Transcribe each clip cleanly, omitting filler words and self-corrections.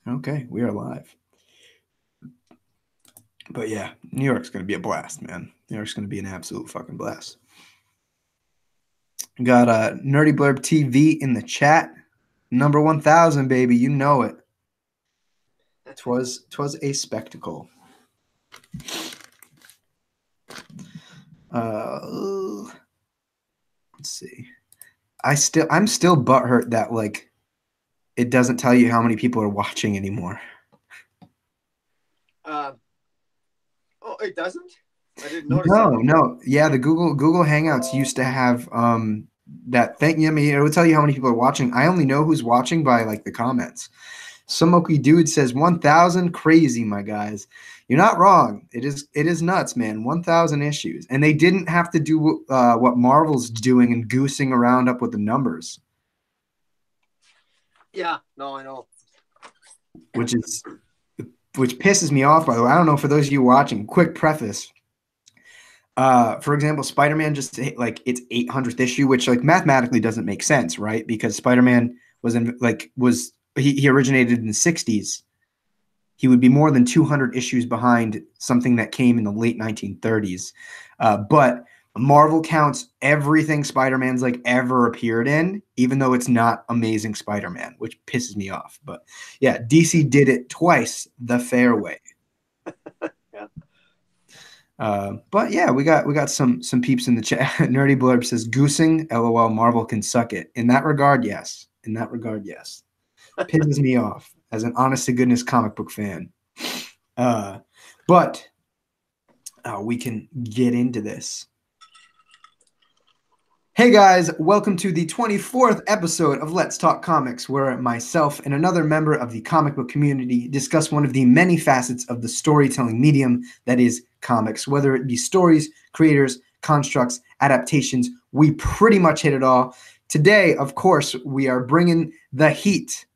Okay, we are live. But yeah, New York's going to be a blast, man. New York's going to be an absolute fucking blast. Got Nerdy Blurb TV in the chat. Number 1000, baby. You know it. Twas a spectacle. Let's see. I'm still butthurt that like it doesn't tell you how many people are watching anymore. Oh, it doesn't? I didn't notice No, that. no. Yeah, the Google Hangouts used to have that thing. I mean, it would tell you how many people are watching. I only know who's watching by like the comments. Some Okie Dude says 1,000, crazy, my guys. You're not wrong. It is nuts, man. 1,000 issues, and they didn't have to do what Marvel's doing and goosing around up with the numbers. Yeah, no, I know. Which pisses me off, by the way. I don't know, for those of you watching, quick preface. For example, Spider-Man just hit like its 800th issue, which like mathematically doesn't make sense, right? Because Spider-Man he originated in the 60s. He would be more than 200 issues behind something that came in the late 1930s. But Marvel counts everything Spider-Man's like ever appeared in, even though it's not Amazing Spider-Man, which pisses me off. But yeah, DC did it twice the fair way. Yeah. But yeah, we got some peeps in the chat. Nerdy Blurb says goosing, LOL, Marvel can suck it. In that regard, yes. Pisses me off as an honest to goodness comic book fan. But we can get into this. Hey guys, welcome to the 24th episode of Let's Talk Comics, where myself and another member of the comic book community discuss one of the many facets of the storytelling medium that is comics. Whether it be stories, creators, constructs, adaptations, we pretty much hit it all. Today, of course, we are bringing the heat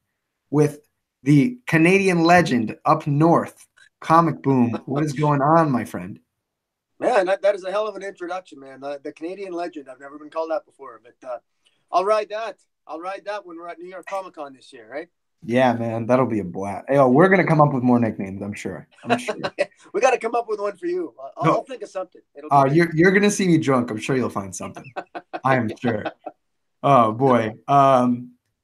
with the Canadian legend up north, ComicBoom. What is going on, my friend? Man, that is a hell of an introduction, man. The Canadian legend. I've never been called that before, but I'll ride that. I'll ride that when we're at New York Comic Con this year, right? Yeah, man, that'll be a blast. Hey, we're gonna come up with more nicknames, I'm sure. We got to come up with one for you. I'll think of something. You're gonna see me drunk. I'm sure you'll find something. I am sure. Oh boy.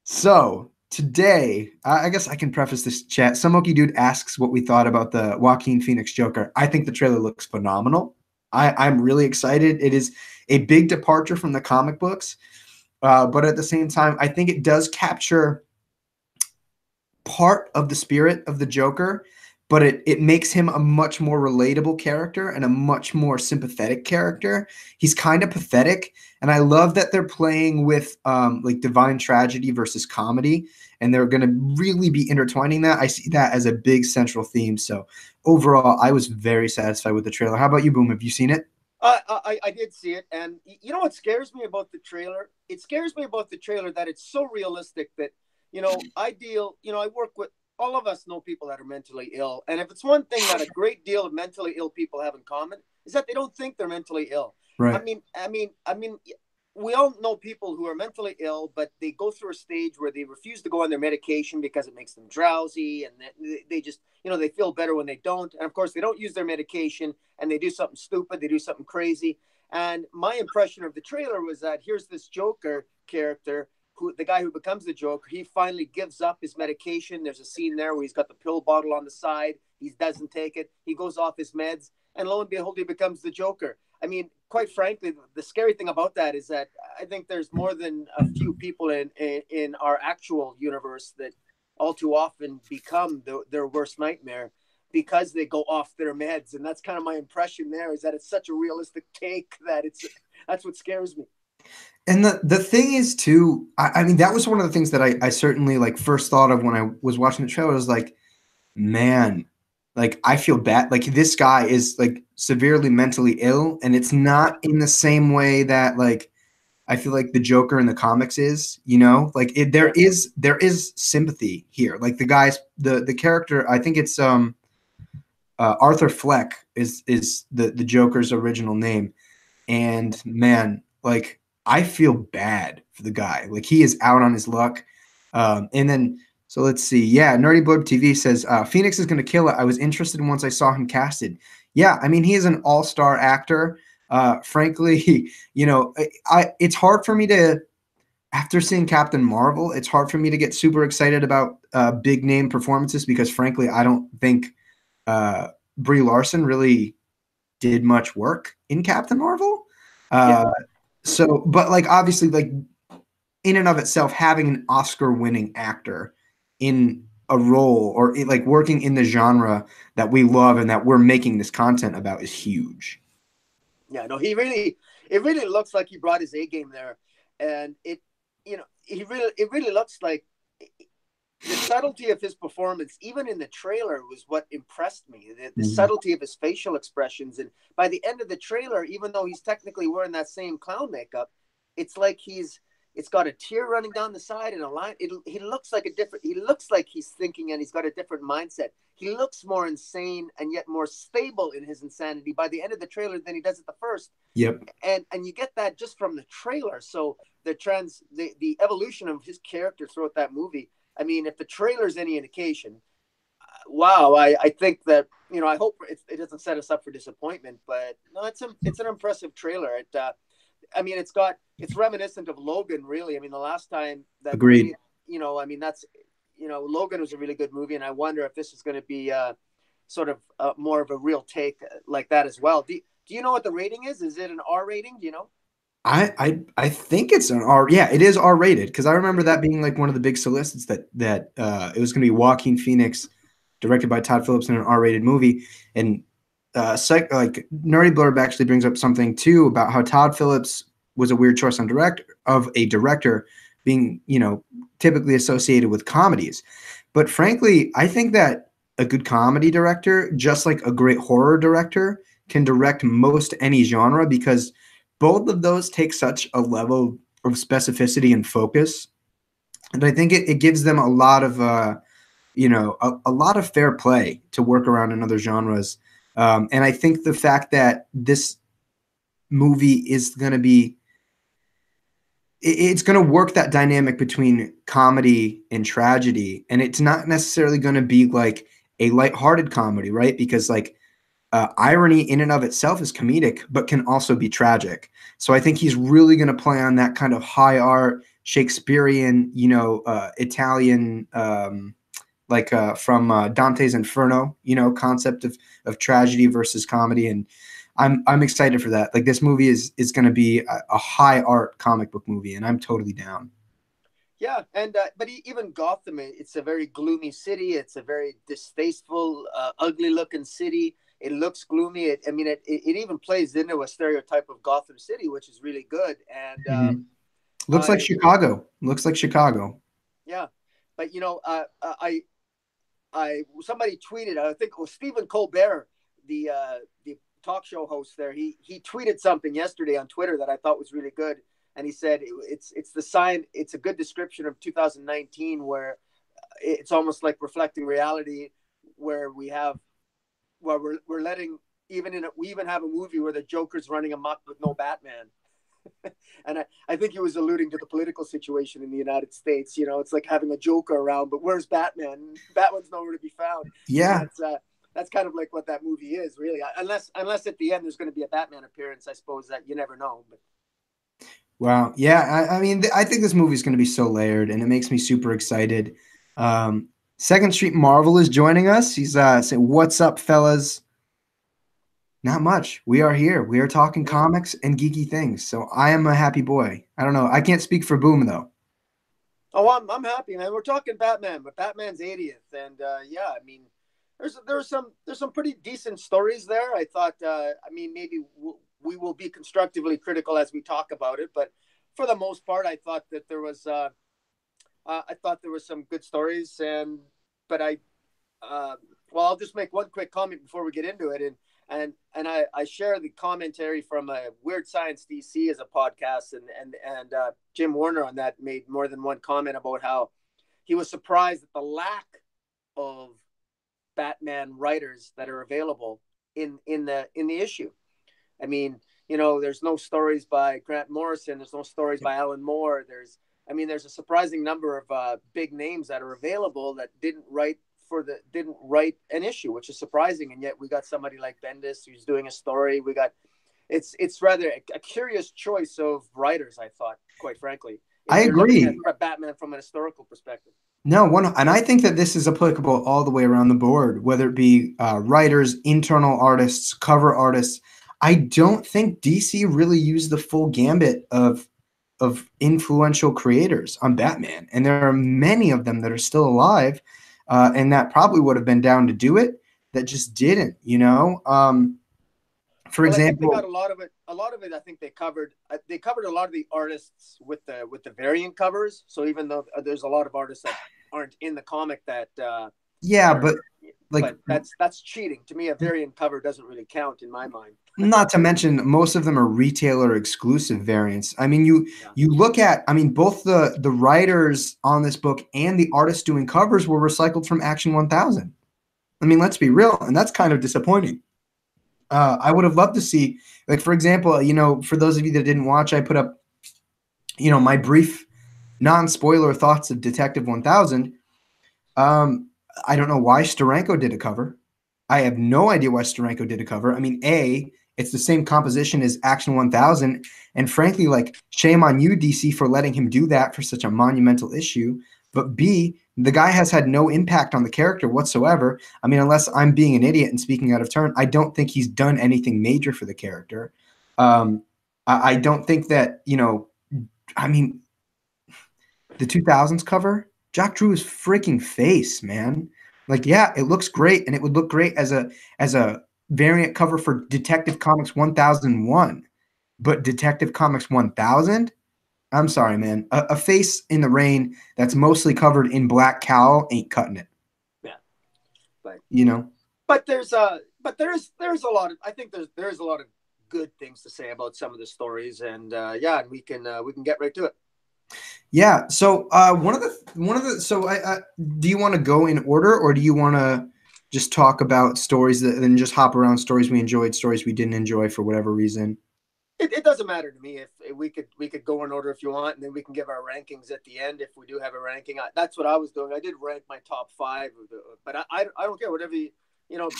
So today, I guess I can preface this chat. Some Okie Dude asks what we thought about the Joaquin Phoenix Joker. I think the trailer looks phenomenal. I'm really excited. It is a big departure from the comic books, but at the same time, I think it does capture part of the spirit of the Joker, but it makes him a much more relatable character and a much more sympathetic character. He's kind of pathetic, and I love that they're playing with like divine tragedy versus comedy, and they're going to really be intertwining that. I see that as a big central theme. So overall, I was very satisfied with the trailer. How about you, Boom? Have you seen it? I did see it, and you know what scares me about the trailer? It scares me about the trailer that it's so realistic that, I work with, all of us know people that are mentally ill. And if it's one thing that a great deal of mentally ill people have in common is that they don't think they're mentally ill. Right. I mean, we all know people who are mentally ill, but they go through a stage where they refuse to go on their medication because it makes them drowsy, and they just, they feel better when they don't. And of course, they don't use their medication, and they do something stupid, they do something crazy. And my impression of the trailer was that here's this Joker character, the guy who becomes the Joker. He finally gives up his medication. There's a scene there where he's got the pill bottle on the side. He doesn't take it. He goes off his meds, and lo and behold, he becomes the Joker. I mean, quite frankly, the scary thing about that is that I think there's more than a few people in our actual universe that all too often become their worst nightmare because they go off their meds. And that's kind of my impression there, is that it's such a realistic take that that's what scares me. And the thing is too, I mean, that was one of the things that I certainly like first thought of when I was watching the trailer. I was like, man, like I feel bad. Like this guy is like severely mentally ill, and it's not in the same way that like I feel like the Joker in the comics is, like there is sympathy here. Like the character, I think it's Arthur Fleck is the Joker's original name. And man, like I feel bad for the guy. Like he is out on his luck. And then So let's see. Yeah, Nerdy Blurb TV says Phoenix is going to kill it. I was interested once I saw him casted. Yeah, I mean he is an all-star actor. Frankly, it's hard for me to, after seeing Captain Marvel, it's hard for me to get super excited about big name performances because frankly, I don't think Brie Larson really did much work in Captain Marvel. Yeah. So, but like obviously, like in and of itself, having an Oscar-winning actor in a role or like working in the genre that we love and that we're making this content about is huge. Yeah, no, it really looks like he brought his A game there, and it really looks like the subtlety of his performance, even in the trailer, was what impressed me. The subtlety of his facial expressions, and by the end of the trailer, even though he's technically wearing that same clown makeup, it's like it's got a tear running down the side and a line. He looks like a different. He looks like he's thinking, and he's got a different mindset. He looks more insane and yet more stable in his insanity by the end of the trailer than he does at the first. Yep. And you get that just from the trailer. So the evolution of his character throughout that movie. I mean, if the trailer's any indication, wow, I think that, I hope it doesn't set us up for disappointment, but no, it's an impressive trailer. It's reminiscent of Logan, really. I mean, the last time that, Agreed. Logan was a really good movie, and I wonder if this is going to be sort of more of a real take like that as well. Do you know what the rating is? Is it an R rating? Do you know? I think it's an R. Yeah, it is R rated because I remember that being like one of the big solicits that it was going to be Joaquin Phoenix, directed by Todd Phillips in an R rated movie. And like Nerdy Blurb actually brings up something too about how Todd Phillips was a weird choice of a director being typically associated with comedies. But frankly, I think that a good comedy director, just like a great horror director, can direct most any genre because both of those take such a level of specificity and focus. And I think it gives them a lot of, a lot of fair play to work around in other genres. And I think the fact that this movie is going to be, it's going to work that dynamic between comedy and tragedy. And it's not necessarily going to be like a lighthearted comedy, right? Because like, irony in and of itself is comedic, but can also be tragic. So I think he's really going to play on that kind of high art Shakespearean, Italian, from Dante's Inferno, concept of tragedy versus comedy. And I'm excited for that. Like this movie is going to be a high art comic book movie, and I'm totally down. Yeah, and but even Gotham, it's a very gloomy city. It's a very distasteful, ugly-looking city. It looks gloomy. It even plays into a stereotype of Gotham City, which is really good. And looks like Chicago. Looks like Chicago. Yeah, but somebody tweeted. I think it was Stephen Colbert, the talk show host there. He tweeted something yesterday on Twitter that I thought was really good. And he said it's the sign. It's a good description of 2019, where it's almost like reflecting reality, where we have, we're letting we even have a movie where the Joker's running amok with no Batman. And I think he was alluding to the political situation in the United States. It's like having a Joker around, but where's Batman? Batman's nowhere to be found. Yeah, that's kind of like what that movie is, really. Unless at the end there's going to be a Batman appearance, I suppose that you never know. But wow. Yeah. I mean, I think this movie is going to be so layered and it makes me super excited. Second Street Marvel is joining us. He's saying, "What's up, fellas?" Not much. We are here. We are talking comics and geeky things. So I am a happy boy. I don't know. I can't speak for Boom though. Oh, I'm happy, man. We're talking Batman, but Batman's 80th. And yeah, I mean, there's some pretty decent stories there. I thought, maybe we will be constructively critical as we talk about it, but for the most part, I thought that there was some good stories. I'll just make one quick comment before we get into it. And I share the commentary from Weird Science DC as a podcast, and Jim Warner on that made more than one comment about how he was surprised at the lack of Batman writers that are available in the issue. I mean, there's no stories by Grant Morrison. There's no stories by Alan Moore. I mean, there's a surprising number of big names that are available that didn't write an issue, which is surprising. And yet we got somebody like Bendis who's doing a story. We got it's rather a curious choice of writers, I thought, quite frankly. If I you're agree. looking at Batman from an historical perspective. No, and I think that this is applicable all the way around the board, whether it be writers, internal artists, cover artists. I don't think DC really used the full gambit of influential creators on Batman, and there are many of them that are still alive, and that probably would have been down to do it, that just didn't. For example, I think they got a lot of it. A lot of it, I think they covered a lot of the artists with the variant covers. So even though there's a lot of artists that aren't in the comic that but that's cheating to me. A variant cover doesn't really count in my mind. Not to mention, most of them are retailer exclusive variants. I mean, you look at, I mean, both the writers on this book and the artists doing covers were recycled from Action 1000. I mean, let's be real, and that's kind of disappointing. I would have loved to see, like, for example, for those of you that didn't watch, I put up, my brief non-spoiler thoughts of Detective 1000. I don't know why Steranko did a cover. I have no idea why Steranko did a cover. I mean, it's the same composition as Action 1000. And frankly, like, shame on you, DC, for letting him do that for such a monumental issue. But B, the guy has had no impact on the character whatsoever. I mean, unless I'm being an idiot and speaking out of turn, I don't think he's done anything major for the character. I don't think that, I mean, the 2000s cover, Jack drew his freaking face, man. Like, yeah, it looks great, and it would look great as a variant cover for Detective Comics 1001. But Detective Comics 1000? I'm sorry, man. A face in the rain that's mostly covered in black cowl ain't cutting it. Yeah, but But there's a lot of, I think there's a lot of good things to say about some of the stories, and we can get right to it. Yeah. So do you want to go in order, or do you want to just talk about stories and just hop around stories we enjoyed, stories we didn't enjoy for whatever reason? It doesn't matter to me. If we could go in order if you want, and then we can give our rankings at the end if we do have a ranking. That's what I was doing. I did rank my top 5, but I don't care. Whatever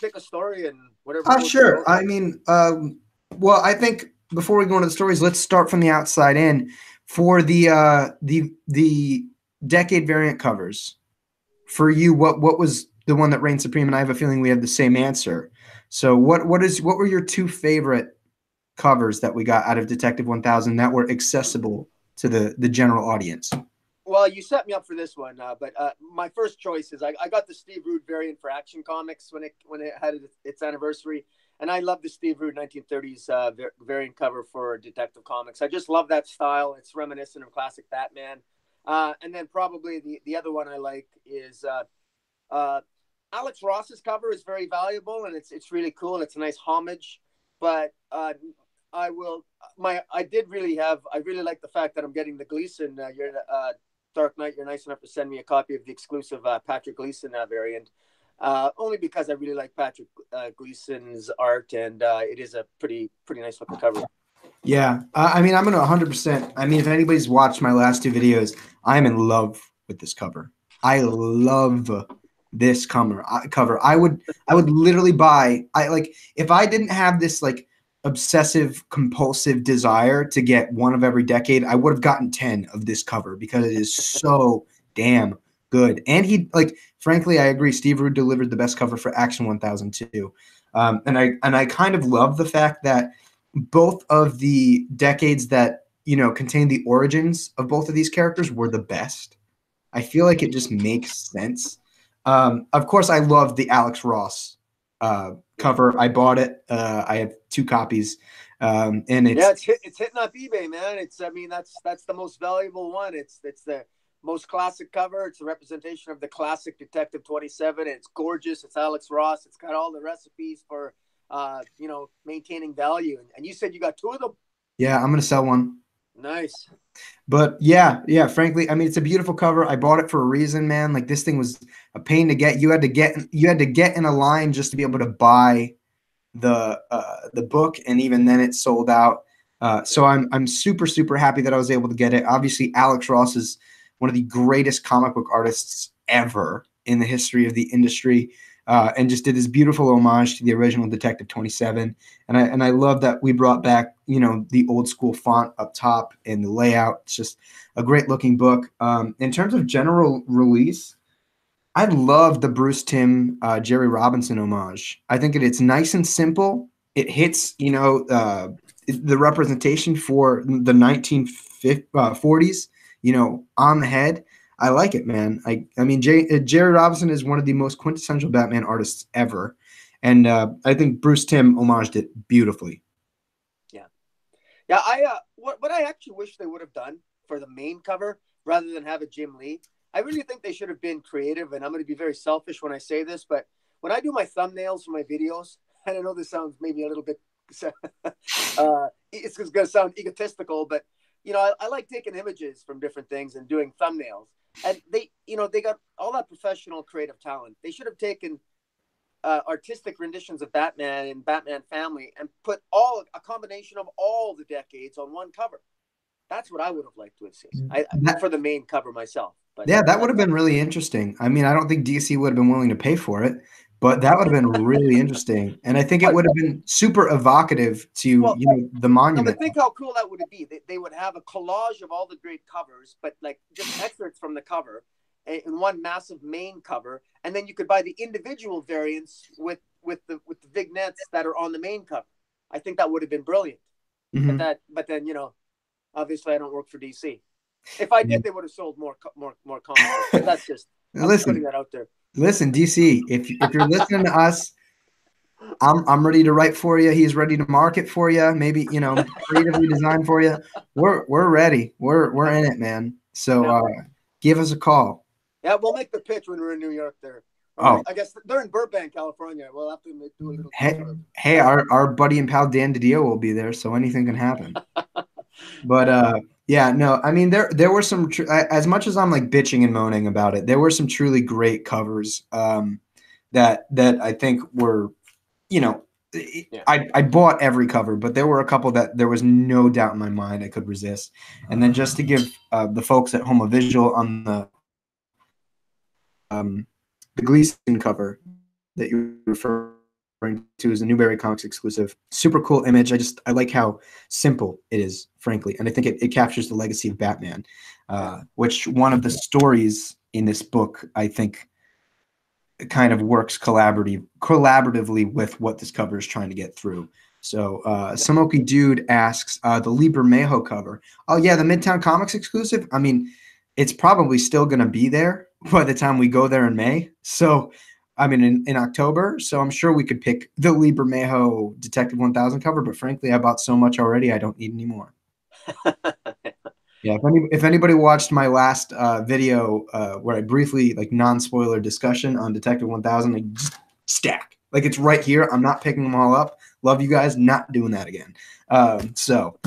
pick a story and whatever. Sure. I mean, well, I think before we go into the stories, let's start from the outside in. For the decade variant covers, for you, what was the one that reigned supreme? And I have a feeling we have the same answer. So what were your 2 favorite covers that we got out of Detective 1000 that were accessible to the general audience? Well, you set me up for this one, but my first choice is I got the Steve Rude variant for Action Comics when it had its anniversary, and I love the Steve Rude 1930s variant cover for Detective Comics. I just love that style. It's reminiscent of classic Batman. And then probably the other one I like is Alex Ross's cover is very valuable, and it's really cool, and it's a nice homage. But I really like the fact that I'm getting the Gleason. Dark Knight, you're nice enough to send me a copy of the exclusive Patrick Gleason variant. Only because I really like Patrick Gleason's art, and it is a pretty nice looking cover. Yeah, I mean, I'm going to 100%. I mean, if anybody's watched my last 2 videos, I'm in love with this cover. I love this cover. I would literally buy. If I didn't have this like obsessive compulsive desire to get one of every decade, I would have gotten 10 of this cover because it is so damn good. And frankly, I agree. Steve Rude delivered the best cover for Action 1000 too. And I kind of love the fact that both of the decades that contain the origins of both of these characters were the best. I feel like it just makes sense. Of course, I love the Alex Ross cover. I bought it. I have 2 copies, and it's hitting up eBay, man. That's the most valuable one. It's the most classic cover. It's a representation of the classic Detective 27. It's gorgeous. It's Alex Ross. It's got all the recipes for maintaining value. And you said you got 2 of them. Yeah, I'm gonna sell one. Nice. But yeah, frankly, I mean, it's a beautiful cover. I bought it for a reason, man. Like, this thing was a pain to get. You had to get in a line just to be able to buy the book, and even then it sold out. So I'm super, super happy that I was able to get it. Obviously, Alex Ross is one of the greatest comic book artists ever in the history of the industry, and just did this beautiful homage to the original Detective 27. And I love that we brought back, the old school font up top and the layout. It's just a great looking book. In terms of general release, I love the Bruce Timm, Jerry Robinson homage. I think it's nice and simple. It hits, the representation for the 1940s, on the head. I like it, man. I mean, Jerry Robinson is one of the most quintessential Batman artists ever, and I think Bruce Timm homaged it beautifully. Yeah, yeah. What I actually wish they would have done for the main cover rather than have a Jim Lee. I really think they should have been creative, and I'm going to be very selfish when I say this, but when I do my thumbnails for my videos, and I know this sounds maybe a little bit, it's going to sound egotistical, but I like taking images from different things and doing thumbnails. And they got all that professional creative talent. They should have taken artistic renditions of Batman and Batman family and put a combination of all the decades on one cover. That's what I would have liked to have seen. For the main cover myself. But yeah, that would have been really interesting. I mean, I don't think DC would have been willing to pay for it, but that would have been really interesting. And I think it would have been super evocative to, the monument. No, but think how cool that would be. They would have a collage of all the great covers, but like just excerpts from the cover in one massive main cover. And then you could buy the individual variants with the vignettes that are on the main cover. I think that would have been brilliant. Mm-hmm. But then, obviously I don't work for DC. If I did, they would have sold more comics. That's just putting that out there. Listen, DC, if you're listening to us, I'm ready to write for you. He's ready to market for you. Maybe creatively design for you. We're ready. We're in it, man. So give us a call. Yeah, we'll make the pitch when we're in New York. There. I guess they're in Burbank, California. We'll have to do a little. Hey, our buddy and pal Dan DiDio will be there, so anything can happen. But yeah, no, I mean there were some as much as I'm like bitching and moaning about it, there were some truly great covers that I think were, I bought every cover, but there were a couple that there was no doubt in my mind I could resist. And then just to give the folks at home a visual on the Gleason cover that you refer to as a Newberry Comics exclusive. Super cool image. I like how simple it is, frankly. And I think it captures the legacy of Batman, which one of the stories in this book, I think, kind of works collaboratively with what this cover is trying to get through. So Samoki Dude asks, the Lee Bermejo cover. Oh, yeah, the Midtown Comics exclusive. I mean, it's probably still going to be there by the time we go there in May. So I mean, in October, so I'm sure we could pick the Lee Bermejo Detective 1000 cover, but frankly, I bought so much already, I don't need any more. Yeah, if anybody watched my last video where I briefly, like, non-spoiler discussion on Detective 1000, like, just stack. Like, it's right here. I'm not picking them all up. Love you guys. Not doing that again. So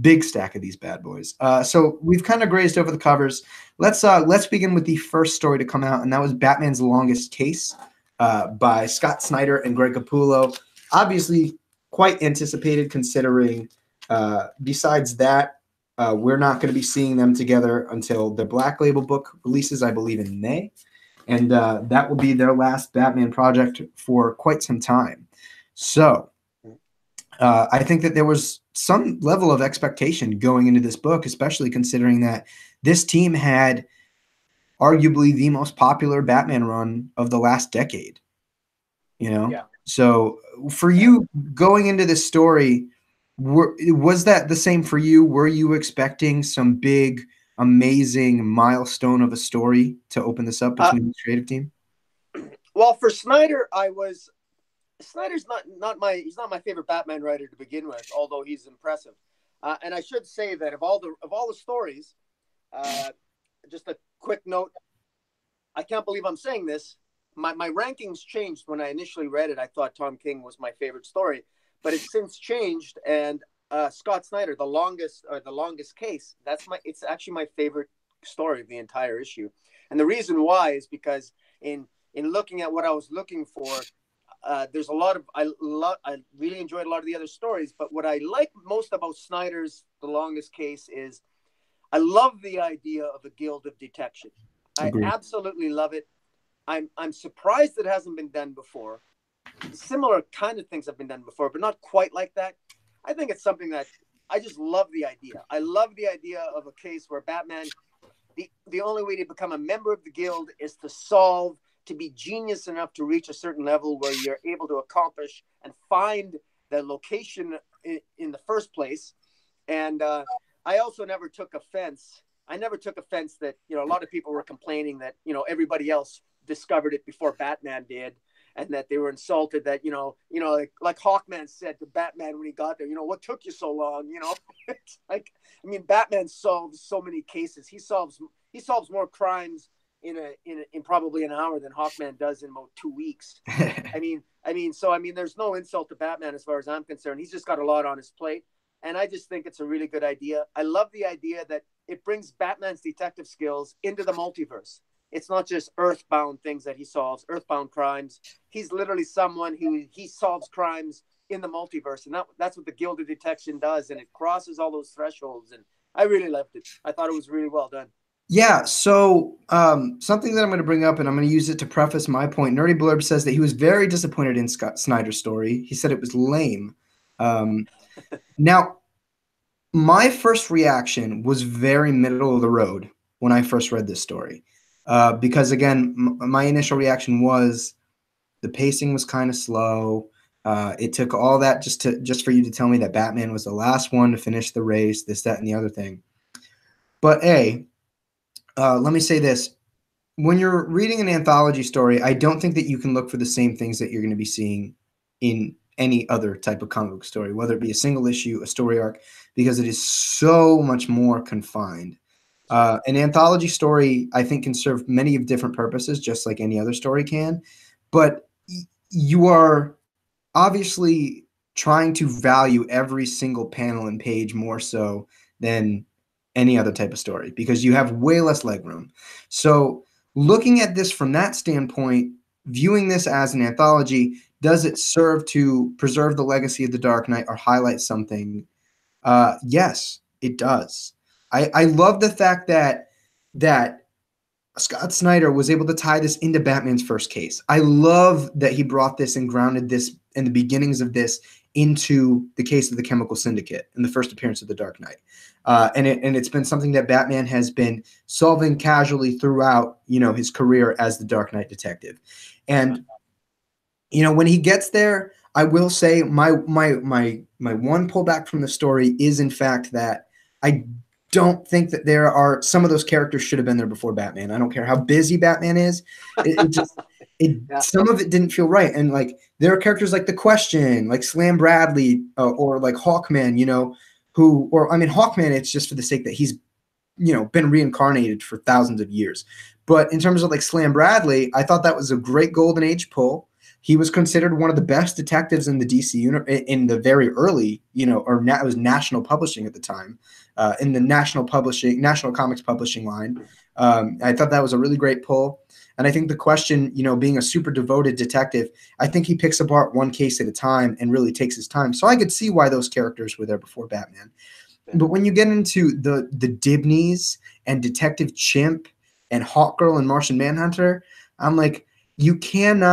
big stack of these bad boys. So we've kind of grazed over the covers. Let's begin with the first story to come out, and that was Batman's Longest Case by Scott Snyder and Greg Capullo. Obviously, quite anticipated considering besides that, we're not going to be seeing them together until the Black Label book releases, I believe, in May. And that will be their last Batman project for quite some time. So I think that there was some level of expectation going into this book, especially considering that this team had arguably the most popular Batman run of the last decade. Yeah. So for you going into this story, was that the same for you? Were you expecting some big, amazing milestone of a story to open this up between the creative team? Well, for Snyder, Snyder's not my favorite Batman writer to begin with, although he's impressive. And I should say that of all the stories, just a quick note, I can't believe I'm saying this. My rankings changed when I initially read it. I thought Tom King was my favorite story, but it's since changed. And Scott Snyder, the longest case, it's actually my favorite story of the entire issue. And the reason why is because in looking at what I was looking for, there's a lot of I really enjoyed a lot of the other stories, but what I like most about Snyder's The Longest Case is I love the idea of a guild of detection. I Agreed. absolutely love it. I'm surprised it hasn't been done before. Similar kind of things have been done before, but not quite like that. I think it's something that I just love the idea. I love the idea of a case where Batman, the only way to become a member of the guild is to be genius enough to reach a certain level where you're able to accomplish and find the location in the first place. And I also never took offense. I never took offense that, a lot of people were complaining that, everybody else discovered it before Batman did, and that they were insulted that, like Hawkman said to Batman when he got there, what took you so long? It's like, I mean, Batman solves so many cases. He solves more crimes in probably an hour than Hawkman does in about 2 weeks. So there's no insult to Batman as far as I'm concerned. He's just got a lot on his plate. And I just think it's a really good idea. I love the idea that it brings Batman's detective skills into the multiverse. It's not just earthbound things that he solves, earthbound crimes. He's literally someone who he solves crimes in the multiverse. And that's what the Guild of Detection does. And it crosses all those thresholds. And I really loved it. I thought it was really well done. Yeah, so something that I'm going to bring up, and I'm going to use it to preface my point. Nerdy Blurb says that he was very disappointed in Scott Snyder's story. He said it was lame. Now, my first reaction was very middle of the road when I first read this story. Because, again, my initial reaction was the pacing was kind of slow. It took all that just for you to tell me that Batman was the last one to finish the race, this, that, and the other thing. But, let me say this. When you're reading an anthology story, I don't think that you can look for the same things that you're going to be seeing in any other type of comic book story, whether it be a single issue, a story arc, because it is so much more confined. An anthology story, I think, can serve many of different purposes, just like any other story can. But you are obviously trying to value every single panel and page more so than any other type of story because you have way less legroom. So looking at this from that standpoint, viewing this as an anthology, does it serve to preserve the legacy of the Dark Knight or highlight something? Yes, it does. I love the fact that Scott Snyder was able to tie this into Batman's first case. I love that he brought this and grounded this in the beginnings of this into the case of the Chemical Syndicate and the first appearance of the Dark Knight. And it's been something that Batman has been solving casually throughout, his career as the Dark Knight detective. And, when he gets there, I will say my one pullback from the story is, in fact, that I don't think that there are some of those characters should have been there before Batman. I don't care how busy Batman is. Some of it didn't feel right. And like, there are characters like The Question, like Slam Bradley, or like Hawkman, Hawkman, it's just for the sake that he's, been reincarnated for thousands of years. But in terms of like Slam Bradley, I thought that was a great golden age pull. He was considered one of the best detectives in the DC in the very early, it was National Publishing at the time, in the National Comics Publishing line. I thought that was a really great pull. And I think The Question, being a super devoted detective, I think he picks apart one case at a time and really takes his time. So I could see why those characters were there before Batman. But when you get into the Dibneys and Detective Chimp and Hawkgirl and Martian Manhunter, I'm like, you can't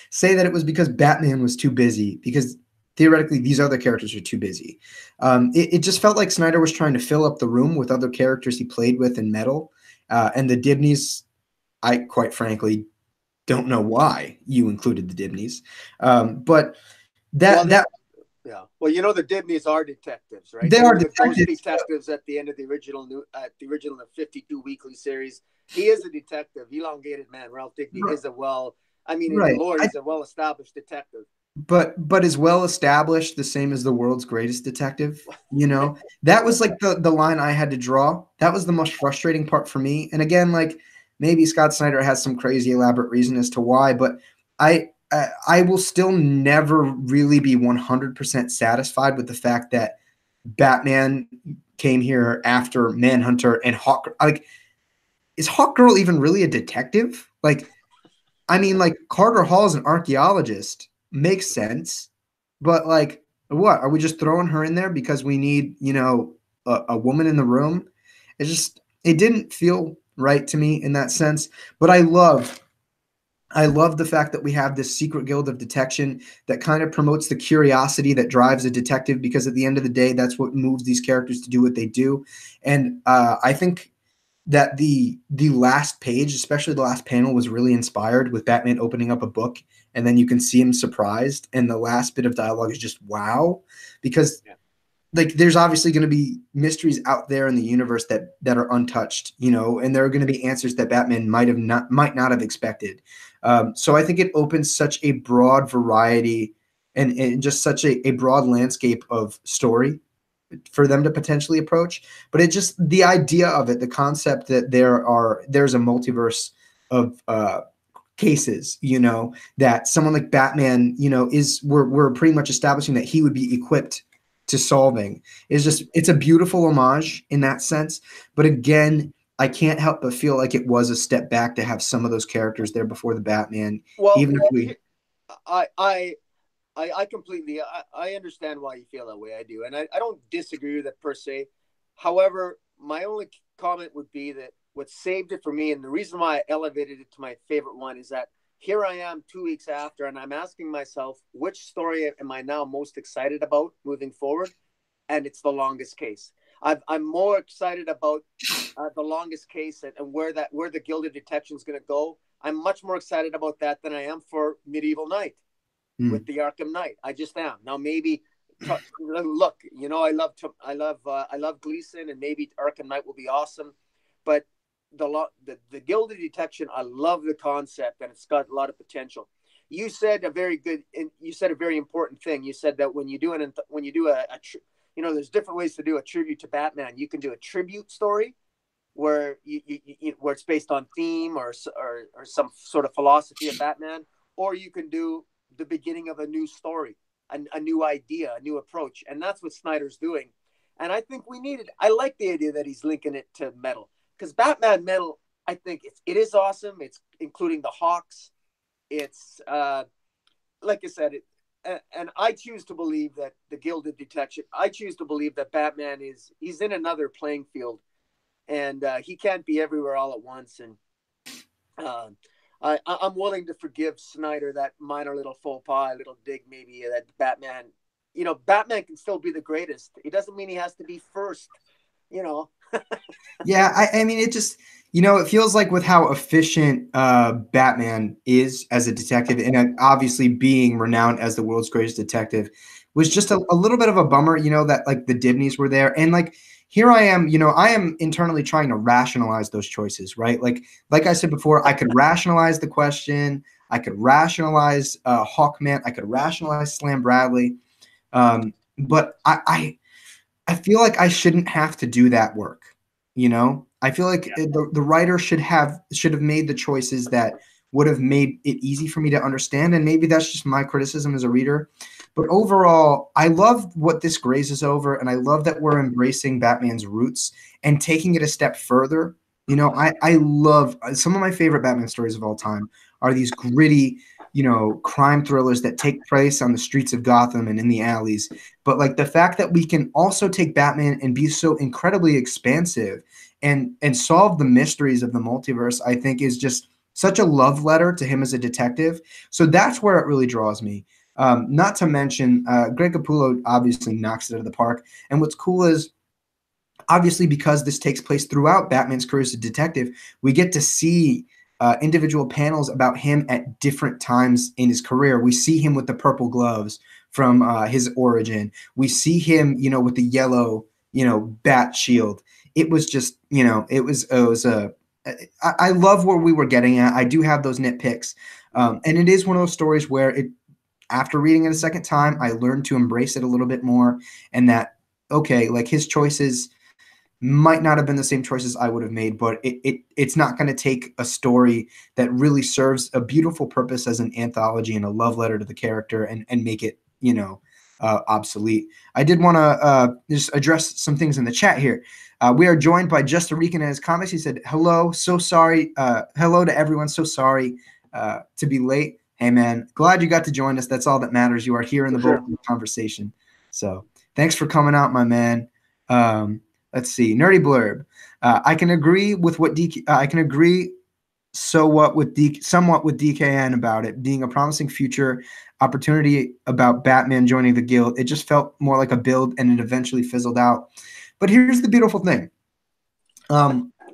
say that it was because Batman was too busy, because theoretically these other characters are too busy. It just felt like Snyder was trying to fill up the room with other characters he played with in Metal. And the Dibneys, I quite frankly don't know why you included the Dibneys. Yeah. Well, the Dibneys are detectives, right? They are the detectives. Ghost detectives at the end of the original 52 weekly series. He is a detective. Elongated Man, Ralph Digby, is in the lore, he's a well-established detective. But is well established the same as the world's greatest detective? That was like the line I had to draw. That was the most frustrating part for me. And again, like, maybe Scott Snyder has some crazy elaborate reason as to why, but I will still never really be 100% satisfied with the fact that Batman came here after Manhunter and Hawk. Like, is Hawkgirl even really a detective? Like, I mean, like Carter Hall's an archaeologist, makes sense, but like, what are we just throwing her in there because we need, a woman in the room? It didn't feel right to me in that sense. But I love the fact that we have this secret guild of detection that kind of promotes the curiosity that drives a detective, because at the end of the day, that's what moves these characters to do what they do. And I think that the last page, especially the last panel, was really inspired with Batman opening up a book, and then you can see him surprised, and the last bit of dialogue is just wow, because like there's obviously going to be mysteries out there in the universe that are untouched, and there are going to be answers that Batman might not have expected. So I think it opens such a broad variety and just such a broad landscape of story for them to potentially approach. But it just, the idea of it, the concept that there's a multiverse of cases, that someone like Batman, we're pretty much establishing that he would be equipped to solving, is just, it's a beautiful homage in that sense. But again, I can't help but feel like it was a step back to have some of those characters there before the Batman. Well, Even if we, I I I completely I understand why you feel that way. I do, and I don't disagree with it per se. However, my only comment would be that what saved it for me, and the reason why I elevated it to my favorite one, is that here I am 2 weeks after, and I'm asking myself, which story am I now most excited about moving forward? And it's The Longest Case. I'm more excited about The Longest Case, and where the Gilded Detection is going to go. I'm much more excited about that than I am for Medieval Knight with the Arkham Knight. I just am. Now maybe look, I love Gleason, and maybe Arkham Knight will be awesome, but the Gilded Detection, I love the concept, and it's got a lot of potential. You said a very important thing. You said that when you do there's different ways to do a tribute to Batman. You can do a tribute story where where it's based on theme or some sort of philosophy of Batman, or you can do the beginning of a new story, a new idea, a new approach, and that's what Snyder's doing. And I think I like the idea that he's linking it to metal, because Batman metal, I think it is awesome. It's including the Hawks. It's like I said, and I choose to believe that the Gilded Detection. I choose to believe that Batman he's in another playing field, and he can't be everywhere all at once. And I'm willing to forgive Snyder that minor little faux pas, little dig maybe, that Batman. Batman can still be the greatest. It doesn't mean he has to be first. Yeah, I mean, it just, it feels like with how efficient Batman is as a detective, and obviously being renowned as the world's greatest detective, was just a little bit of a bummer, that like the Dibneys were there. And like, here I am, I am internally trying to rationalize those choices, right? Like I said before, I could rationalize the question. I could rationalize Hawkman. I could rationalize Slam Bradley. But I feel like I shouldn't have to do that work. I feel like the writer should have made the choices that would have made it easy for me to understand. And maybe that's just my criticism as a reader. But overall, I love what this grazes over, and I love that we're embracing Batman's roots and taking it a step further. I love some of my favorite Batman stories of all time are these gritty, crime thrillers that take place on the streets of Gotham and in the alleys. But like the fact that we can also take Batman and be so incredibly expansive and solve the mysteries of the multiverse, I think is just such a love letter to him as a detective. So that's where it really draws me. Not to mention, Greg Capullo obviously knocks it out of the park. And what's cool is, obviously, because this takes place throughout Batman's career as a detective, we get to see individual panels about him at different times in his career. We see him with the purple gloves from his origin. We see him, with the yellow, bat shield. It was just, I love where we were getting at. I do have those nitpicks. And it is one of those stories where after reading it a second time, I learned to embrace it a little bit more, and that, okay, like his choices might not have been the same choices I would have made, but it's not going to take a story that really serves a beautiful purpose as an anthology and a love letter to the character and make it, obsolete. I did want to just address some things in the chat here. We are joined by Just a Rican and his comics. He said, hello, so sorry. Hello to everyone. So sorry to be late. Hey, man, glad you got to join us. That's all that matters. You are here in the sure. conversation. So thanks for coming out, my man. Let's see. Nerdy Blurb. I can agree with what I can agree somewhat with DKN about it being a promising future opportunity about Batman joining the guild. It just felt more like a build, and it eventually fizzled out. But here's the beautiful thing.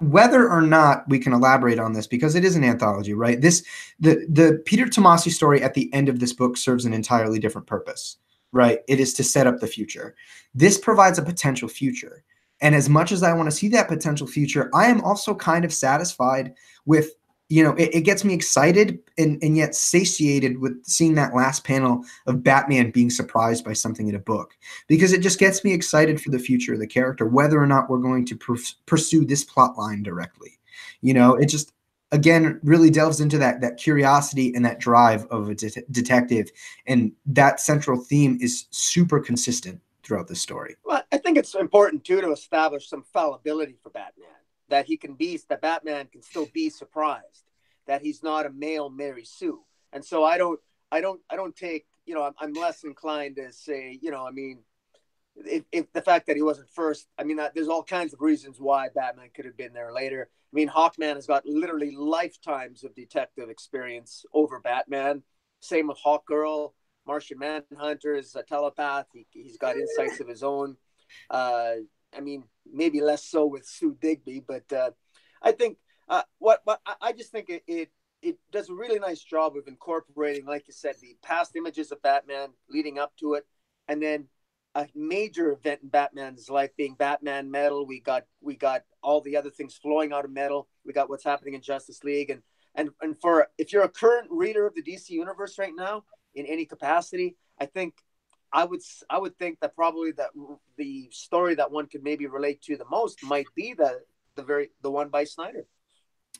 Whether or not we can elaborate on this, because it is an anthology, right? The Peter Tomasi story at the end of this book serves an entirely different purpose, right? It is to set up the future. This provides a potential future. And as much as I want to see that potential future, I am also kind of satisfied with, it gets me excited and yet satiated with seeing that last panel of Batman being surprised by something in a book, because it just gets me excited for the future of the character, whether or not we're going to pursue this plot line directly. It just, again, really delves into that curiosity and that drive of a detective. And that central theme is super consistent throughout the story. Well, I think it's important too to establish some fallibility for Batman. That Batman can still be surprised, that he's not a male Mary Sue. And so I don't take, I'm less inclined to say, if the fact that he wasn't first, there's all kinds of reasons why Batman could have been there later. Hawkman has got literally lifetimes of detective experience over Batman. Same with Hawkgirl. Martian Manhunter is a telepath. He's got insights of his own. Maybe less so with Sue Digby, but I think I just think it does a really nice job of incorporating, like you said, the past images of Batman leading up to it, and then a major event in Batman's life being Batman Metal. We got all the other things flowing out of Metal. We got what's happening in Justice League, and for if you're a current reader of the DC universe right now in any capacity, I think I would think that probably the story that one could maybe relate to the most might be the one by Snyder.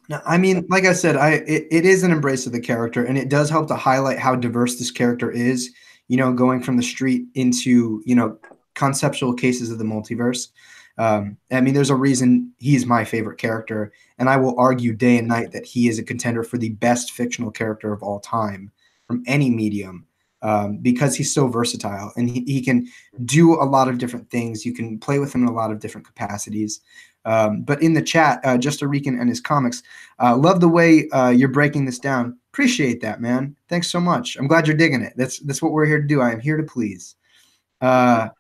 Now, like I said, it is an embrace of the character, and it does help to highlight how diverse this character is, going from the street into, conceptual cases of the multiverse. There's a reason he's my favorite character, and I will argue day and night that he is a contender for the best fictional character of all time from any medium. Because he's so versatile, and he can do a lot of different things. You can play with him in a lot of different capacities. But in the chat, Just a Rican and his comics, love the way you're breaking this down. Appreciate that, man. Thanks so much. I'm glad you're digging it. That's what we're here to do. I am here to please. Nerdy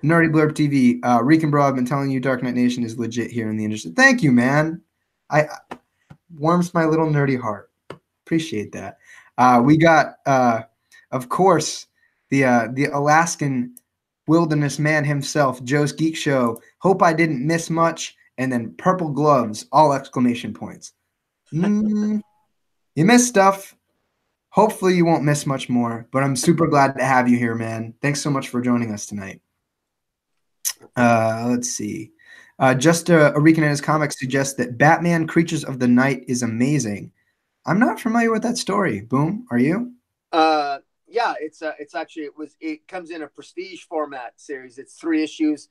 Blurb TV, Rican Bro, I've been telling you Dark Knight Nation is legit here in the industry. Thank you, man. I warms my little nerdy heart. Appreciate that. We got... of course, the Alaskan wilderness man himself, Joe's Geek Show. Hope I didn't miss much. And then purple gloves, all exclamation points. You missed stuff. Hopefully you won't miss much more. But I'm super glad to have you here, man. Thanks so much for joining us tonight. Let's see. Just a Rican and his comics suggests that Batman Creatures of the Night is amazing. I'm not familiar with that story. Boom, are you? Yeah, it's actually it comes in a prestige format series. It's 3 issues.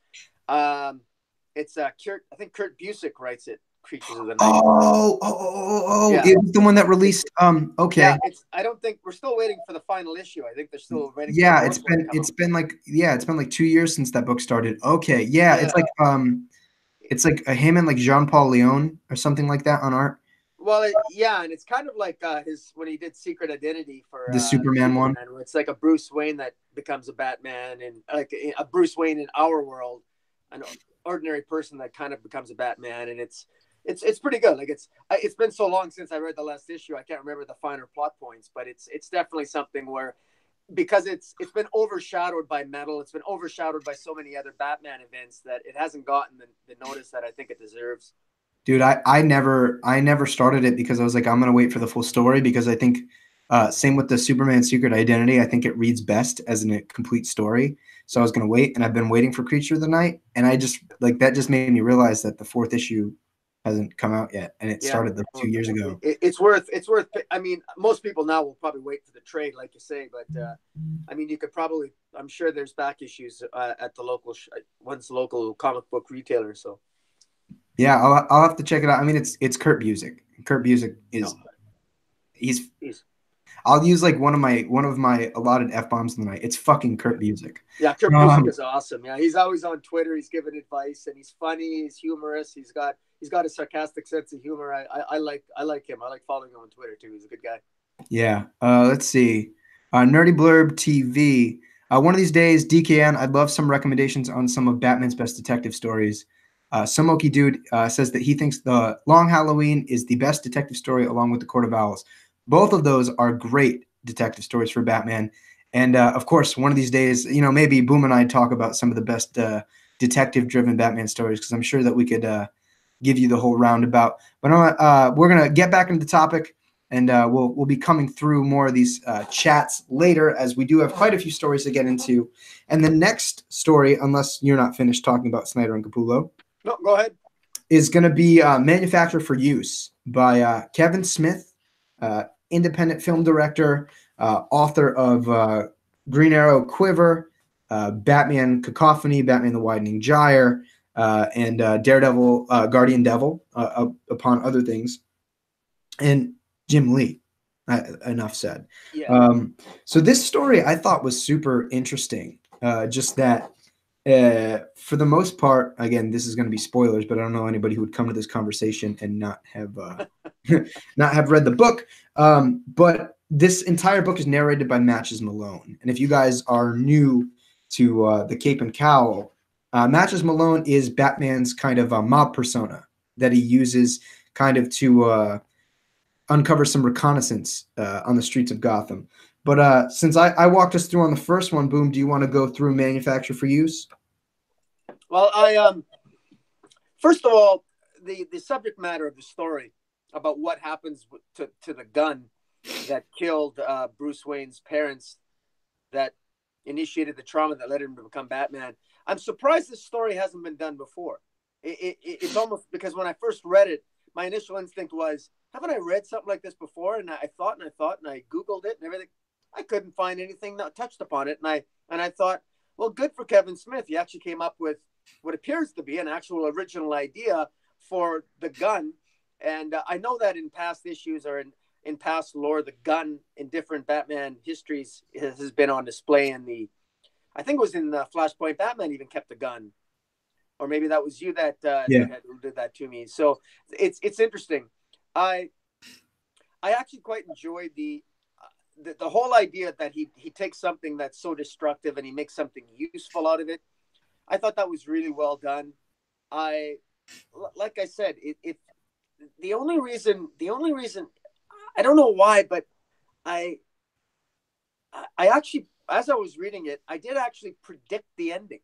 It's I think Kurt Busiek writes it. Creatures of the Night. Oh! Yeah. It was the one that released. Okay. Yeah, I don't think we're still waiting for the final issue. I think they're still waiting. Yeah, it's been like 2 years since that book started. Okay, yeah. It's like him and like Jean-Paul Leon or something like that on art. Well, and it's kind of like when he did Secret Identity for the Superman one. Where it's like a Bruce Wayne that becomes a Batman, and like a Bruce Wayne in our world, an ordinary person that kind of becomes a Batman, and it's pretty good. Like it's been so long since I read the last issue, I can't remember the finer plot points, but it's definitely something where, because it's been overshadowed by Metal, it's been overshadowed by so many other Batman events that it hasn't gotten the notice that I think it deserves. Dude, I never started it because I was like, I'm gonna wait for the full story, because I think same with the Superman Secret Identity, I think it reads best as a complete story. So I was gonna wait, and I've been waiting for Creature of the Night, and I just that just made me realize that the 4th issue hasn't come out yet, and it started 2 years ago. It's worth. I mean, most people now will probably wait for the trade, like you say, but I mean, you could probably. I'm sure there's back issues at the local local comic book retailer. So. Yeah, I'll have to check it out. I mean, it's Kurt Busiek. Kurt Busiek is he's I'll use like one of my allotted F-bombs in the night. It's fucking Kurt Busiek. Yeah, Kurt Busiek is awesome. Yeah, he's always on Twitter. He's giving advice, and he's funny. He's humorous. He's got a sarcastic sense of humor. I like him. I like following him on Twitter too. He's a good guy. Yeah. Let's see. Nerdy Blurb TV. One of these days, DKN, I'd love some recommendations on some of Batman's best detective stories. Samoki Dude says that he thinks The Long Halloween is the best detective story along with The Court of Owls. Both of those are great detective stories for Batman. And of course, one of these days, maybe Boom and I talk about some of the best detective-driven Batman stories, because I'm sure that we could give you the whole roundabout. But we're going to get back into the topic, and we'll be coming through more of these chats later, as we do have quite a few stories to get into. And the next story, unless you're not finished talking about Snyder and Capullo. No, go ahead. Is going to be Manufactured for Use by Kevin Smith, independent film director, author of Green Arrow Quiver, Batman Cacophony, Batman the Widening Gyre, and Daredevil, Guardian Devil, upon other things. And Jim Lee, enough said. Yeah. So this story I thought was super interesting. Just that, for the most part, again, this is going to be spoilers, but I don't know anybody who would come to this conversation and not have not have read the book. But this entire book is narrated by Matches Malone, and if you guys are new to the Cape and Cowl, Matches Malone is Batman's kind of a mob persona that he uses kind of to uncover some reconnaissance on the streets of Gotham. But since I walked us through on the first one, Boom, do you want to go through Manufacture for Use? Well, first of all, the subject matter of the story about what happens to the gun that killed Bruce Wayne's parents, that initiated the trauma that led him to become Batman. I'm surprised this story hasn't been done before. It's almost, because when I first read it, my initial instinct was, haven't I read something like this before? And I thought, and I Googled it and everything. I couldn't find anything that touched upon it. And I thought, well, good for Kevin Smith. He actually came up with what appears to be an actual original idea for the gun. And I know that in past issues or in past lore, the gun in different Batman histories has been on display I think it was in the Flashpoint, Batman even kept a gun. Or maybe that was you that did that to me. So it's interesting. I actually quite enjoyed the whole idea that he takes something that's so destructive and he makes something useful out of it. I thought that was really well done. Like I said, the only reason, I don't know why, but I actually, as I was reading it, I did actually predict the ending,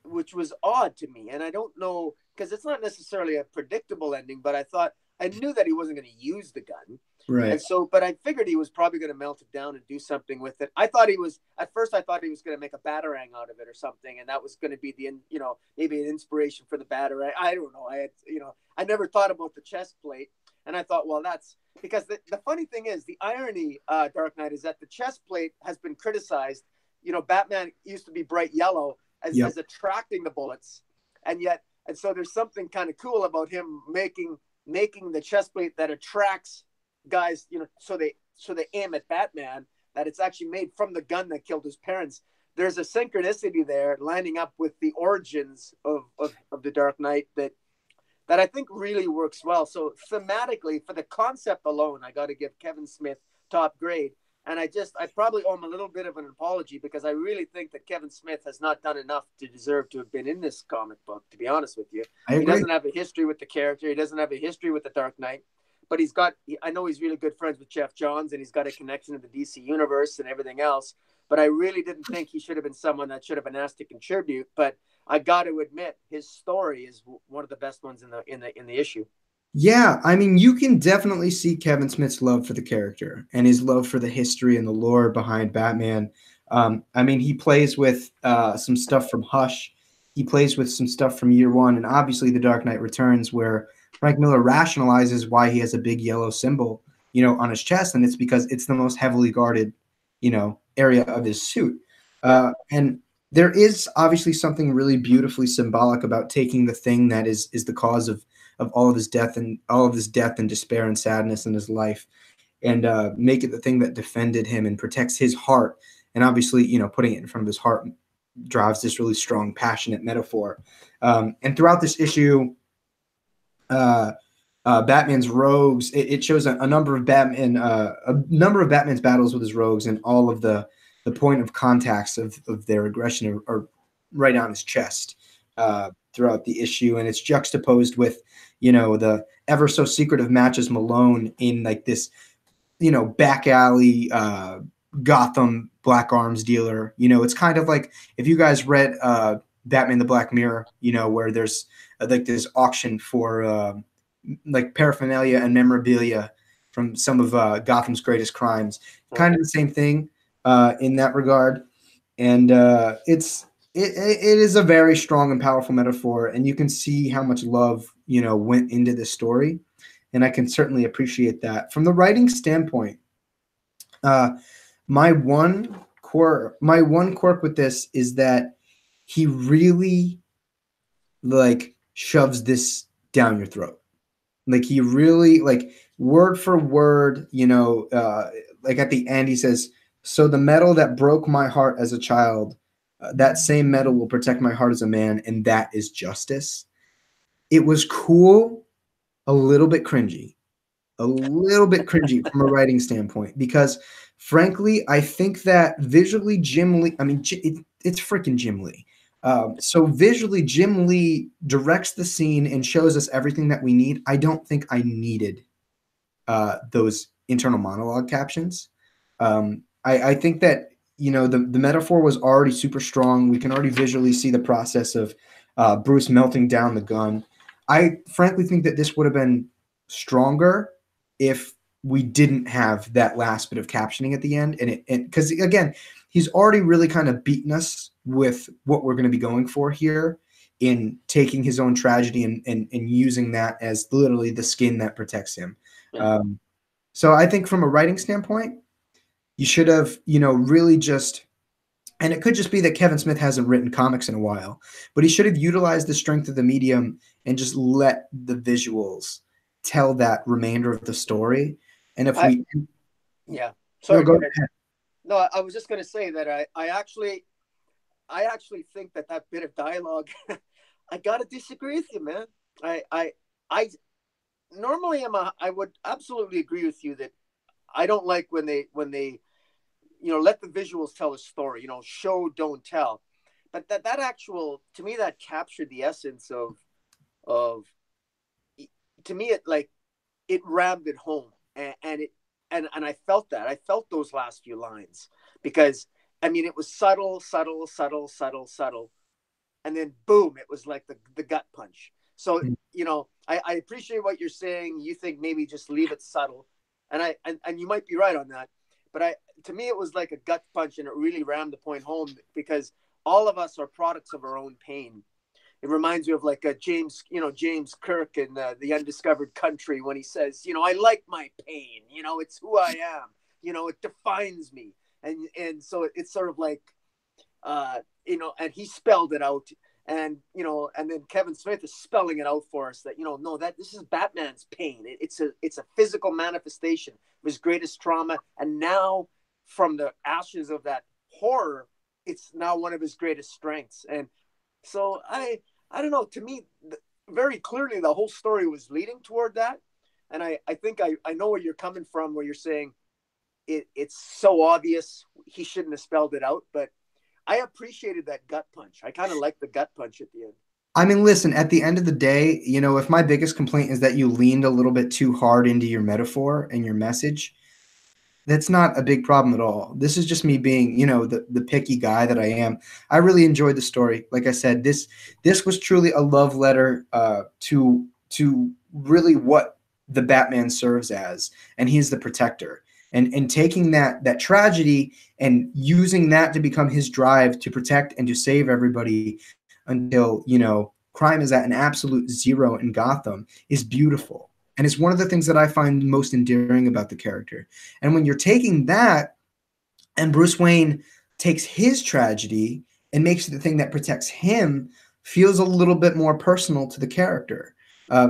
which was odd to me. And I don't know, because it's not necessarily a predictable ending, but I knew that he wasn't going to use the gun. Right. And so, but I figured he was probably going to melt it down and do something with it. At first I thought he was going to make a Batarang out of it or something. And that was going to be maybe an inspiration for the Batarang. I don't know. I never thought about the chest plate. And I thought, well, that's because the funny thing is, the irony, Dark Knight, is that the chest plate has been criticized. Batman used to be bright yellow as attracting the bullets. And so there's something kind of cool about him making the chest plate that attracts guys, so they aim at Batman, that it's actually made from the gun that killed his parents. There's a synchronicity there lining up with the origins of the Dark Knight that I think really works well. So thematically, for the concept alone, I got to give Kevin Smith top grade. And I probably owe him a little bit of an apology, because I really think that Kevin Smith has not done enough to deserve to have been in this comic book, to be honest with you. He doesn't have a history with the character. He doesn't have a history with the Dark Knight. But I know he's really good friends with Jeff Johns, and he's got a connection to the DC universe and everything else. But I really didn't think he should have been someone that should have been asked to contribute. But I got to admit, his story is one of the best ones in the issue. Yeah, I mean, you can definitely see Kevin Smith's love for the character and his love for the history and the lore behind Batman. I mean, he plays with some stuff from Hush. He plays with some stuff from Year One, and obviously The Dark Knight Returns, where Frank Miller rationalizes why he has a big yellow symbol, on his chest, and it's because it's the most heavily guarded, area of his suit. And there is obviously something really beautifully symbolic about taking the thing that is the cause of all of his death and despair and sadness in his life, and make it the thing that defended him and protects his heart. And obviously, putting it in front of his heart drives this really strong, passionate metaphor. And throughout this issue, Batman's rogues, it shows a number of Batman's battles with his rogues, and all of the point of contacts of their aggression are right on his chest throughout the issue. And it's juxtaposed with, the ever so secretive matches Malone in like this, back alley Gotham black arms dealer. It's kind of like if you guys read Batman the Black Mirror, where there's like this auction for like paraphernalia and memorabilia from some of Gotham's greatest crimes. Kind of the same thing in that regard. And it is a very strong and powerful metaphor, and you can see how much love, went into this story. And I can certainly appreciate that. From the writing standpoint, my one quirk with this is that he really like shoves this down your throat. Like he really, like, word for word, like at the end he says, "So the metal that broke my heart as a child, that same metal will protect my heart as a man, and that is justice." It was cool, a little bit cringy from a writing standpoint, because frankly, I think that visually Jim Lee, it's freaking Jim Lee. So visually, Jim Lee directs the scene and shows us everything that we need. I don't think I needed those internal monologue captions. I think that, the metaphor was already super strong. We can already visually see the process of Bruce melting down the gun. I frankly think that this would have been stronger if we didn't have that last bit of captioning at the end. And because again, he's already really kind of beaten us with what we're going to be going for here in taking his own tragedy and using that as literally the skin that protects him. Yeah. So I think from a writing standpoint, you should have, really just, and it could just be that Kevin Smith hasn't written comics in a while, but he should have utilized the strength of the medium and just let the visuals tell that remainder of the story. And if sorry, go ahead. No, I was just going to say that I actually think that bit of dialogue, I gotta disagree with you, man. I normally I would absolutely agree with you that I don't like when they let the visuals tell a story, show, don't tell. But that actual, to me, that captured the essence of to me, it rammed it home, and I felt that. I felt those last few lines, because it was subtle, and then boom, it was like the gut punch. So I appreciate what you're saying. You think maybe just leave it subtle, and you might be right on that. But to me, it was like a gut punch, and it really rammed the point home, because all of us are products of our own pain. It reminds me of like James Kirk in the Undiscovered Country, when he says, I like my pain, it's who I am, it defines me. And so it's sort of like, and he spelled it out, and then Kevin Smith is spelling it out for us that, no, that this is Batman's pain. It's a physical manifestation of his greatest trauma. And now from the ashes of that horror, it's now one of his greatest strengths. And so I don't know, to me, very clearly the whole story was leading toward that. And I think I know where you're coming from, where you're saying it's so obvious he shouldn't have spelled it out, but I appreciated that gut punch. I kind of like the gut punch at the end. Listen, at the end of the day, if my biggest complaint is that you leaned a little bit too hard into your metaphor and your message, that's not a big problem at all. This is just me being, the picky guy that I am. I really enjoyed the story. Like I said, this was truly a love letter to really what the Batman serves as, and he's the protector. And taking that tragedy and using that to become his drive to protect and to save everybody until, crime is at an absolute zero in Gotham is beautiful. And it's one of the things that I find most endearing about the character. And when you're taking that and Bruce Wayne takes his tragedy and makes it the thing that protects him, feels a little bit more personal to the character.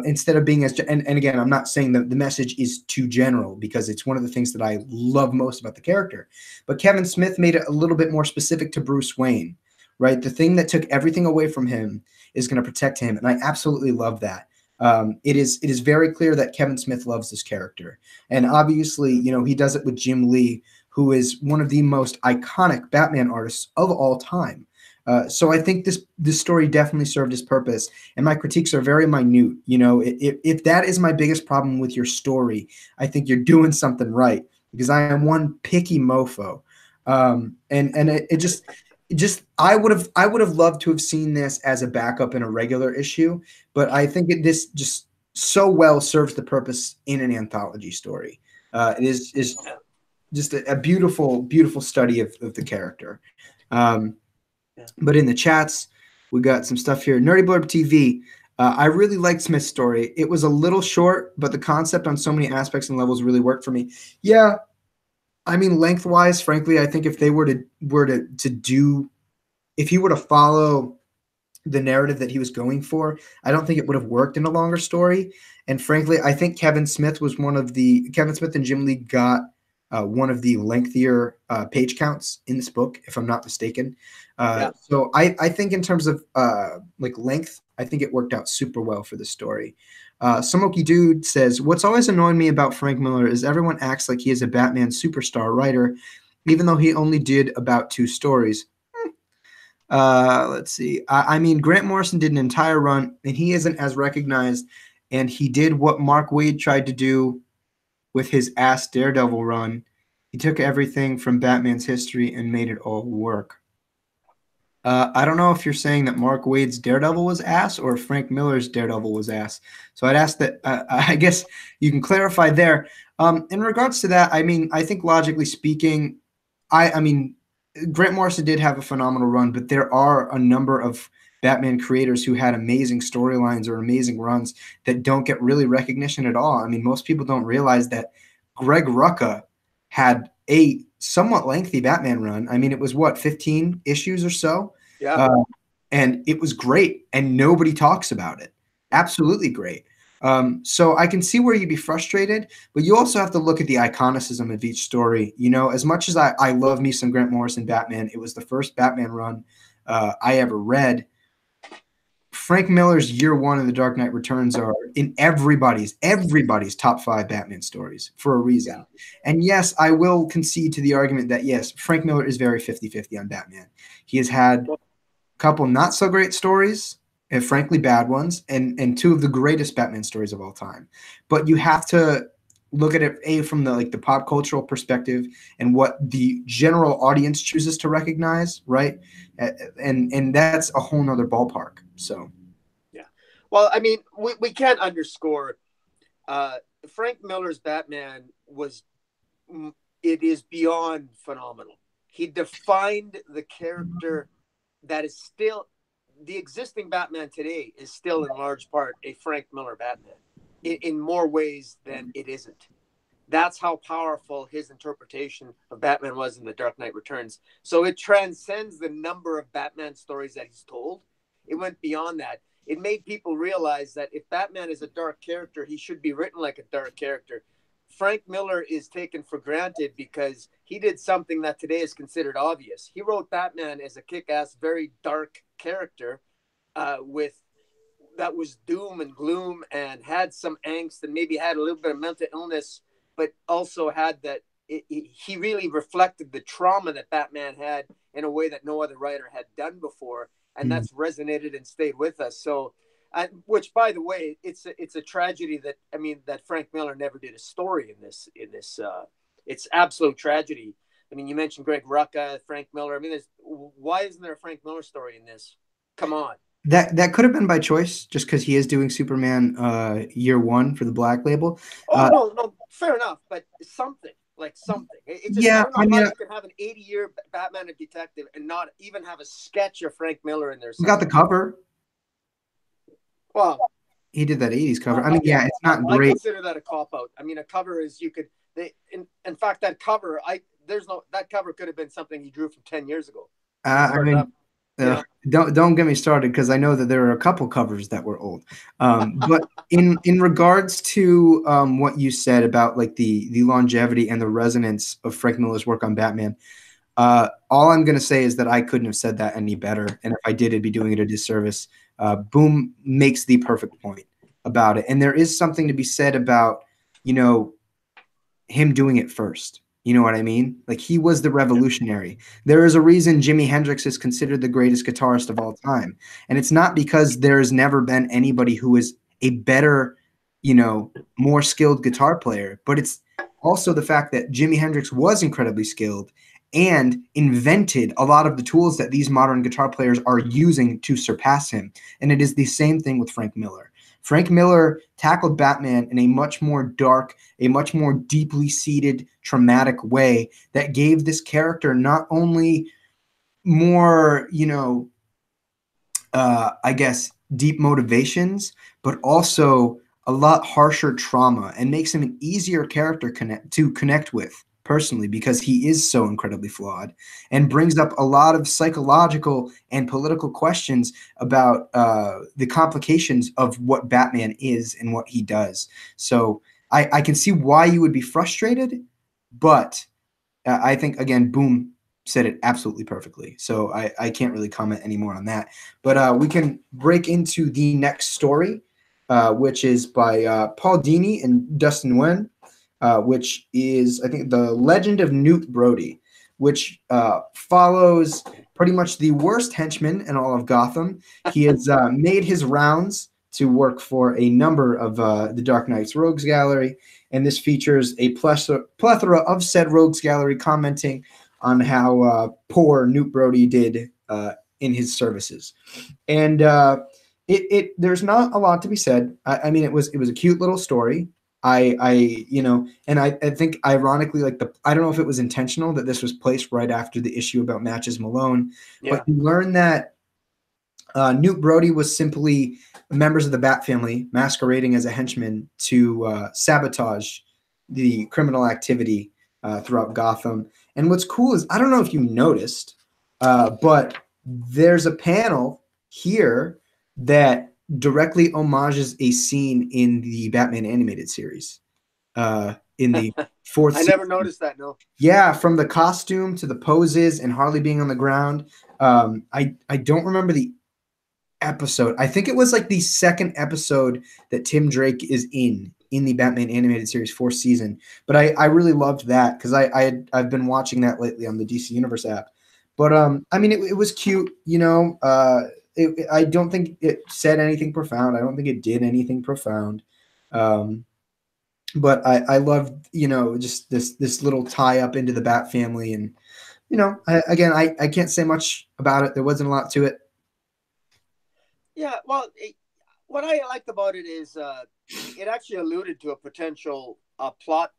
instead of being as, and again, I'm not saying that the message is too general, because it's one of the things that I love most about the character. But Kevin Smith made it a little bit more specific to Bruce Wayne, right? The thing that took everything away from him is going to protect him. And I absolutely love that. It is very clear that Kevin Smith loves this character. And obviously, you know, he does it with Jim Lee, who is one of the most iconic Batman artists of all time. So I think this story definitely served its purpose, and my critiques are very minute. You know, if that is my biggest problem with your story, I think you're doing something right, because I am one picky mofo. And it just I would have loved to have seen this as a backup in a regular issue, but I think this just so well serves the purpose in an anthology story. It is just a beautiful, beautiful study of the character. But in the chats, we got some stuff here. Nerdy Blurb TV. I really liked Smith's story. It was a little short, but the concept on so many aspects and levels really worked for me. Yeah, I mean, lengthwise, frankly, I think if they were to do, if he were to follow the narrative that he was going for, I don't think it would have worked in a longer story. And frankly, I think Kevin Smith and Jim Lee got one of the lengthier page counts in this book, if I'm not mistaken. So I think in terms of like length, I think it worked out super well for the story. Samoki Dude says, what's always annoyed me about Frank Miller is everyone acts like he is a Batman superstar writer, even though he only did about 2 stories. Let's see. I mean, Grant Morrison did an entire run, and he isn't as recognized, and he did what Mark Waid tried to do with his ass Daredevil run. He took everything from Batman's history and made it all work. I don't know if you're saying that Mark Waid's Daredevil was ass or Frank Miller's Daredevil was ass. So I'd ask that, I guess you can clarify there. In regards to that, I mean, I think logically speaking, I mean, Grant Morrison did have a phenomenal run, but there are a number of Batman creators who had amazing storylines or amazing runs that don't get really recognition at all. I mean, most people don't realize that Greg Rucka had a somewhat lengthy Batman run. I mean, it was what, 15 issues or so? Yeah. And it was great, and nobody talks about it. Absolutely great. So I can see where you'd be frustrated, but you also have to look at the iconicism of each story. You know, as much as I love me some Grant Morrison Batman, it was the first Batman run I ever read. Frank Miller's Year One of The Dark Knight Returns are in everybody's top 5 Batman stories for a reason. Yeah. And yes, I will concede to the argument that yes, Frank Miller is very 50-50 on Batman. He has had a couple not so great stories, and frankly bad ones, and 2 of the greatest Batman stories of all time. But you have to look at it from the pop cultural perspective and what the general audience chooses to recognize, right? And that's a whole nother ballpark. So yeah. Well, I mean, we can't underscore Frank Miller's Batman is beyond phenomenal. He defined the character that is still the existing Batman today is still in large part a Frank Miller Batman in more ways than it isn't. That's how powerful his interpretation of Batman was in The Dark Knight Returns. So it transcends the number of Batman stories that he's told. It went beyond that. It made people realize that if Batman is a dark character, he should be written like a dark character. Frank Miller is taken for granted because he did something that today is considered obvious. He wrote Batman as a kick-ass, very dark character that was doom and gloom and had some angst and maybe had a little bit of mental illness, but also had that he really reflected the trauma that Batman had in a way that no other writer had done before. And that's resonated and stayed with us. So, which, by the way, it's a tragedy that Frank Miller never did a story in this. It's absolute tragedy. I mean, you mentioned Greg Rucka, Frank Miller. I mean, why isn't there a Frank Miller story in this? Come on. That could have been by choice, just because he is doing Superman Year One for the Black Label. No, fair enough, but something. It just, I don't know how you can have an 80-year Batman detective and not even have a sketch of Frank Miller in there. We got the cover. Well, he did that 80s cover. I mean, yeah, it's not great. I consider that a cop-out. I mean, a cover is in fact, that cover, that cover could have been something he drew from 10 years ago. I mean, Yeah. Don't get me started because I know that there are a couple covers that were old. But in regards to what you said about like the longevity and the resonance of Frank Miller's work on Batman, all I'm going to say is that I couldn't have said that any better. And if I did, I'd be doing it a disservice. Boom makes the perfect point about it. And there is something to be said about, you know, him doing it first. You know what I mean? Like he was the revolutionary. There is a reason Jimi Hendrix is considered the greatest guitarist of all time. And it's not because there's never been anybody who is a better, you know, more skilled guitar player, but it's also the fact that Jimi Hendrix was incredibly skilled and invented a lot of the tools that these modern guitar players are using to surpass him. And it is the same thing with Frank Miller. Frank Miller tackled Batman in a much more dark, a much more deeply seated, traumatic way that gave this character not only more, you know, I guess, deep motivations, but also a lot harsher trauma and makes him an easier character to connect with personally because he is so incredibly flawed and brings up a lot of psychological and political questions about the complications of what Batman is and what he does. So I can see why you would be frustrated, but I think, again, Boom said it absolutely perfectly. So I can't really comment anymore on that. But we can break into the next story, which is by Paul Dini and Dustin Nguyen, which is, I think, The Legend of Newt Brody, which follows pretty much the worst henchman in all of Gotham. He has made his rounds to work for a number of the Dark Knight's Rogues Gallery, and this features a plethora of said Rogues Gallery commenting on how poor Newt Brody did in his services. And there's not a lot to be said. I mean, it was a cute little story. You know, and I think ironically, like I don't know if it was intentional that this was placed right after the issue about Matches Malone, but you learn that Newt Brody was simply members of the Bat family masquerading as a henchman to sabotage the criminal activity throughout Gotham. And what's cool is, I don't know if you noticed, but there's a panel here that directly homages a scene in the Batman animated series in the fourth I never noticed that, no. Yeah, from the costume to the poses and Harley being on the ground. I don't remember the episode. I think it was like the second episode that Tim Drake is in the Batman animated series fourth season. But I really loved that because I've been watching that lately on the DC Universe app. But I mean, it was cute, you know. I don't think it said anything profound. I don't think it did anything profound. But I loved, you know, just this little tie up into the Bat family. And, you know, I can't say much about it. There wasn't a lot to it. Yeah, well, what I liked about it is it actually alluded to a potential plot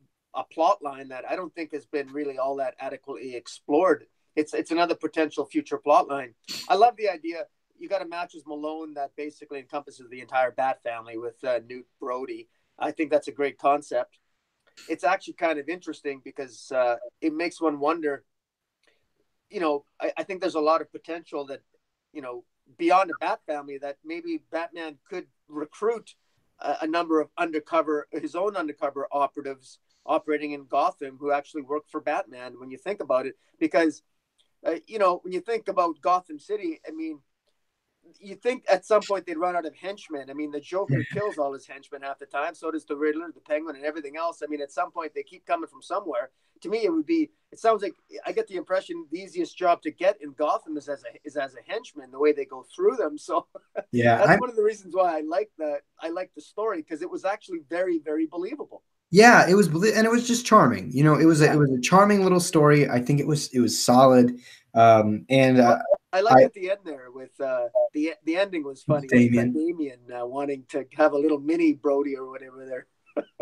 line that I don't think has been really all that adequately explored. It's another potential future plot line. I love the idea. You got a Matches Malone that basically encompasses the entire Bat family with Newt Brody. I think that's a great concept. It's actually kind of interesting because it makes one wonder. You know, I think there's a lot of potential that, you know, beyond the Bat family, that maybe Batman could recruit a number of his own undercover operatives operating in Gotham who actually work for Batman when you think about it. Because, you know, when you think about Gotham City, I mean, you think at some point they'd run out of henchmen. I mean, the Joker kills all his henchmen half the time. So does the Riddler, the Penguin, and everything else. I mean, at some point they keep coming from somewhere. To me, it sounds like I get the impression the easiest job to get in Gotham is as a henchman, the way they go through them. So yeah, that's one of the reasons why I like the story, because it was actually very, very believable. Yeah, it was, and it was just charming. You know, it was a charming little story. I think it was solid. And I like at the end there with the ending was funny. Damien. With Damien wanting to have a little mini Brody or whatever there.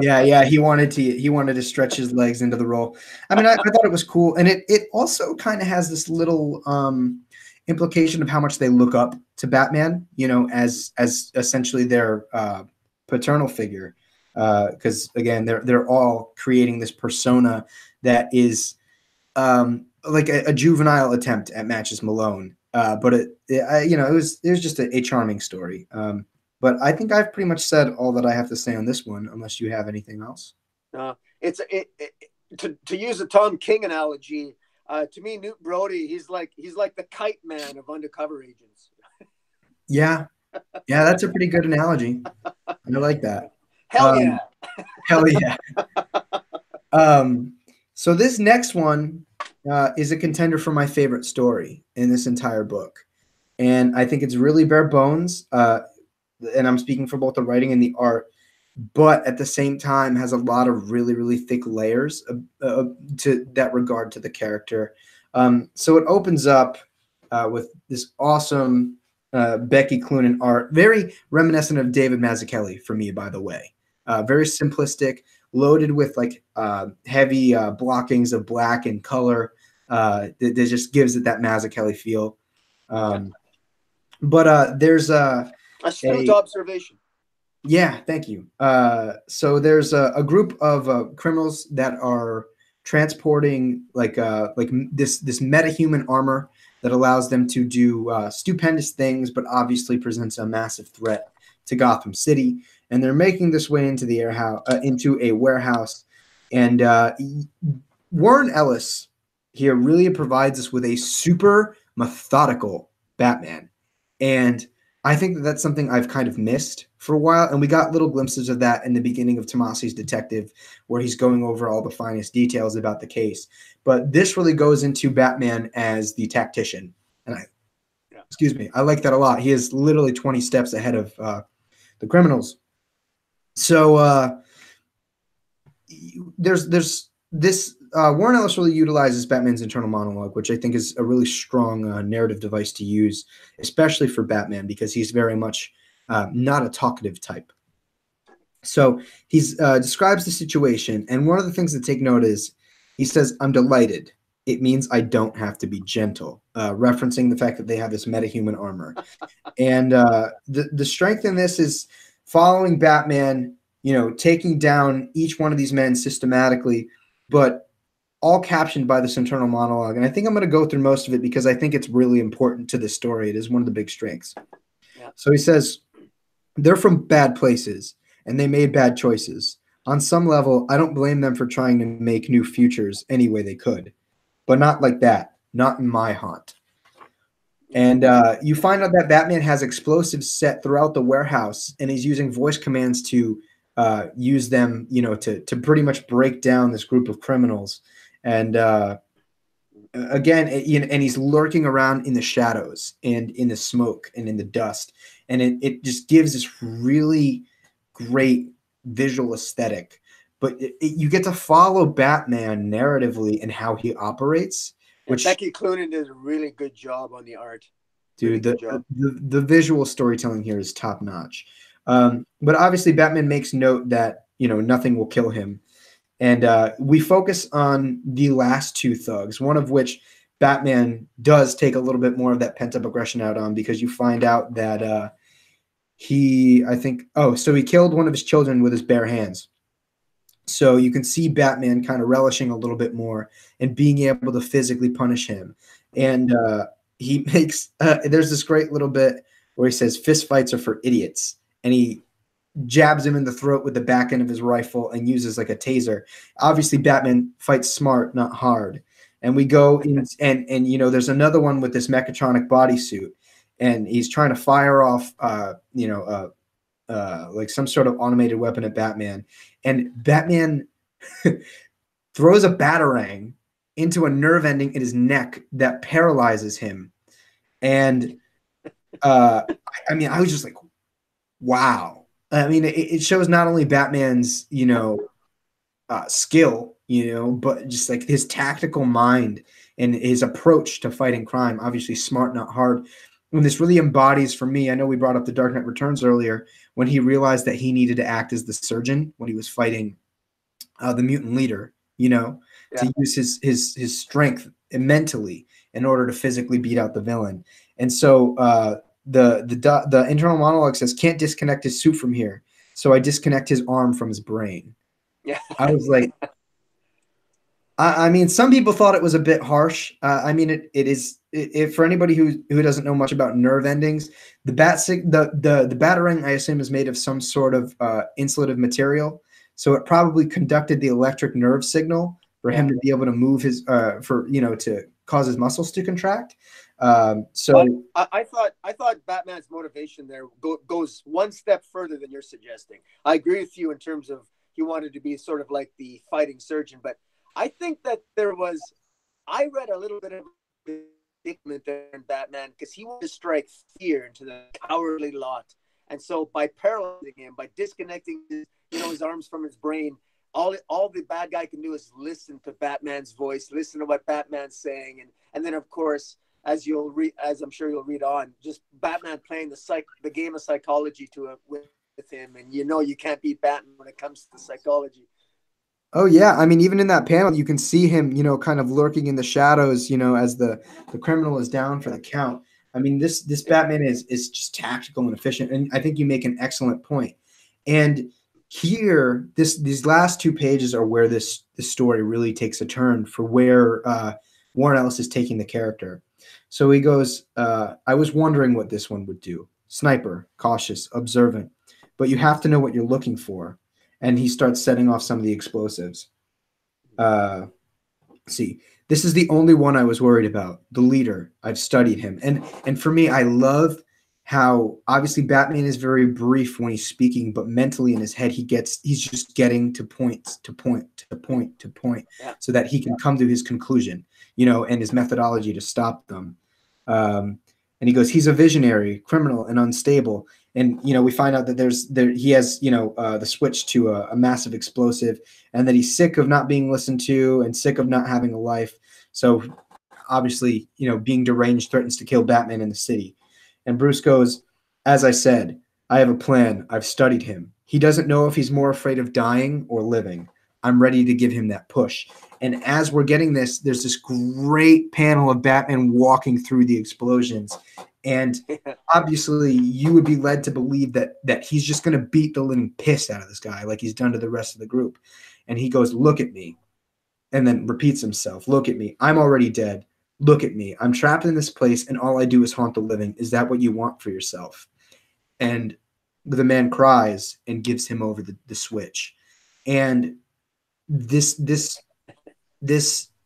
Yeah, he wanted to stretch his legs into the role. I mean, I thought it was cool, and it also kind of has this little implication of how much they look up to Batman. You know, as essentially their paternal figure, because again, they're all creating this persona that is like a juvenile attempt at Matches Malone. But it was just a charming story. But I think I've pretty much said all that I have to say on this one, unless you have anything else. To use a Tom King analogy, to me, Newt Brody, he's like the kite man of undercover agents. Yeah, that's a pretty good analogy. I like that. Hell yeah. Hell yeah. So this next one is a contender for my favorite story in this entire book. And I think it's really bare bones. And I'm speaking for both the writing and the art, but at the same time has a lot of really, really thick layers to that regard to the character. So it opens up with this awesome Becky Cloonan art, very reminiscent of David Mazzucchelli for me, by the way. Very simplistic, loaded with like heavy blockings of black and color that just gives it that Mazzucchelli feel. But there's astute observation. Yeah, thank you. So there's a group of criminals that are transporting like this metahuman armor that allows them to do stupendous things, but obviously presents a massive threat to Gotham City. And they're making this way into the into a warehouse. And Warren Ellis here really provides us with a super methodical Batman. And I think that that's something I've kind of missed for a while. And we got little glimpses of that in the beginning of Tomasi's Detective, where he's going over all the finest details about the case. But this really goes into Batman as the tactician. And excuse me, I like that a lot. He is literally 20 steps ahead of the criminals. So there's this Warren Ellis really utilizes Batman's internal monologue, which I think is a really strong narrative device to use, especially for Batman, because he's very much not a talkative type. So he describes the situation, and one of the things to take note is he says, "I'm delighted. It means I don't have to be gentle," referencing the fact that they have this metahuman armor. And the strength in this is following Batman, taking down each one of these men systematically, but all captioned by this internal monologue. And I think I'm going to go through most of it because I think it's really important to this story. It is one of the big strengths. Yeah. So he says, "They're from bad places, and they made bad choices. On some level, I don't blame them for trying to make new futures any way they could. But not like that. Not in my haunt." And you find out that Batman has explosives set throughout the warehouse, and he's using voice commands to use them, to pretty much break down this group of criminals. And again, and he's lurking around in the shadows and in the smoke and in the dust. And it just gives this really great visual aesthetic. But you get to follow Batman narratively and how he operates. Which Becky Cloonan did a really good job on the art. Dude, the visual storytelling here is top notch. But obviously, Batman makes note that nothing will kill him. And we focus on the last two thugs, one of which Batman does take a little bit more of that pent-up aggression out on, because you find out that he killed one of his children with his bare hands. So you can see Batman kind of relishing a little bit more and being able to physically punish him. And he makes there's this great little bit where he says, "Fist fights are for idiots." And he jabs him in the throat with the back end of his rifle and uses like a taser. Obviously, Batman fights smart, not hard. And we go in, and there's another one with this mechatronic bodysuit, and he's trying to fire off like some sort of automated weapon at Batman. And Batman throws a batarang into a nerve ending in his neck that paralyzes him. And I was just like, wow. I mean, it shows not only Batman's, skill, but just like his tactical mind and his approach to fighting crime. Obviously smart, not hard. And this really embodies, for me, I know we brought up The Dark Knight Returns earlier, when he realized that he needed to act as the surgeon when he was fighting the mutant leader, to use his strength mentally in order to physically beat out the villain. And so the internal monologue says, "Can't disconnect his suit from here, so I disconnect his arm from his brain." Yeah. I was like, I mean, some people thought it was a bit harsh. I mean, it is for anybody who doesn't know much about nerve endings. The the batarang, I assume, is made of some sort of insulative material, so it probably conducted the electric nerve signal for him to be able to move his to cause his muscles to contract. But So I thought Batman's motivation there goes one step further than you're suggesting. I agree with you in terms of he wanted to be sort of like the fighting surgeon, but I think that I read a little bit of predicament there in Batman because he wanted to strike fear into the cowardly lot. And so by paralyzing him, by disconnecting his arms from his brain, all the bad guy can do is listen to Batman's voice, listen to what Batman's saying, and then of course, as I'm sure you'll read on, just Batman playing the game of psychology with him, and you can't beat Batman when it comes to psychology. oh yeah, I mean, even in that panel, you can see him, kind of lurking in the shadows, as the criminal is down for the count. I mean, this Batman is just tactical and efficient, and I think you make an excellent point. And here, these last 2 pages are where this story really takes a turn for where Warren Ellis is taking the character. So he goes, I was wondering what this one would do. Sniper, cautious, observant, but you have to know what you're looking for. And he starts setting off some of the explosives. See, this is the only one I was worried about. The leader. I've studied him, and for me, I love how obviously Batman is very brief when he's speaking, but mentally in his head, he's just getting to point to point to point to point, so that he can come to his conclusion, and his methodology to stop them. And he goes, he's a visionary, criminal, and unstable. And we find out that he has the switch to a massive explosive, and that he's sick of not being listened to and sick of not having a life. So obviously, being deranged threatens to kill Batman in the city. And Bruce goes, as I said, I have a plan. I've studied him. He doesn't know if he's more afraid of dying or living. I'm ready to give him that push. And as we're getting this, there's this great panel of Batman walking through the explosions. And obviously, you would be led to believe that he's just going to beat the living piss out of this guy like he's done to the rest of the group. And he goes, look at me. And then repeats himself, look at me. I'm already dead. Look at me. I'm trapped in this place, and all I do is haunt the living. Is that what you want for yourself? And the man cries and gives him over the switch. And this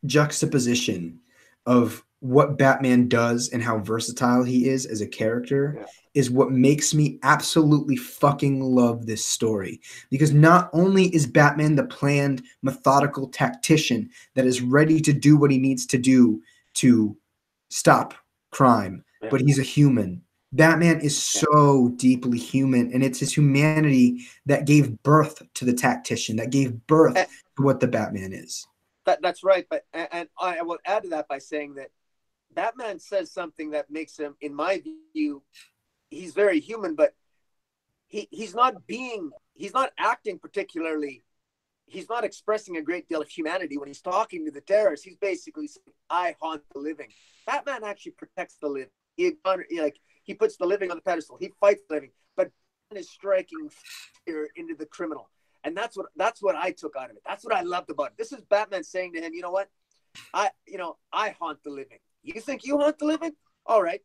juxtaposition of what Batman does and how versatile he is as a character is what makes me absolutely fucking love this story. Because not only is Batman the planned, methodical tactician that is ready to do what he needs to do to stop crime, but he's a human. Batman is so deeply human, and it's his humanity that gave birth to the tactician, that gave birth to what the Batman is. That's right. But and I will add to that by saying that Batman says something that makes him, in my view, he's very human, but he's not acting particularly, he's not expressing a great deal of humanity when he's talking to the terrorists. He's basically saying, I haunt the living. Batman actually protects the living. He puts the living on the pedestal. He fights the living, but Batman is striking fear into the criminal. And that's what I took out of it. That's what I loved about it. This is Batman saying to him, you know what? I haunt the living. You think you haunt the living? All right.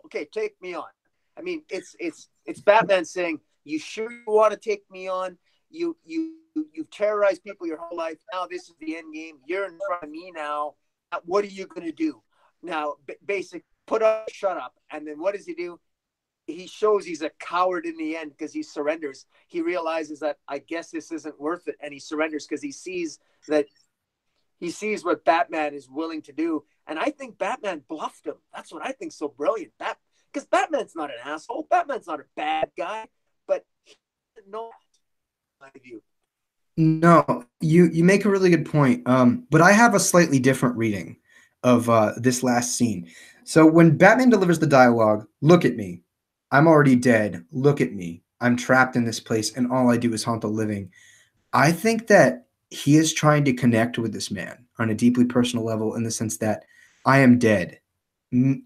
Okay, take me on. I mean, it's Batman saying, you sure you want to take me on? You've terrorized people your whole life. Now this is the end game. You're in front of me now. What are you going to do? Now, basic, put up, shut up. And then what does he do? He shows he's a coward in the end because he surrenders. He realizes that I guess this isn't worth it. And he surrenders because he sees what Batman is willing to do. And I think Batman bluffed him. That's what I think so brilliant. Because Batman's not an asshole. Batman's not a bad guy, but he doesn't know that, in my view. No, you make a really good point. But I have a slightly different reading of this last scene. So when Batman delivers the dialogue, look at me. I'm already dead. Look at me. I'm trapped in this place, and all I do is haunt the living. I think that he is trying to connect with this man on a deeply personal level in the sense that I am dead.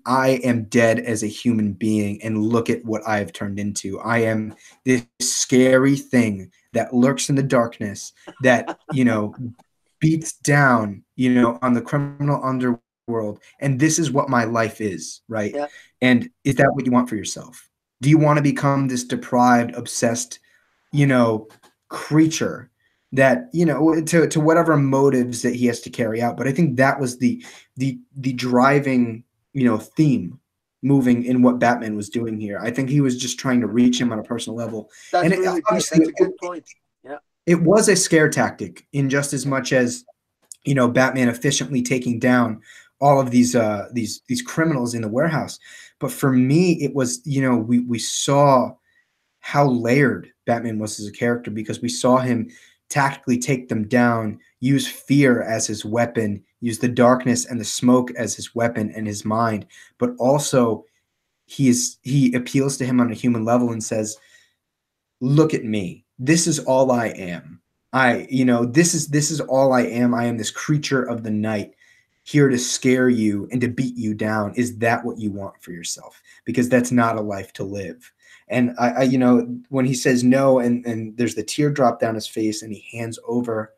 I am dead as a human being, and look at what I have turned into. I am this scary thing that lurks in the darkness that, beats down, on the criminal underworld, and this is what my life is, right? Yeah. And is that what you want for yourself? Do you want to become this deprived, obsessed, creature that, to whatever motives that he has to carry out? But I think that was the driving, theme moving in what Batman was doing here. I think he was just trying to reach him on a personal level. That's And really good. obviously That's a good point. Yeah. it was a scare tactic in just as much as, Batman efficiently taking down all of these criminals in the warehouse. But for me, it was, we saw how layered Batman was as a character, because we saw him tactically take them down, use fear as his weapon, use the darkness and the smoke as his weapon and his mind, but also he appeals to him on a human level and says, look at me. This is all I am. This is all I am. I am this creature of the night, here to scare you and to beat you down. Is that what you want for yourself? Because that's not a life to live. And when he says no, and there's the teardrop down his face, and he hands over,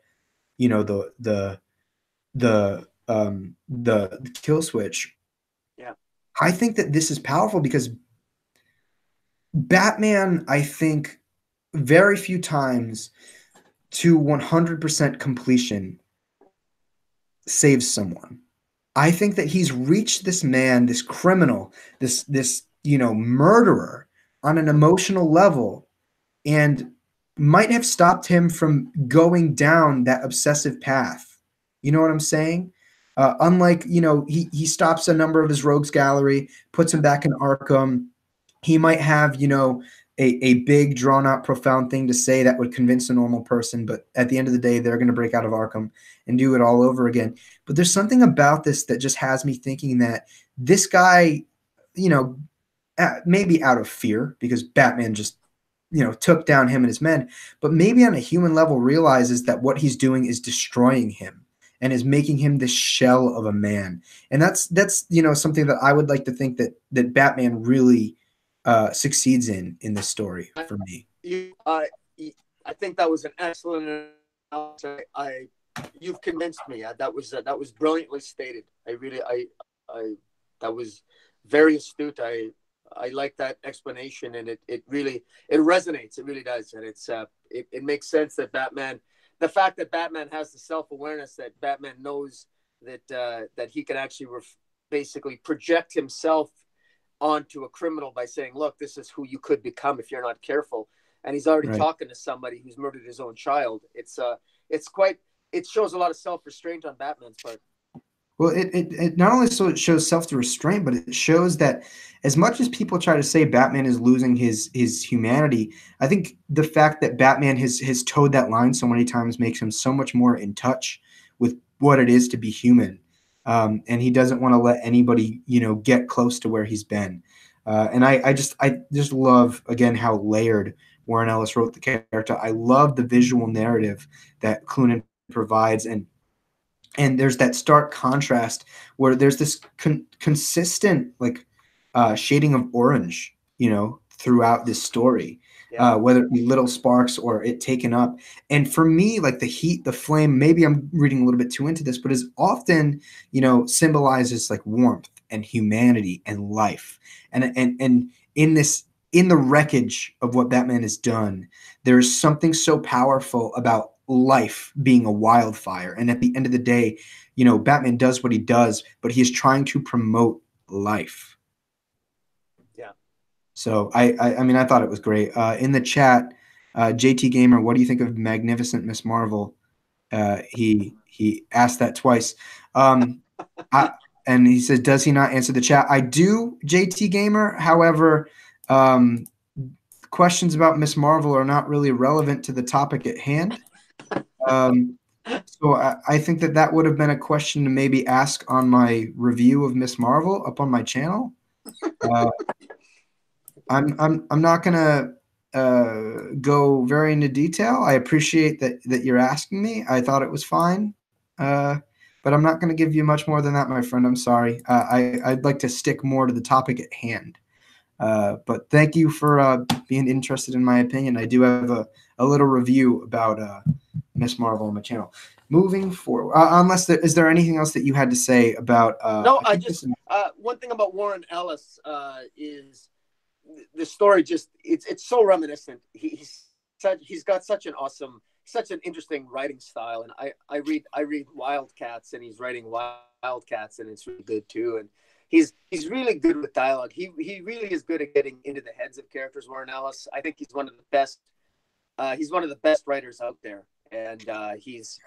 the kill switch. Yeah. I think that this is powerful because Batman, I think, very few times to 100% completion saves someone. I think that he's reached this man, this criminal, this murderer on an emotional level, and might have stopped him from going down that obsessive path. You know what I'm saying? Unlike, he stops a number of his rogues gallery, puts him back in Arkham. He might have, a big, drawn-out, profound thing to say that would convince a normal person, but at the end of the day, they're going to break out of Arkham and do it all over again. But there's something about this that just has me thinking that this guy, maybe out of fear, because Batman just, took down him and his men, but maybe on a human level realizes that what he's doing is destroying him and is making him this shell of a man. And that's something that I would like to think that Batman really succeeds in this story for me. I think that was an excellent analysis. You've convinced me. That was brilliantly stated. That was very astute. I like that explanation, and it really resonates. It really does, and it makes sense that Batman. The fact that Batman has the self-awareness that Batman knows that he can actually basically project himself onto a criminal by saying, look, this is who you could become if you're not careful. And he's already talking to somebody who's murdered his own child. It shows a lot of self-restraint on Batman's part. Well, it not only so it shows self-restraint, but it shows that as much as people try to say Batman is losing his humanity, I think the fact that Batman has towed that line so many times makes him so much more in touch with what it is to be human. And he doesn't want to let anybody, get close to where he's been. And I just love, again, how layered Warren Ellis wrote the character. I love the visual narrative that Cloonan provides, and there's that stark contrast where there's this consistent shading of orange, throughout this story. Yeah. Whether it be little sparks or it taken up. And for me, like the heat, the flame, maybe I'm reading a little bit too into this, but is often, symbolizes like warmth and humanity and life. And in the wreckage of what Batman has done, there's something so powerful about life being a wildfire. And at the end of the day, Batman does what he does, but he is trying to promote life. So I mean, I thought it was great. In the chat, JT Gamer, what do you think of Magnificent Miss Marvel? He asked that twice. And he says, does he not answer the chat? I do, JT Gamer. However, questions about Miss Marvel are not really relevant to the topic at hand. So I think that would have been a question to maybe ask on my review of Miss Marvel up on my channel. I'm not gonna go very into detail. I appreciate that you're asking me. I thought it was fine, but I'm not gonna give you much more than that, my friend. I'm sorry. I'd like to stick more to the topic at hand. But thank you for being interested in my opinion. I do have a little review about Miss Marvel on my channel. moving forward, unless is there anything else that you had to say about? No, I I think just this. one thing about Warren Ellis is the story. Just it's so reminiscent. He's got such an interesting writing style, and I read Wildcats, and he's writing Wildcats, and it's really good too. And he's really good with dialogue. He really is good at getting into the heads of characters. Warren Ellis, I think he's one of the best. He's one of the best writers out there, and he's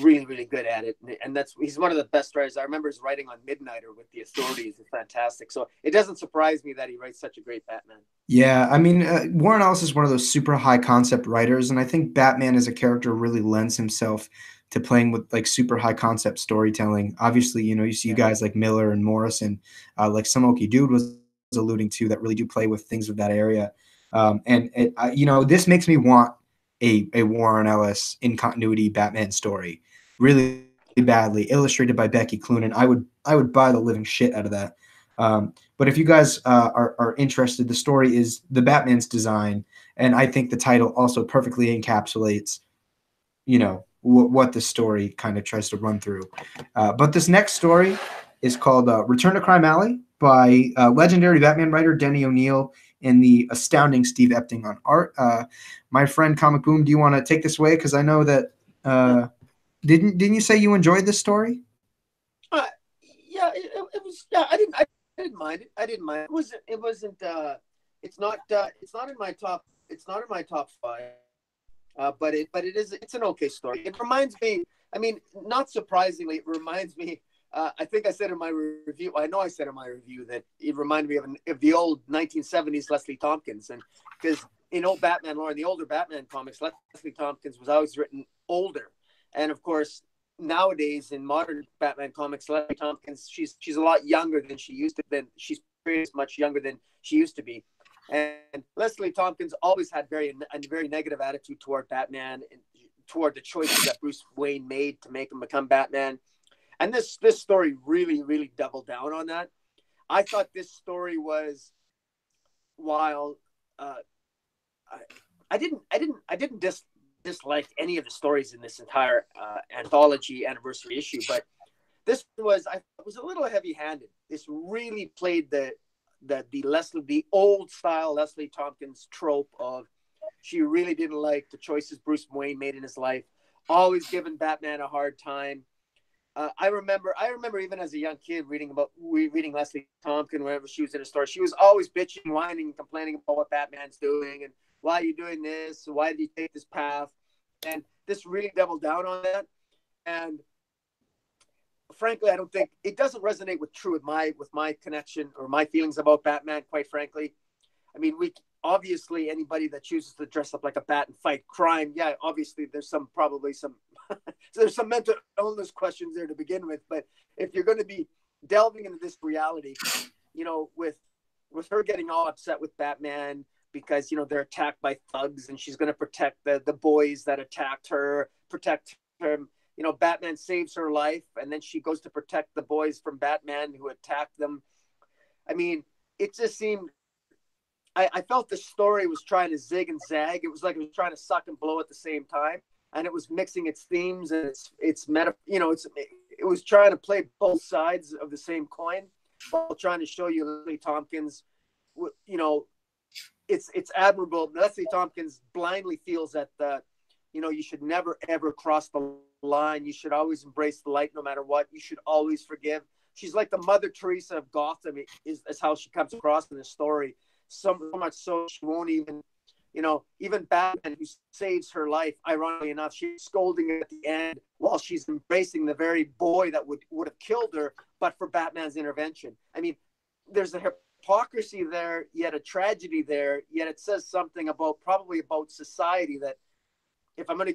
really, really good at it. And he's one of the best writers. I remember his writing on Midnighter with the Authorities is fantastic. So it doesn't surprise me that he writes such a great Batman. Yeah, I mean, Warren Ellis is one of those super high concept writers, and I think Batman as a character really lends himself to playing with like super high concept storytelling. Obviously, you see guys like Miller and Morrison, like Samoki Dude was alluding to, that really do play with things of that area. This makes me want a Warren Ellis in continuity Batman story really badly, illustrated by Becky Cloonan. I would buy the living shit out of that. But if you guys are interested, the story is the Batman's design, and I think the title also perfectly encapsulates, what the story kind of tries to run through. But this next story is called Return to Crime Alley by legendary Batman writer Denny O'Neil and the astounding Steve Epting on art. My friend ComicBoom, do you want to take this away? Because I know that didn't you say you enjoyed this story? Yeah, it was. Yeah, I didn't mind it. I didn't mind it. It wasn't. It's not. It's not in my top. It's not in my top five. But it is. It's an okay story. It reminds me. I mean, not surprisingly, it reminds me. I think I said in my review. I know I said in my review that it reminded me of the old 1970s Leslie Tompkins, and because in old Batman lore, in the older Batman comics, Leslie Tompkins was always written older, and of course nowadays in modern Batman comics, Leslie Tompkins, she's a lot younger than she used to. She's much younger than she used to be. And Leslie Tompkins always had a very negative attitude toward Batman and toward the choices that Bruce Wayne made to make him become Batman. And this story really, really doubled down on that. I thought this story was, while I didn't dislike any of the stories in this entire anthology anniversary issue, but this was a little heavy-handed. This really played the old style Leslie Tompkins trope of she really didn't like the choices Bruce Wayne made in his life, always giving Batman a hard time. I remember even as a young kid reading Leslie Tompkins whenever she was in a store, she was always bitching, whining, and complaining about what Batman's doing and why are you doing this? Why did you take this path? And this really doubled down on that. And frankly, I don't think it doesn't resonate with my connection or my feelings about Batman, quite frankly. I mean, obviously anybody that chooses to dress up like a bat and fight crime, yeah, obviously there's probably some there's some mental illness questions there to begin with. But if you're going to be delving into this reality, with her getting all upset with Batman because they're attacked by thugs and she's going to protect the boys that attacked her, protect her. Batman saves her life, and then she goes to protect the boys from Batman who attacked them. I mean, it just seemed. I felt the story was trying to zig and zag. It was like it was trying to suck and blow at the same time, and it was mixing its themes and its meta. It was trying to play both sides of the same coin while trying to show you Leslie Tompkins. It's admirable. Leslie Tompkins blindly feels that you should never ever cross the line. You should always embrace the light no matter what. You should always forgive. She's like the Mother Teresa of Gotham is how she comes across in the story. So much so she won't even, even Batman, who saves her life, ironically enough, she's scolding her at the end while she's embracing the very boy that would have killed her, but for Batman's intervention. I mean, there's a hypocrisy there, yet a tragedy there, yet it says something probably about society that if I'm going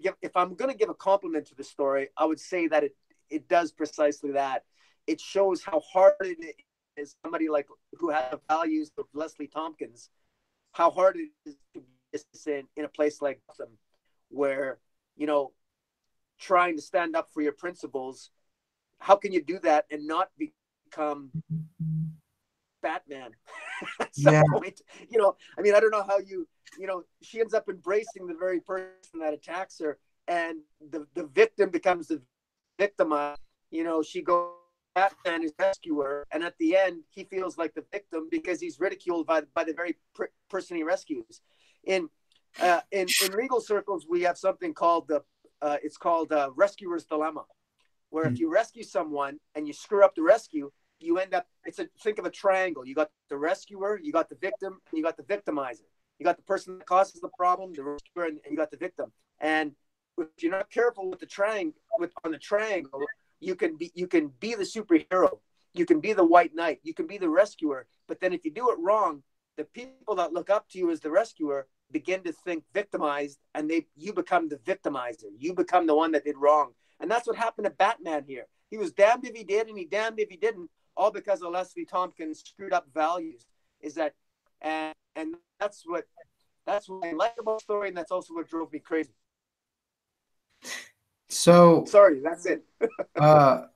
to give a compliment to the story, I would say that it does precisely that. It shows how hard it is somebody like who has the values of Leslie Tompkins, how hard it is to be in a place like Gotham, where trying to stand up for your principles. How can you do that and not become Batman? At some point, I mean, I don't know how she ends up embracing the very person that attacks her, and the victim becomes the victimized. You know, she goes, Batman is rescuer, and at the end, he feels like the victim because he's ridiculed by the very person he rescues. In in legal circles, we have something called it's called rescuer's dilemma, where if you rescue someone and you screw up the rescue, you end up, think of a triangle. You got the rescuer, you got the victim, and you got the victimizer. You got the person that causes the problem, the rescuer, and you got the victim. And if you're not careful with the triangle, on the triangle, you can be the superhero, you can be the white knight, you can be the rescuer. But then if you do it wrong, the people that look up to you as the rescuer begin to think victimized, and you become the victimizer. You become the one that did wrong. And that's what happened to Batman here. He was damned if he did, and he damned if he didn't, all because of Leslie Tompkins' screwed up values. And that's what I like about the story, and that's also what drove me crazy. So sorry, that's it. I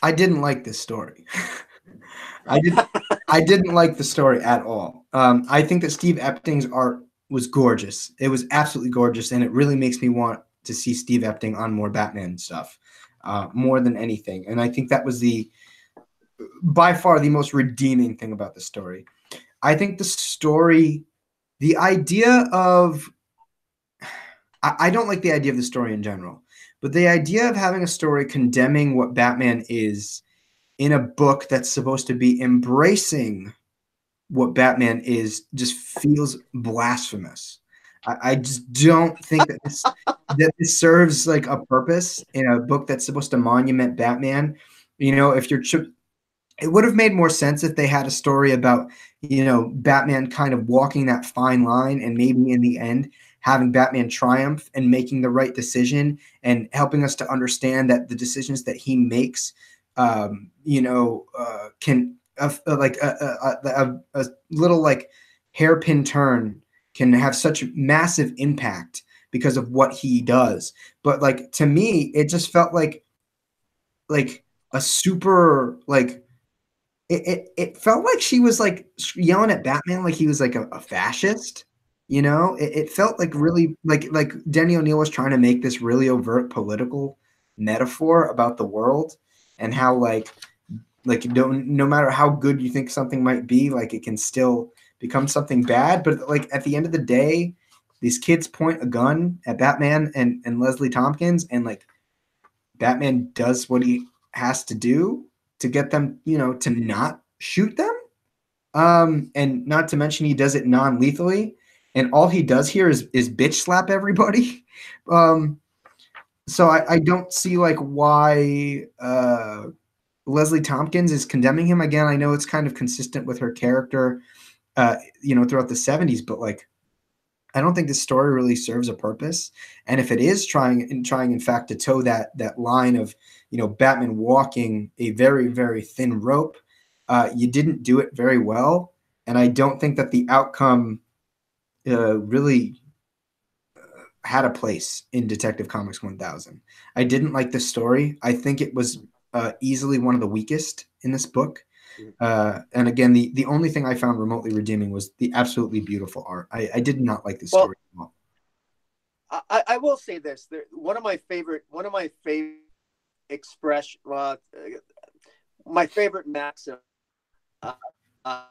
didn't like this story. I didn't like the story at all. I think that Steve Epting's art was gorgeous. It was absolutely gorgeous, and it really makes me want to see Steve Epting on more Batman stuff, more than anything. And I think that was by far the most redeeming thing about the story. I think the story, the idea of, I don't like the idea of the story in general, but the idea of having a story condemning what Batman is in a book that's supposed to be embracing what Batman is just feels blasphemous. I just don't think that this serves like a purpose in a book that's supposed to monument Batman. You know, it would have made more sense if they had a story about, you know, Batman kind of walking that fine line and maybe in the end having Batman triumph and making the right decision and helping us to understand that the decisions that he makes, you know, can like a little like hairpin turn can have such massive impact because of what he does. But like, to me, it just felt like a super like, it felt like she was like yelling at Batman like he was like a fascist, you know. It felt like really like Denny O'Neil was trying to make this really overt political metaphor about the world and how like no matter how good you think something might be, like it can still become something bad. But like at the end of the day, these kids point a gun at Batman and Leslie Tompkins, and like Batman does what he has to do to get them, you know, to not shoot them. And not to mention he does it non-lethally. And all he does here is bitch slap everybody. So I don't see like why Leslie Tompkins is condemning him. Again, I know it's kind of consistent with her character, you know, throughout the 70s, but like, I don't think this story really serves a purpose. And if it is trying in fact to toe that line of, you know, Batman walking a very, very thin rope, you didn't do it very well. And I don't think that the outcome really had a place in Detective Comics 1000. I didn't like this story. I think it was easily one of the weakest in this book. And again, the only thing I found remotely redeeming was the absolutely beautiful art. I did not like this story at all. I will say this: one of my favorite expression, my favorite maxim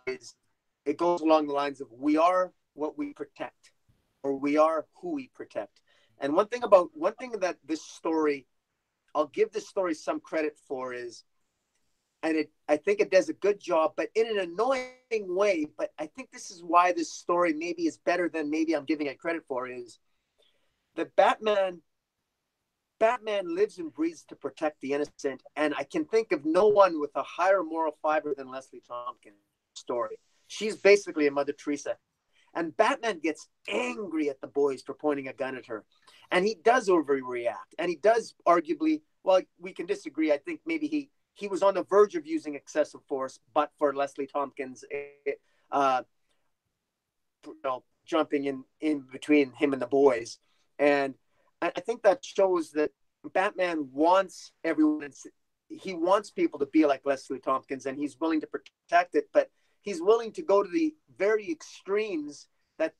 is, it goes along the lines of, "We are what we protect," or "We are who we protect." And one thing that this story, I'll give this story some credit for, is, and I think it does a good job, but in an annoying way. But I think this is why this story maybe is better than maybe I'm giving it credit for, is that Batman lives and breathes to protect the innocent. And I can think of no one with a higher moral fiber than Leslie Tompkins' story. She's basically a Mother Teresa. And Batman gets angry at the boys for pointing a gun at her. And he does overreact. And he does arguably, well, we can disagree. I think maybe he was on the verge of using excessive force, but for Leslie Tompkins, jumping in between him and the boys. And I think that shows that Batman wants everyone. He wants people to be like Leslie Tompkins, and he's willing to protect it, but he's willing to go to the very extremes that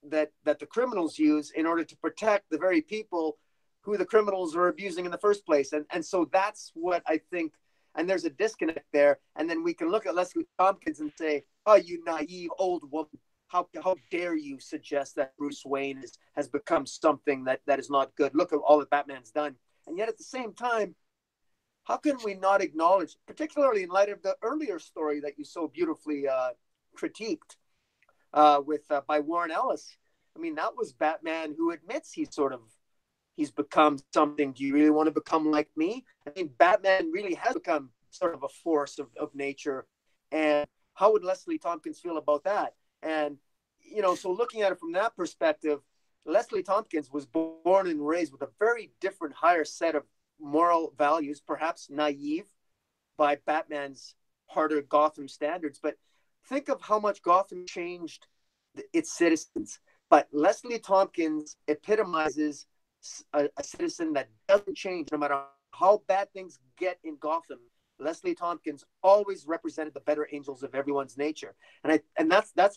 that the criminals use in order to protect the very people who the criminals are abusing in the first place. And so that's what I think. And there's a disconnect there. And then we can look at Leslie Tompkins and say, oh, you naive old woman. How dare you suggest that Bruce Wayne has become something that is not good? Look at all that Batman's done. And yet at the same time, how can we not acknowledge, particularly in light of the earlier story that you so beautifully critiqued by Warren Ellis? I mean, that was Batman who admits he's become something. Do you really want to become like me? I mean, Batman really has become sort of a force of nature. And how would Leslie Tompkins feel about that? And, so looking at it from that perspective, Leslie Tompkins was born and raised with a very different, higher set of moral values, perhaps naive by Batman's harder Gotham standards. But think of how much Gotham changed its citizens. But Leslie Tompkins epitomizes a citizen that doesn't change no matter how bad things get in Gotham. Leslie Tompkins always represented the better angels of everyone's nature, and that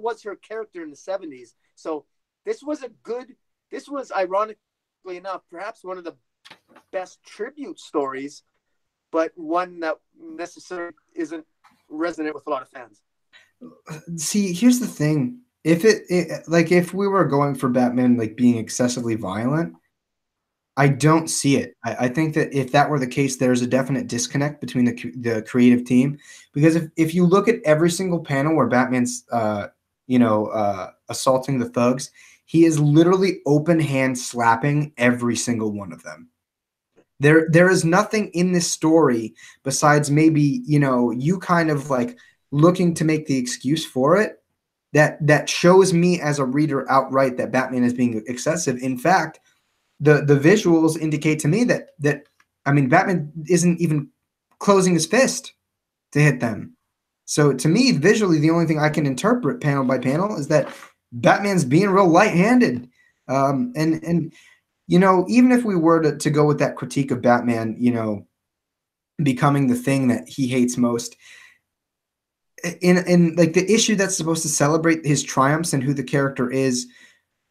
was her character in the 70s. So this was ironically enough perhaps one of the best tribute stories, but one that necessarily isn't resonant with a lot of fans. See, here's the thing: if we were going for Batman like being excessively violent, I don't see it. I think that if that were the case, there's a definite disconnect between the creative team, because if you look at every single panel where Batman's assaulting the thugs, he is literally open hand slapping every single one of them. There is nothing in this story besides maybe you kind of like looking to make the excuse for it that shows me as a reader outright that Batman is being excessive. In fact, the visuals indicate to me that Batman isn't even closing his fist to hit them. So to me, visually, the only thing I can interpret panel by panel is that Batman's being real light-handed. And even if we were to go with that critique of Batman, becoming the thing that he hates most, in like the issue that's supposed to celebrate his triumphs and who the character is,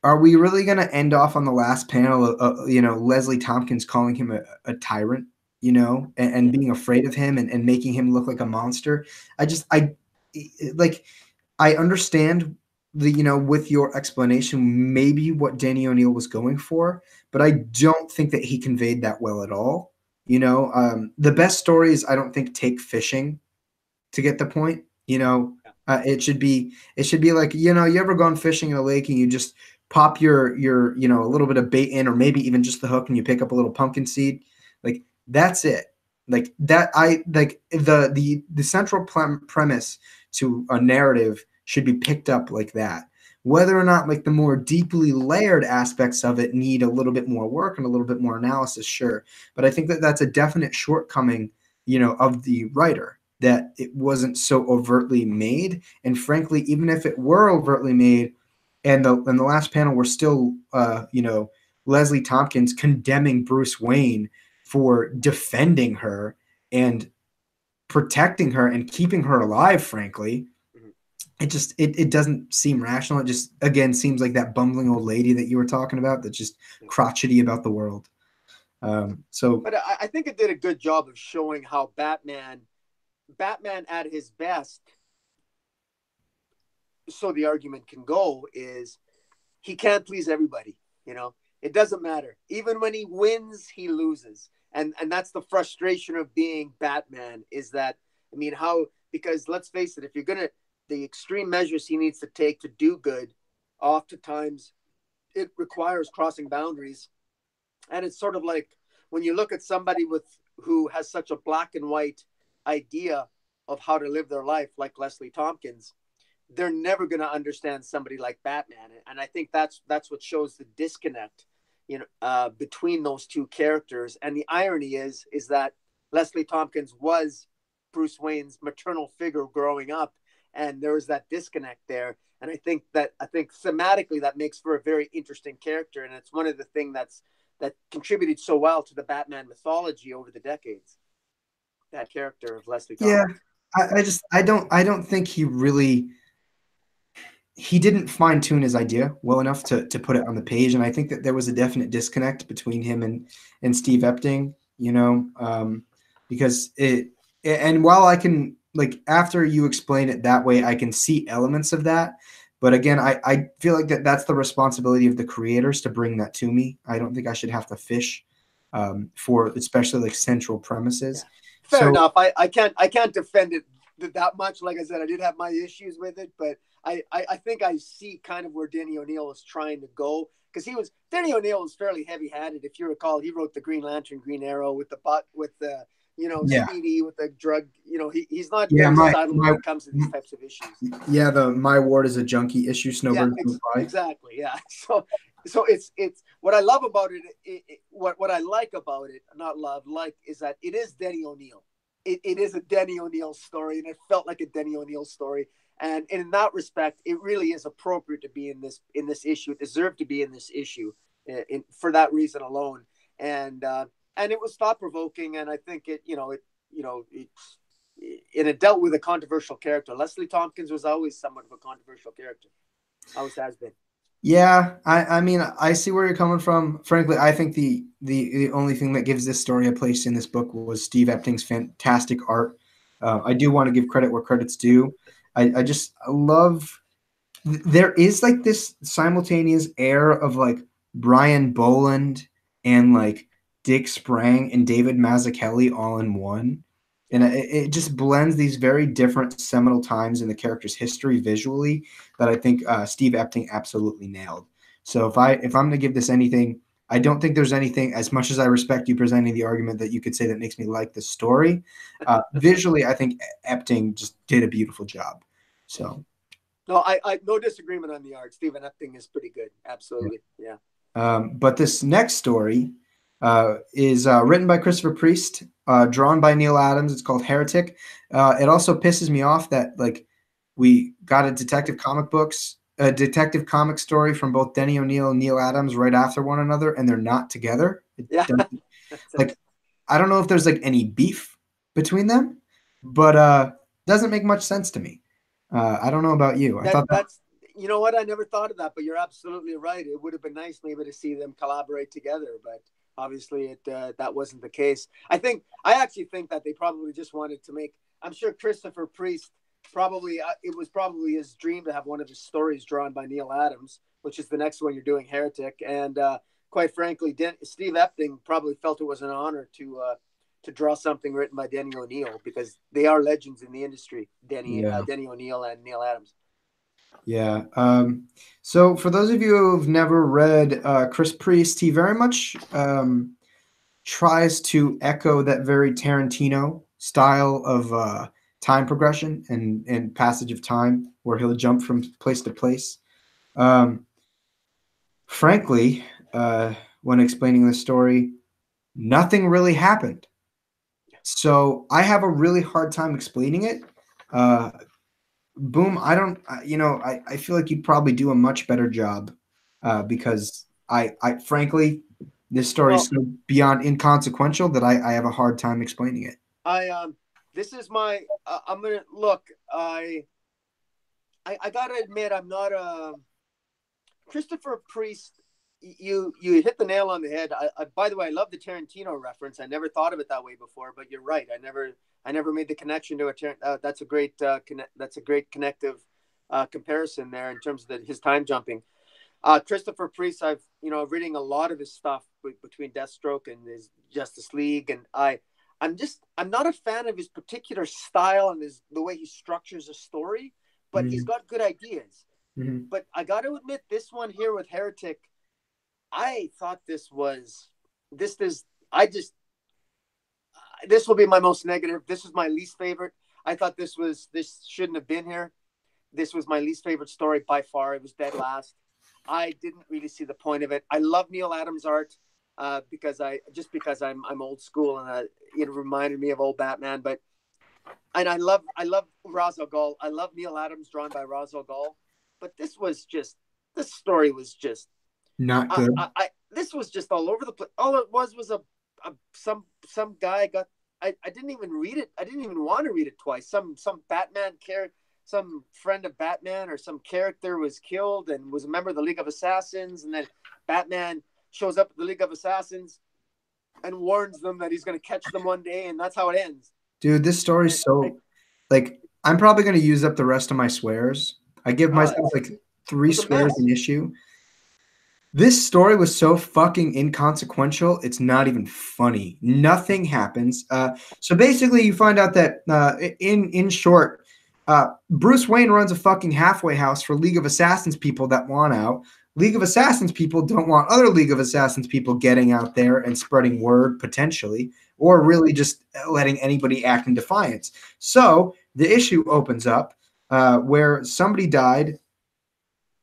are we really going to end off on the last panel of Leslie Tompkins calling him a tyrant, and being afraid of him and making him look like a monster? I understand with your explanation, maybe what Danny O'Neill was going for, but I don't think that he conveyed that well at all. The best stories, I don't think, take fishing to get the point. It should be like, you ever gone fishing in a lake and you just pop your a little bit of bait in, or maybe even just the hook, and you pick up a little pumpkin seed. Like, that's it. Like that, the central premise to a narrative should be picked up like that. Whether or not like the more deeply layered aspects of it need a little bit more work and a little bit more analysis, sure. But I think that that's a definite shortcoming, of the writer, that it wasn't so overtly made. And frankly, even if it were overtly made, and the last panel we're still, Leslie Tompkins condemning Bruce Wayne for defending her and protecting her and keeping her alive, frankly, it doesn't seem rational. It just, again, seems like that bumbling old lady that you were talking about, that's just crotchety about the world. But I think it did a good job of showing how Batman at his best, so the argument can go, is he can't please everybody. It doesn't matter. Even when he wins, he loses. And that's the frustration of being Batman, is that, because let's face it, if you're the extreme measures he needs to take to do good, oftentimes it requires crossing boundaries. And it's sort of like when you look at somebody who has such a black and white idea of how to live their life, like Leslie Tompkins, they're never going to understand somebody like Batman. And I think that's what shows the disconnect, between those two characters. And the irony is that Leslie Tompkins was Bruce Wayne's maternal figure growing up, and there was that disconnect there. And I think thematically that makes for a very interesting character, and it's one of the things that contributed so well to the Batman mythology over the decades. That character of Leslie Tompkins. Yeah, I don't think he really. he didn't fine tune his idea well enough to put it on the page, and I think that there was a definite disconnect between him and Steve Epting, because and while I can, like, after you explain it that way, I can see elements of that. But again, I feel like that's the responsibility of the creators to bring that to me. I don't think I should have to fish for especially like central premises. Yeah. Fair So enough. I can't defend it that much. Like I said, I did have my issues with it, but I think I see kind of where Denny O'Neil was trying to go, because Denny O'Neil was fairly heavy-handed. If you recall, he wrote the Green Lantern, Green Arrow with the yeah, Speedy with the drug. He's not yeah, very subtle when it comes to these types of issues. yeah, the My Ward is a Junkie issue, Yeah, Snowbird Don't Fly. exactly. Yeah. So it's what I love about it. What I like about it, not love, like, is that it is Denny O'Neil. It is a Denny O'Neil story, and it felt like a Denny O'Neil story. And in that respect, it really is appropriate to be in this issue. It deserved to be in this issue, for that reason alone. And it was thought provoking, and I think it dealt with a controversial character. Leslie Tompkins was always somewhat of a controversial character. Always has been. Yeah, I mean, I see where you're coming from. Frankly, I think the only thing that gives this story a place in this book was Steve Epting's fantastic art. I do want to give credit where credit's due. I just love, there is like this simultaneous air of like Brian Boland and like Dick Sprang and David Mazzucchelli all in one. And it just blends these very different seminal times in the character's history visually that I think Steve Epting absolutely nailed. So if I'm going to give this anything, I don't think there's anything, as much as I respect you presenting the argument, that you could say that makes me like the story. Visually, I think Epting just did a beautiful job. So. No, I no disagreement on the art. Stephen Epting is pretty good. Absolutely. Yeah. But this next story is written by Christopher Priest, drawn by Neil Adams. It's called Heretic. It also pisses me off that like we got a detective comic story from both Denny O'Neil and Neil Adams right after one another, and they're not together. Yeah. Like, I don't know if there's like any beef between them, but doesn't make much sense to me. I don't know about you. I thought that's you know what, I never thought of that, but you're absolutely right. It would have been nice maybe to see them collaborate together, but obviously that wasn't the case. I actually think that they probably just wanted to make. I'm sure Christopher Priest probably it was probably his dream to have one of his stories drawn by Neil Adams, which is the next one you're doing, Heretic, and quite frankly, Steve Epting probably felt it was an honor to draw something written by Denny O'Neil, because they are legends in the industry, Denny O'Neil and Neil Adams. Yeah. So for those of you who've never read Chris Priest, he very much tries to echo that very Tarantino style of time progression and passage of time, where he'll jump from place to place. Frankly, when explaining the story, nothing really happened. So I have a really hard time explaining it. Boom, I don't, I feel like you'd probably do a much better job because I frankly, this story is so beyond inconsequential that I have a hard time explaining it. This is my, I'm going to look, I got to admit, I'm not a Christopher Priest. You hit the nail on the head. By the way, I love the Tarantino reference. I never thought of it that way before, but you're right. I never made the connection to a that's a great connective comparison there in terms of his time jumping. Christopher Priest, I've reading a lot of his stuff between Deathstroke and his Justice League, and I'm not a fan of his particular style and the way he structures a story, but he's got good ideas. Mm-hmm. But I got to admit, this one here with Heretic, I thought this will be my most negative. This was my least favorite. I thought this shouldn't have been here. This was my least favorite story by far. It was dead last. I didn't really see the point of it. I love Neil Adams' art because I'm old school, and it reminded me of old Batman. And I love Ra's al Ghul. I love Neil Adams drawn by Ra's al Ghul. But this story was just not good. This was just all over the place. All it was some guy got. I didn't even read it. I didn't even want to read it twice. Some Batman character. friend of Batman or some character was killed and was a member of the League of Assassins, and then Batman shows up at the League of Assassins and warns them that he's going to catch them one day, and that's how it ends. Dude, this story's so like I'm probably gonna use up the rest of my swears. I give myself like 3 swears an issue. This story was so fucking inconsequential, it's not even funny. Nothing happens. So basically, you find out that in short, Bruce Wayne runs a fucking halfway house for League of Assassins people that want out. League of Assassins people don't want other League of Assassins people getting out there and spreading word potentially, or really just letting anybody act in defiance. So the issue opens up where somebody died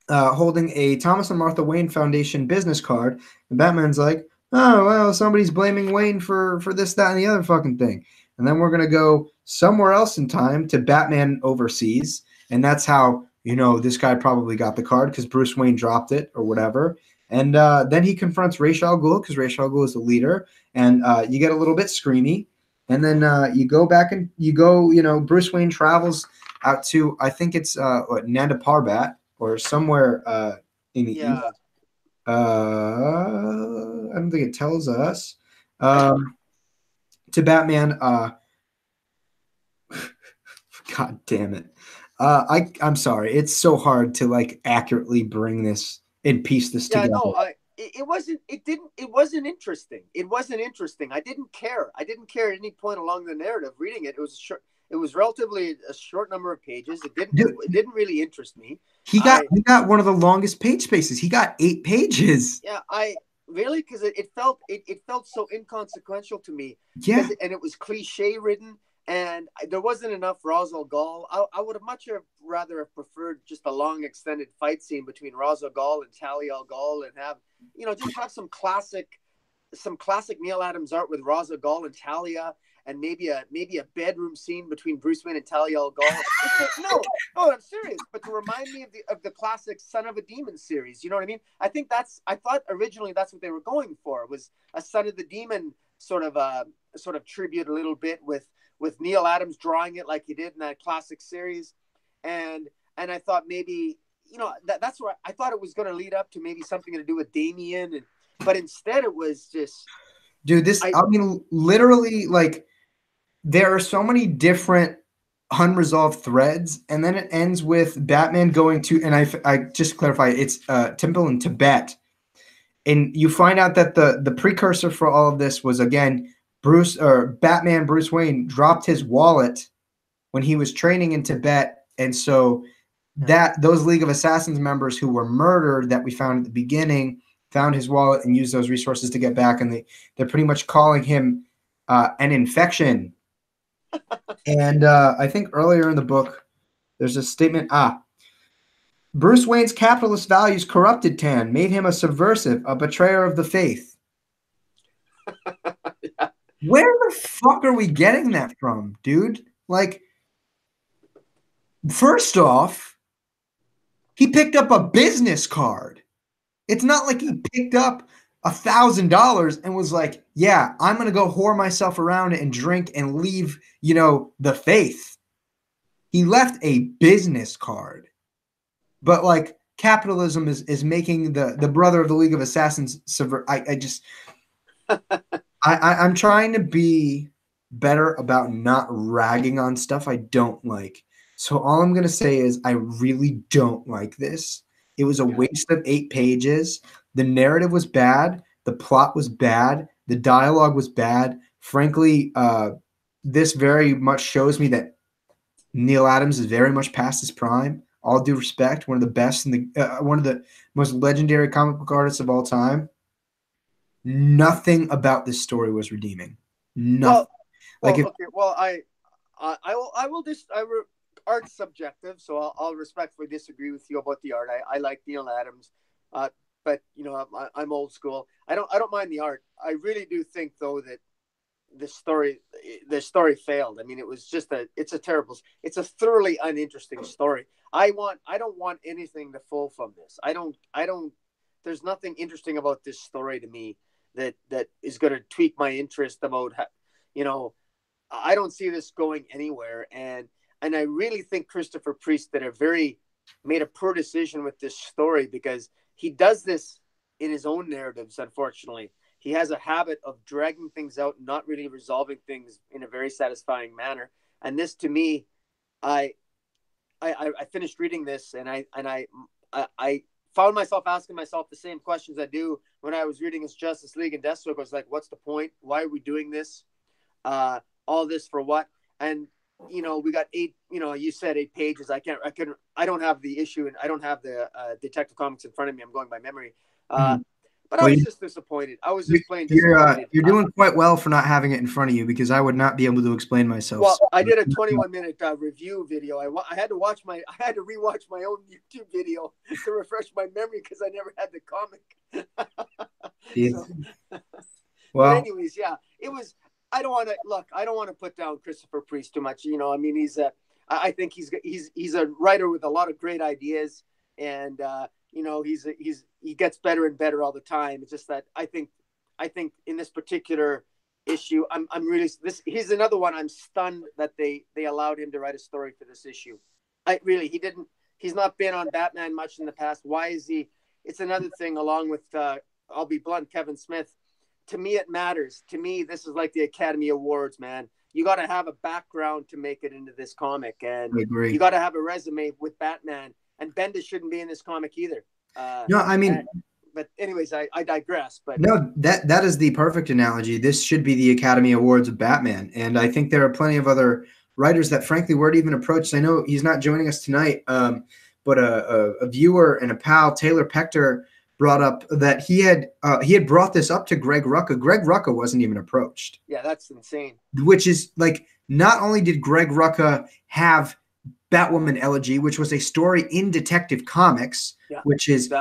holding a Thomas and Martha Wayne Foundation business card. And Batman's like, oh, well, somebody's blaming Wayne for this, that, and the other fucking thing. And then we're going to go somewhere else in time to Batman overseas. And that's how, you know, this guy probably got the card because Bruce Wayne dropped it or whatever. And then he confronts Ra's al Ghul because Ra's al Ghul is the leader. And you get a little bit screamy. And then you go back and you go, you know, Bruce Wayne travels out to, I think it's Nanda Parbat or somewhere in the east. I don't think it tells us. To Batman. God damn it. I'm sorry. It's so hard to like accurately bring this and piece this together. No, it wasn't interesting. It wasn't interesting. I didn't care. I didn't care at any point along the narrative reading it. It was short. It was relatively a short number of pages. It didn't really interest me. He got one of the longest page spaces. He got 8 pages. Yeah, really, because it felt so inconsequential to me. Yeah, and it was cliche ridden, and there wasn't enough Ra's al Ghul. I would have rather have preferred just a long extended fight scene between Ra's al Ghul and Talia al Ghul, and just have some classic Neil Adams art with Ra's al Ghul and Talia. And maybe a bedroom scene between Bruce Wayne and Talia al Ghul. No, I'm serious. But to remind me of the classic Son of a Demon series, you know what I mean? I thought originally that's what they were going for, was a Son of the Demon sort of tribute a little bit with Neil Adams drawing it like he did in that classic series, and I thought maybe that's where I thought it was going to lead up to maybe something to do with Damian, but instead it was just. Dude, I mean, literally, like, there are so many different unresolved threads, and then it ends with Batman going to, and I just clarify, it's temple in Tibet, and you find out that the precursor for all of this was, again, Batman Bruce Wayne dropped his wallet when he was training in Tibet, and so those League of Assassins members who were murdered that we found at the beginning found his wallet and used those resources to get back, and they're pretty much calling him an infection. And I think earlier in the book, there's a statement, Bruce Wayne's capitalist values corrupted Tan, made him a subversive, a betrayer of the faith. Yeah. Where the fuck are we getting that from, dude? Like, first off, he picked up a business card. It's not like he picked up $1,000 and was like, yeah, I'm going to go whore myself around and drink and leave, the faith. He left a business card. But like capitalism is making the brother of the League of Assassins subvert. I'm trying to be better about not ragging on stuff I don't like. So all I'm going to say is I really don't like this. It was a waste of 8 pages. The narrative was bad. The plot was bad. The dialogue was bad. Frankly, this very much shows me that Neil Adams is very much past his prime. All due respect, one of the best one of the most legendary comic book artists of all time. Nothing about this story was redeeming. Nothing. Art's subjective, so I'll respectfully disagree with you about the art. I like Neil Adams, but I'm old school. I don't mind the art. I really do think though that the story failed. I mean, it's a thoroughly uninteresting story. I don't want anything to fall from this. I don't. There's nothing interesting about this story to me that is going to tweak my interest about. I don't see this going anywhere, and And I really think Christopher Priest made a poor decision with this story, because he does this in his own narratives, unfortunately. He has a habit of dragging things out and not really resolving things in a very satisfying manner. And this, to me, I finished reading this, and I found myself asking myself the same questions I do when I was reading his Justice League and Deathstroke. I was like, what's the point? Why are we doing this? All this for what? And we got 8. You said 8 pages. I don't have the issue, and I don't have the Detective Comics in front of me. I'm going by memory. But I was just disappointed. I was just plain disappointed. You're doing quite well for not having it in front of you, because I would not be able to explain myself. Well, I did a 21-minute review video. I had to rewatch my own YouTube video to refresh my memory, because I never had the comic. Well, but anyways, yeah, it was. I don't want to put down Christopher Priest too much. I mean, I think he's a writer with a lot of great ideas, and he gets better and better all the time. It's just that I think in this particular issue, he's another one. I'm stunned that they allowed him to write a story for this issue. He's not been on Batman much in the past. Why is he? It's another thing, along with I'll be blunt, Kevin Smith. To me, it matters. To me, this is like the Academy Awards, man. You got to have a background to make it into this comic, and you got to have a resume with Batman. And Bendis shouldn't be in this comic either. No, I mean, but anyways, I digress. But no, that is the perfect analogy. This should be the Academy Awards of Batman, and I think there are plenty of other writers that, frankly, weren't even approached. I know he's not joining us tonight, but a viewer and a pal, Taylor Pector, brought up that he had brought this up to Greg Rucka. Greg Rucka wasn't even approached. Yeah, that's insane. Which is like, not only did Greg Rucka have Batwoman Elegy, which was a story in Detective Comics, which is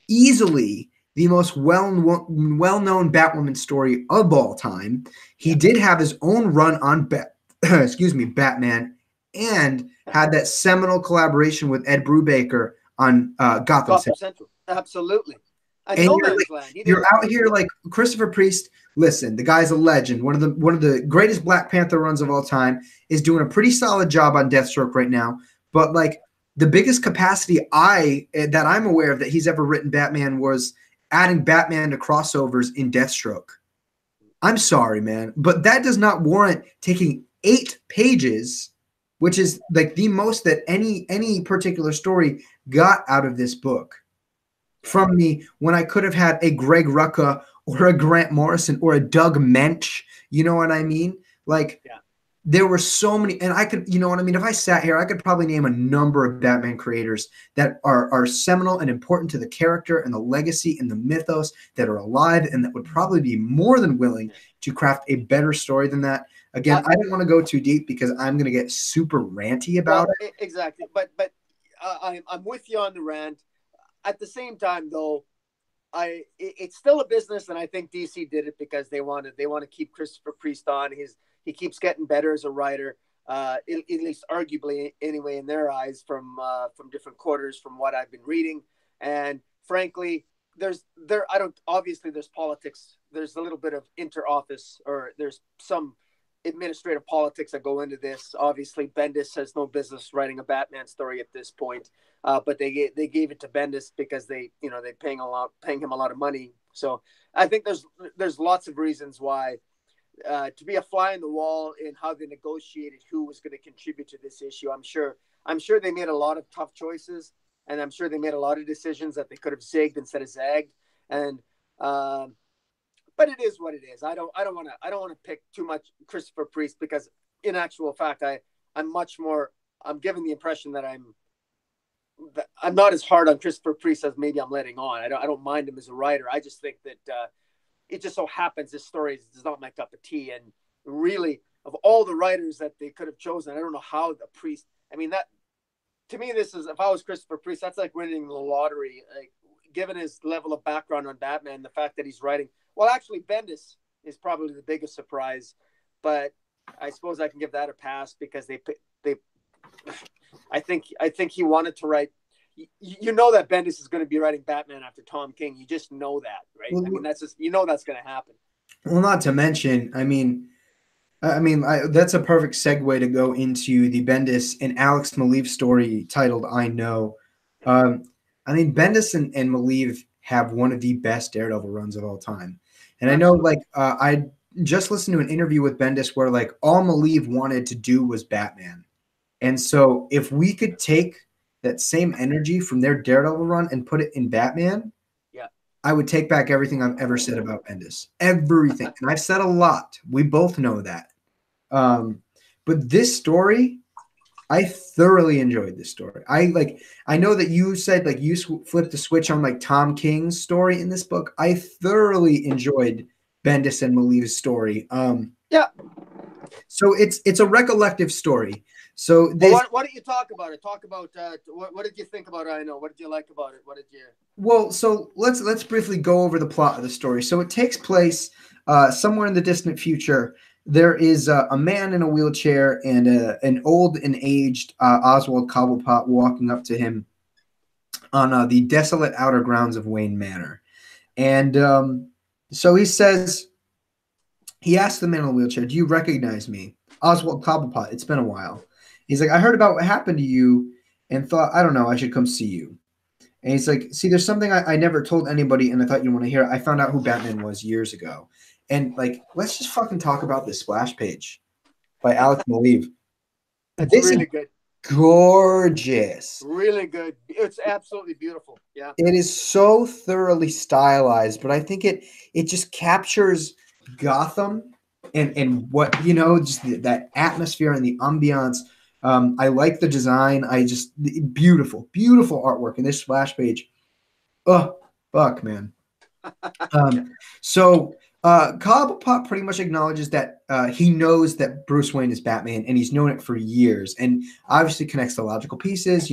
easily the most well-known Batwoman story of all time. He did have his own run on Batman, and had that seminal collaboration with Ed Brubaker on Gotham Central. Absolutely. And you're out here like Christopher Priest. Listen, the guy's a legend. One of the greatest Black Panther runs of all time, is doing a pretty solid job on Deathstroke right now. But like, the biggest capacity that I'm aware of that he's ever written Batman was adding Batman to crossovers in Deathstroke. I'm sorry, man, but that does not warrant taking 8 pages, which is like the most that any particular story got out of this book, from me, when I could have had a Greg Rucka or a Grant Morrison or a Doug Mensch. You know what I mean? Like, there were so many, and I could, you know what I mean? If I sat here, I could probably name a number of Batman creators that are seminal and important to the character and the legacy and the mythos, that are alive, and that would probably be more than willing to craft a better story than that. Again, I don't want to go too deep, because I'm going to get super ranty about it. Exactly. But I'm with you on the rant. At the same time, though, it's still a business, and I think DC did it because they want to keep Christopher Priest on. He keeps getting better as a writer, at least arguably anyway in their eyes, from different quarters, from what I've been reading. And frankly, obviously there's politics. There's a little bit of inter-office, or there's some administrative politics that go into this. Obviously, Bendis has no business writing a Batman story at this point, but they gave it to Bendis because they're paying him a lot of money. So I think there's lots of reasons why, to be a fly in the wall in how they negotiated who was going to contribute to this issue. I'm sure they made a lot of tough choices, and I'm sure they made a lot of decisions that they could have zigged instead of zagged. And but it is what it is. I don't want to pick too much Christopher Priest, because in actual fact, I'm giving the impression that I'm not as hard on Christopher Priest as maybe I'm letting on. I don't mind him as a writer. I just think that it just so happens this story is not my cup of tea. And really, of all the writers that they could have chosen, I don't know how the Priest. I mean, that to me, this is, if I was Christopher Priest, that's like winning the lottery. Like, given his level of background on Batman, the fact that he's writing. Well, actually, Bendis is probably the biggest surprise, but I suppose I can give that a pass, because I think he wanted to write. You know that Bendis is going to be writing Batman after Tom King. You just know that, right? Well, I mean, that's just, that's going to happen. Well, not to mention, I mean, I mean, that's a perfect segue to go into the Bendis and Alex Maleev story titled "I Know." Um, I mean, Bendis and Maleev have one of the best Daredevil runs of all time, and I know, Absolutely. like, I just listened to an interview with Bendis where, like, all Maleev wanted to do was Batman, and so if we could take that same energy from their Daredevil run and put it in Batman, Yeah. I would take back everything I've ever said about Bendis, everything, and I've said a lot. We both know that. Um, but this story, I thoroughly enjoyed this story. I know that you said like you flipped the switch on like Tom King's story in this book. I thoroughly enjoyed Bendis and Maleev's story. Yeah. So it's a recollective story. So Well, this why don't you talk about it? Talk about what did you think about I Know? What did you like about it? What did you? well, so let's briefly go over the plot of the story. So it takes place somewhere in the distant future. There is a man in a wheelchair and an old and aged Oswald Cobblepot walking up to him on the desolate outer grounds of Wayne Manor. And so he asks the man in the wheelchair, "Do you recognize me?" Oswald Cobblepot, "It's been a while." He's like, "I heard about what happened to you and thought, I don't know, I should come see you." And he's like, "See, there's something I never told anybody and I thought you'd want to hear. I found out who Batman was years ago." And like, let's just fucking talk about this splash page by Alex Maleev. It's This is really good. gorgeous. Really good. It's absolutely beautiful. Yeah. It is so thoroughly stylized, but I think it just captures Gotham and what just that atmosphere and the ambiance. I like the design. Beautiful, beautiful artwork in this splash page. Oh, fuck, man. Yeah. Cobblepot pretty much acknowledges that he knows that Bruce Wayne is Batman, and he's known it for years, and obviously connects the logical pieces.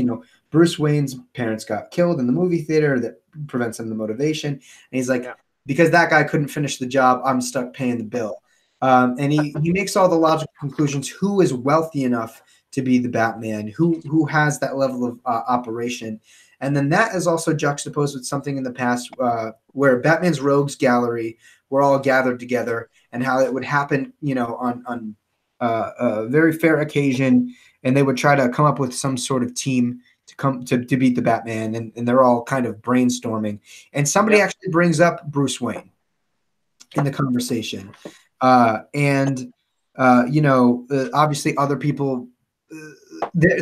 Bruce Wayne's parents got killed in the movie theater. That prevents him the motivation, and he's like, Yeah. because that guy couldn't finish the job, I'm stuck paying the bill. And he makes all the logical conclusions. Who is wealthy enough to be the Batman? Who has that level of operation? And then that is also juxtaposed with something in the past where Batman's rogues gallery were all gathered together, and how it would happen, on a very fair occasion, and they would try to come up with some sort of team to come to beat the Batman, and they're all kind of brainstorming. And somebody Yeah. actually brings up Bruce Wayne in the conversation, obviously other people.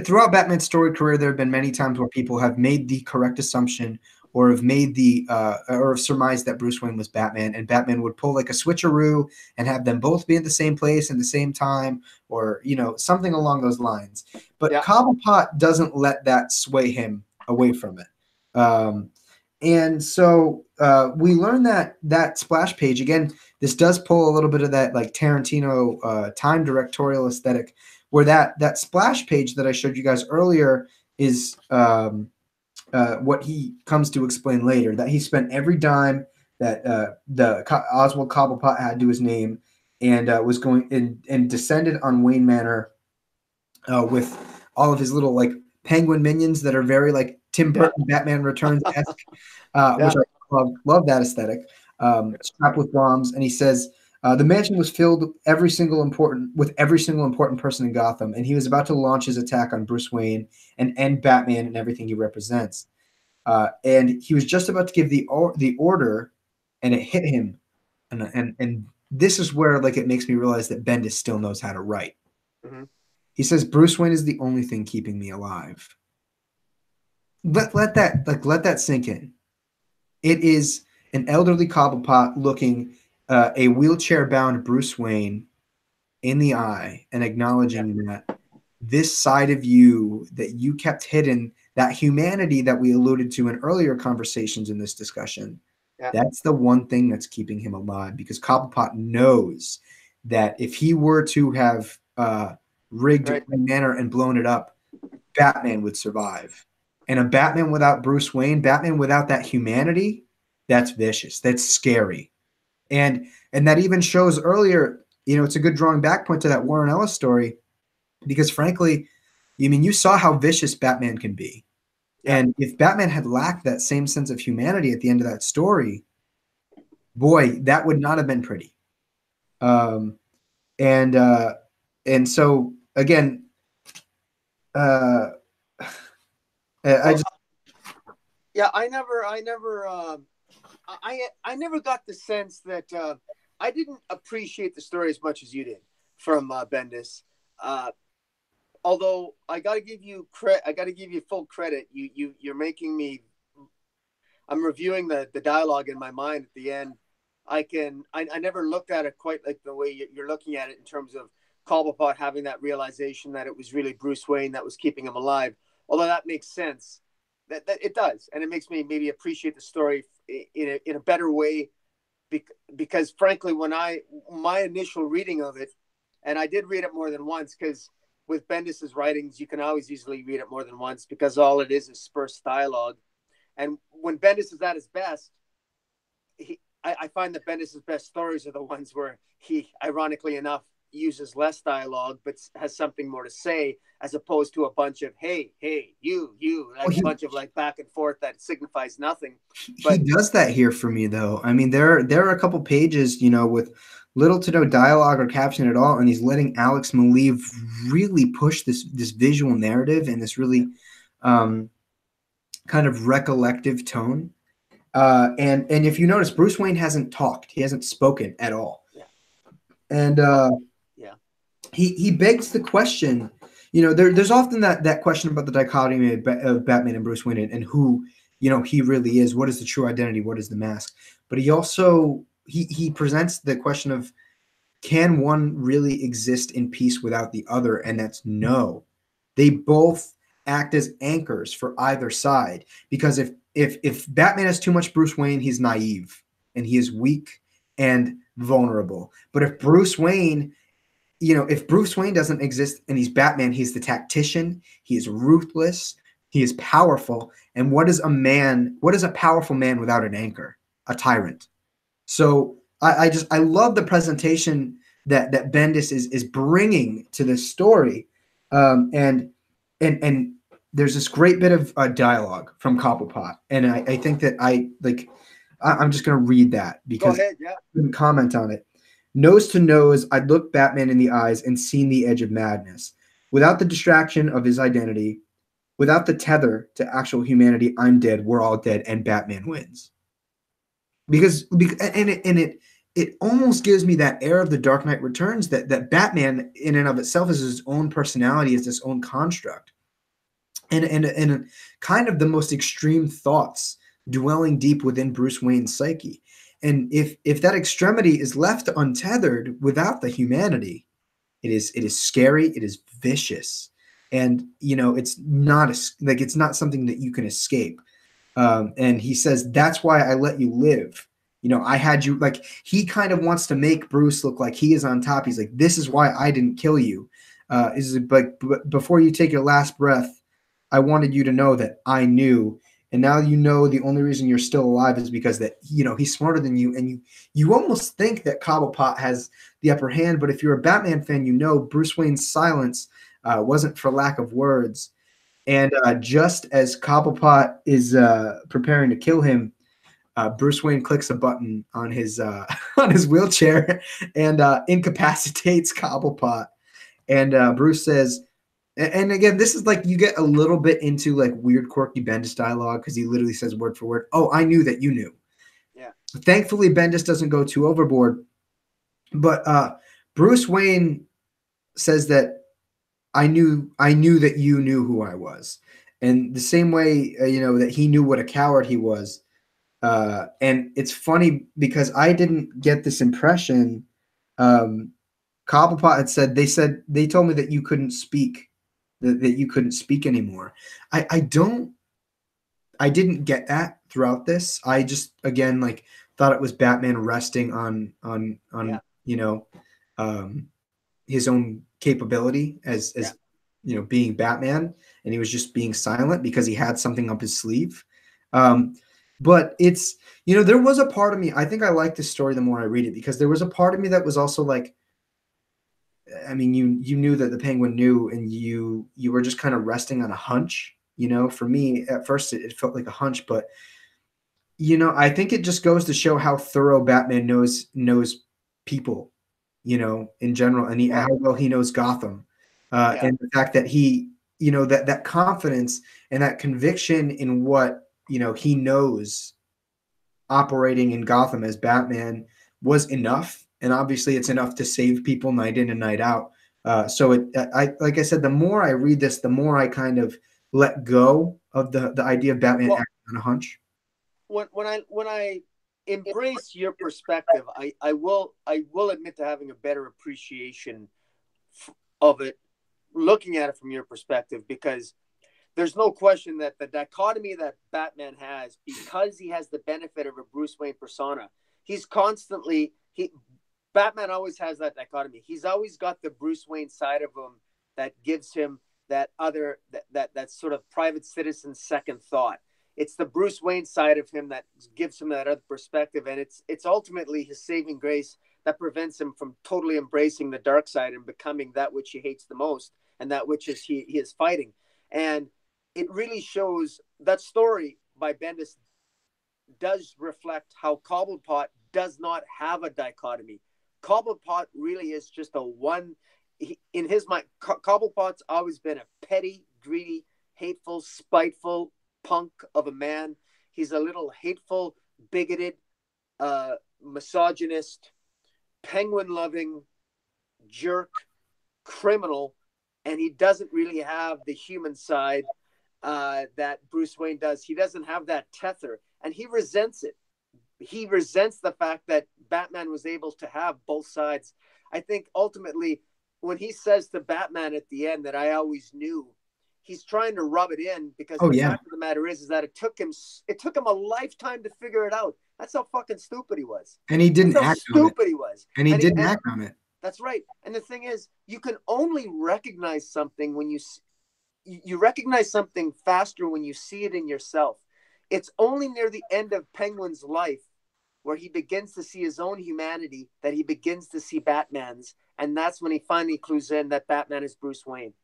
Throughout Batman's story career, there have been many times where people have made the correct assumption or have made or have surmised that Bruce Wayne was Batman, and Batman would pull like a switcheroo and have them both be at the same place at the same time, or something along those lines. But Yeah. Cobblepot doesn't let that sway him away from it. And so we learn that splash page again. This does pull a little bit of that like Tarantino time directorial aesthetic, where that splash page that I showed you guys earlier is what he comes to explain later. That he spent every dime that Oswald Cobblepot had to his name, and was going and descended on Wayne Manor with all of his little like penguin minions that are very like Tim Burton Batman Returns esque, Yeah. which I love that aesthetic. Strapped with bombs, and he says the mansion was filled with every single important person in Gotham, and he was about to launch his attack on Bruce Wayne and end Batman and everything he represents. And he was just about to give the order, and it hit him, and this is where like it makes me realize that Bendis still knows how to write. Mm-hmm. He says Bruce Wayne is the only thing keeping me alive. Let that sink in. It is an elderly Cobblepot looking a wheelchair-bound Bruce Wayne in the eye and acknowledging that this side of you that you kept hidden, that humanity that we alluded to in earlier conversations in this discussion, that's the one thing that's keeping him alive, because Cobblepot knows that if he were to have rigged Wayne Manor and blown it up, Batman would survive. And a Batman without Bruce Wayne, Batman without that humanity, that's vicious. That's scary. And that even shows earlier, it's a good drawing back point to that Warren Ellis story, because frankly, you saw how vicious Batman can be. Yeah. And if Batman had lacked that same sense of humanity at the end of that story, boy, that would not have been pretty. And so again, I just yeah, I never got the sense that I didn't appreciate the story as much as you did from Bendis. Although I got to give you full credit. You're making me. I'm reviewing the dialogue in my mind at the end. I never looked at it quite like the way you're looking at it in terms of Cobblepot having that realization that it was really Bruce Wayne that was keeping him alive. Although that makes sense, that it does, and it makes me maybe appreciate the story in a better way. Because frankly, my initial reading of it, and I did read it more than once, because with Bendis's writings, you can always easily read it more than once because all it is sparse dialogue. And when Bendis is at his best, I find that Bendis' best stories are the ones where he, ironically enough, uses less dialogue but has something more to say, as opposed to a bunch of hey, you, like a bunch of like back and forth that signifies nothing. He does that here for me, though. I mean, there are a couple pages, with little to no dialogue or caption at all, and he's letting Alex Maleev really push this visual narrative and this really kind of recollective tone. And if you notice, Bruce Wayne hasn't talked; he hasn't spoken at all. Yeah. And he begs the question. There's often that question about the dichotomy of Batman and Bruce Wayne and who he really is. What is the true identity? What is the mask? But he also he presents the question of, can one really exist in peace without the other? And that's no. They both act as anchors for either side, because if Batman has too much Bruce Wayne, he's naive and he is weak and vulnerable. But if Bruce Wayne doesn't exist and he's Batman, he's the tactician, he is ruthless, he is powerful. And what is a powerful man without an anchor? A tyrant. So I love the presentation that Bendis is bringing to this story. And there's this great bit of dialogue from Cobblepot. And I think that I'm just going to read that because Go ahead, yeah. I couldn't comment on it. Nose to nose, I'd looked Batman in the eyes and seen the edge of madness. Without the distraction of his identity, without the tether to actual humanity, I'm dead, we're all dead, and Batman wins. Because it almost gives me that air of the Dark Knight Returns, that Batman in and of itself is his own personality, is his own construct. And kind of the most extreme thoughts dwelling deep within Bruce Wayne's psyche. And if that extremity is left untethered without the humanity, it is scary, it is vicious, and it's not something that you can escape. And he says, that's why I let you live. I had you, like, he kind of wants to make Bruce look like he is on top. He's like, this is why I didn't kill you. But before you take your last breath, I wanted you to know that I knew. And now the only reason you're still alive is because that, he's smarter than you. And you almost think that Cobblepot has the upper hand. But if you're a Batman fan, Bruce Wayne's silence wasn't for lack of words. And just as Cobblepot is preparing to kill him, Bruce Wayne clicks a button on his on his wheelchair and incapacitates Cobblepot. And Bruce says, and again, this is like, you get a little bit into like weird, quirky Bendis dialogue, because he literally says word for word, "Oh, I knew that you knew." Yeah. Thankfully, Bendis doesn't go too overboard. But Bruce Wayne says that I knew that you knew who I was. And the same way, that he knew what a coward he was. And it's funny because I didn't get this impression. Cobblepot had said, they told me that you couldn't speak, that you couldn't speak anymore. I didn't get that throughout this. I just, again, like, thought it was Batman resting on his own capability as being Batman, and he was just being silent because he had something up his sleeve. But it's, there was a part of me, I think I like this story the more I read it, because there was a part of me that was also like, I mean, you knew that the Penguin knew, and you were just kind of resting on a hunch. For me, at first it felt like a hunch, but I think it just goes to show how thorough Batman knows people. in general, and how well he knows Gotham, and the fact that he, that confidence and that conviction in what, he knows operating in Gotham as Batman was enough. And obviously it's enough to save people night in and night out. So like I said, the more I read this, the more I kind of let go of the idea of Batman acting on a hunch. When I embrace your perspective, I will admit to having a better appreciation of it, looking at it from your perspective, because there's no question that the dichotomy that Batman has, because he has the benefit of a Bruce Wayne persona, Batman always has that dichotomy. He's always got the Bruce Wayne side of him that gives him that sort of private citizen second thought. It's the Bruce Wayne side of him that gives him that other perspective, and it's ultimately his saving grace that prevents him from totally embracing the dark side and becoming that which he hates the most, and that which he is fighting. And it really shows that story by Bendis does reflect how Cobblepot does not have a dichotomy. Cobblepot really is just in his mind, Cobblepot's always been a petty, greedy, hateful, spiteful punk of a man. He's a little hateful, bigoted, misogynist, penguin-loving jerk, criminal, and he doesn't really have the human side that Bruce Wayne does. He doesn't have that tether, and he resents it. He resents the fact that Batman was able to have both sides. I think ultimately, when he says to Batman at the end that I always knew, he's trying to rub it in, because the fact of the matter is that it took him a lifetime to figure it out. That's how fucking stupid he was. And he didn't act on it. Stupid he was. And he didn't act on it. That's right. And the thing is, you can only recognize something when you recognize something faster when you see it in yourself. It's only near the end of Penguin's life, where he begins to see his own humanity, that he begins to see Batman's. And that's when he finally clues in that Batman is Bruce Wayne.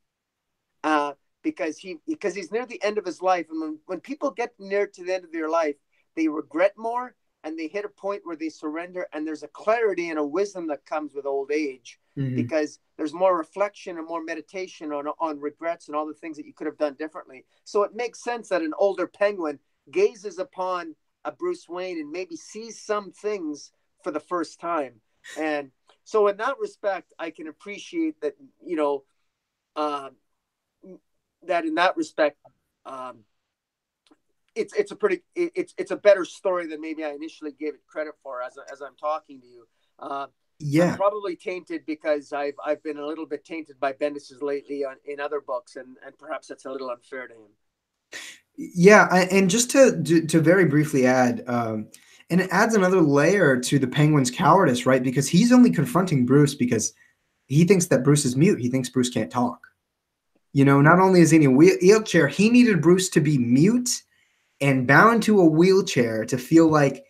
Because he's near the end of his life. And when people get near to the end of their life, they regret more, and they hit a point where they surrender. And there's a clarity and a wisdom that comes with old age, because there's more reflection and more meditation on regrets and all the things that you could have done differently. So it makes sense that an older Penguin gazes upon a Bruce Wayne and maybe sees some things for the first time. And so in that respect, I can appreciate that, that in that respect, it's a better story than maybe I initially gave it credit for as I'm talking to you. I'm probably tainted because I've been a little bit tainted by Bendis's lately in other books, and perhaps that's a little unfair to him. Yeah, and just to very briefly add, and it adds another layer to the Penguin's cowardice, right? Because he's only confronting Bruce because he thinks that Bruce is mute. He thinks Bruce can't talk. Not only is he in a wheelchair, he needed Bruce to be mute and bound to a wheelchair to feel like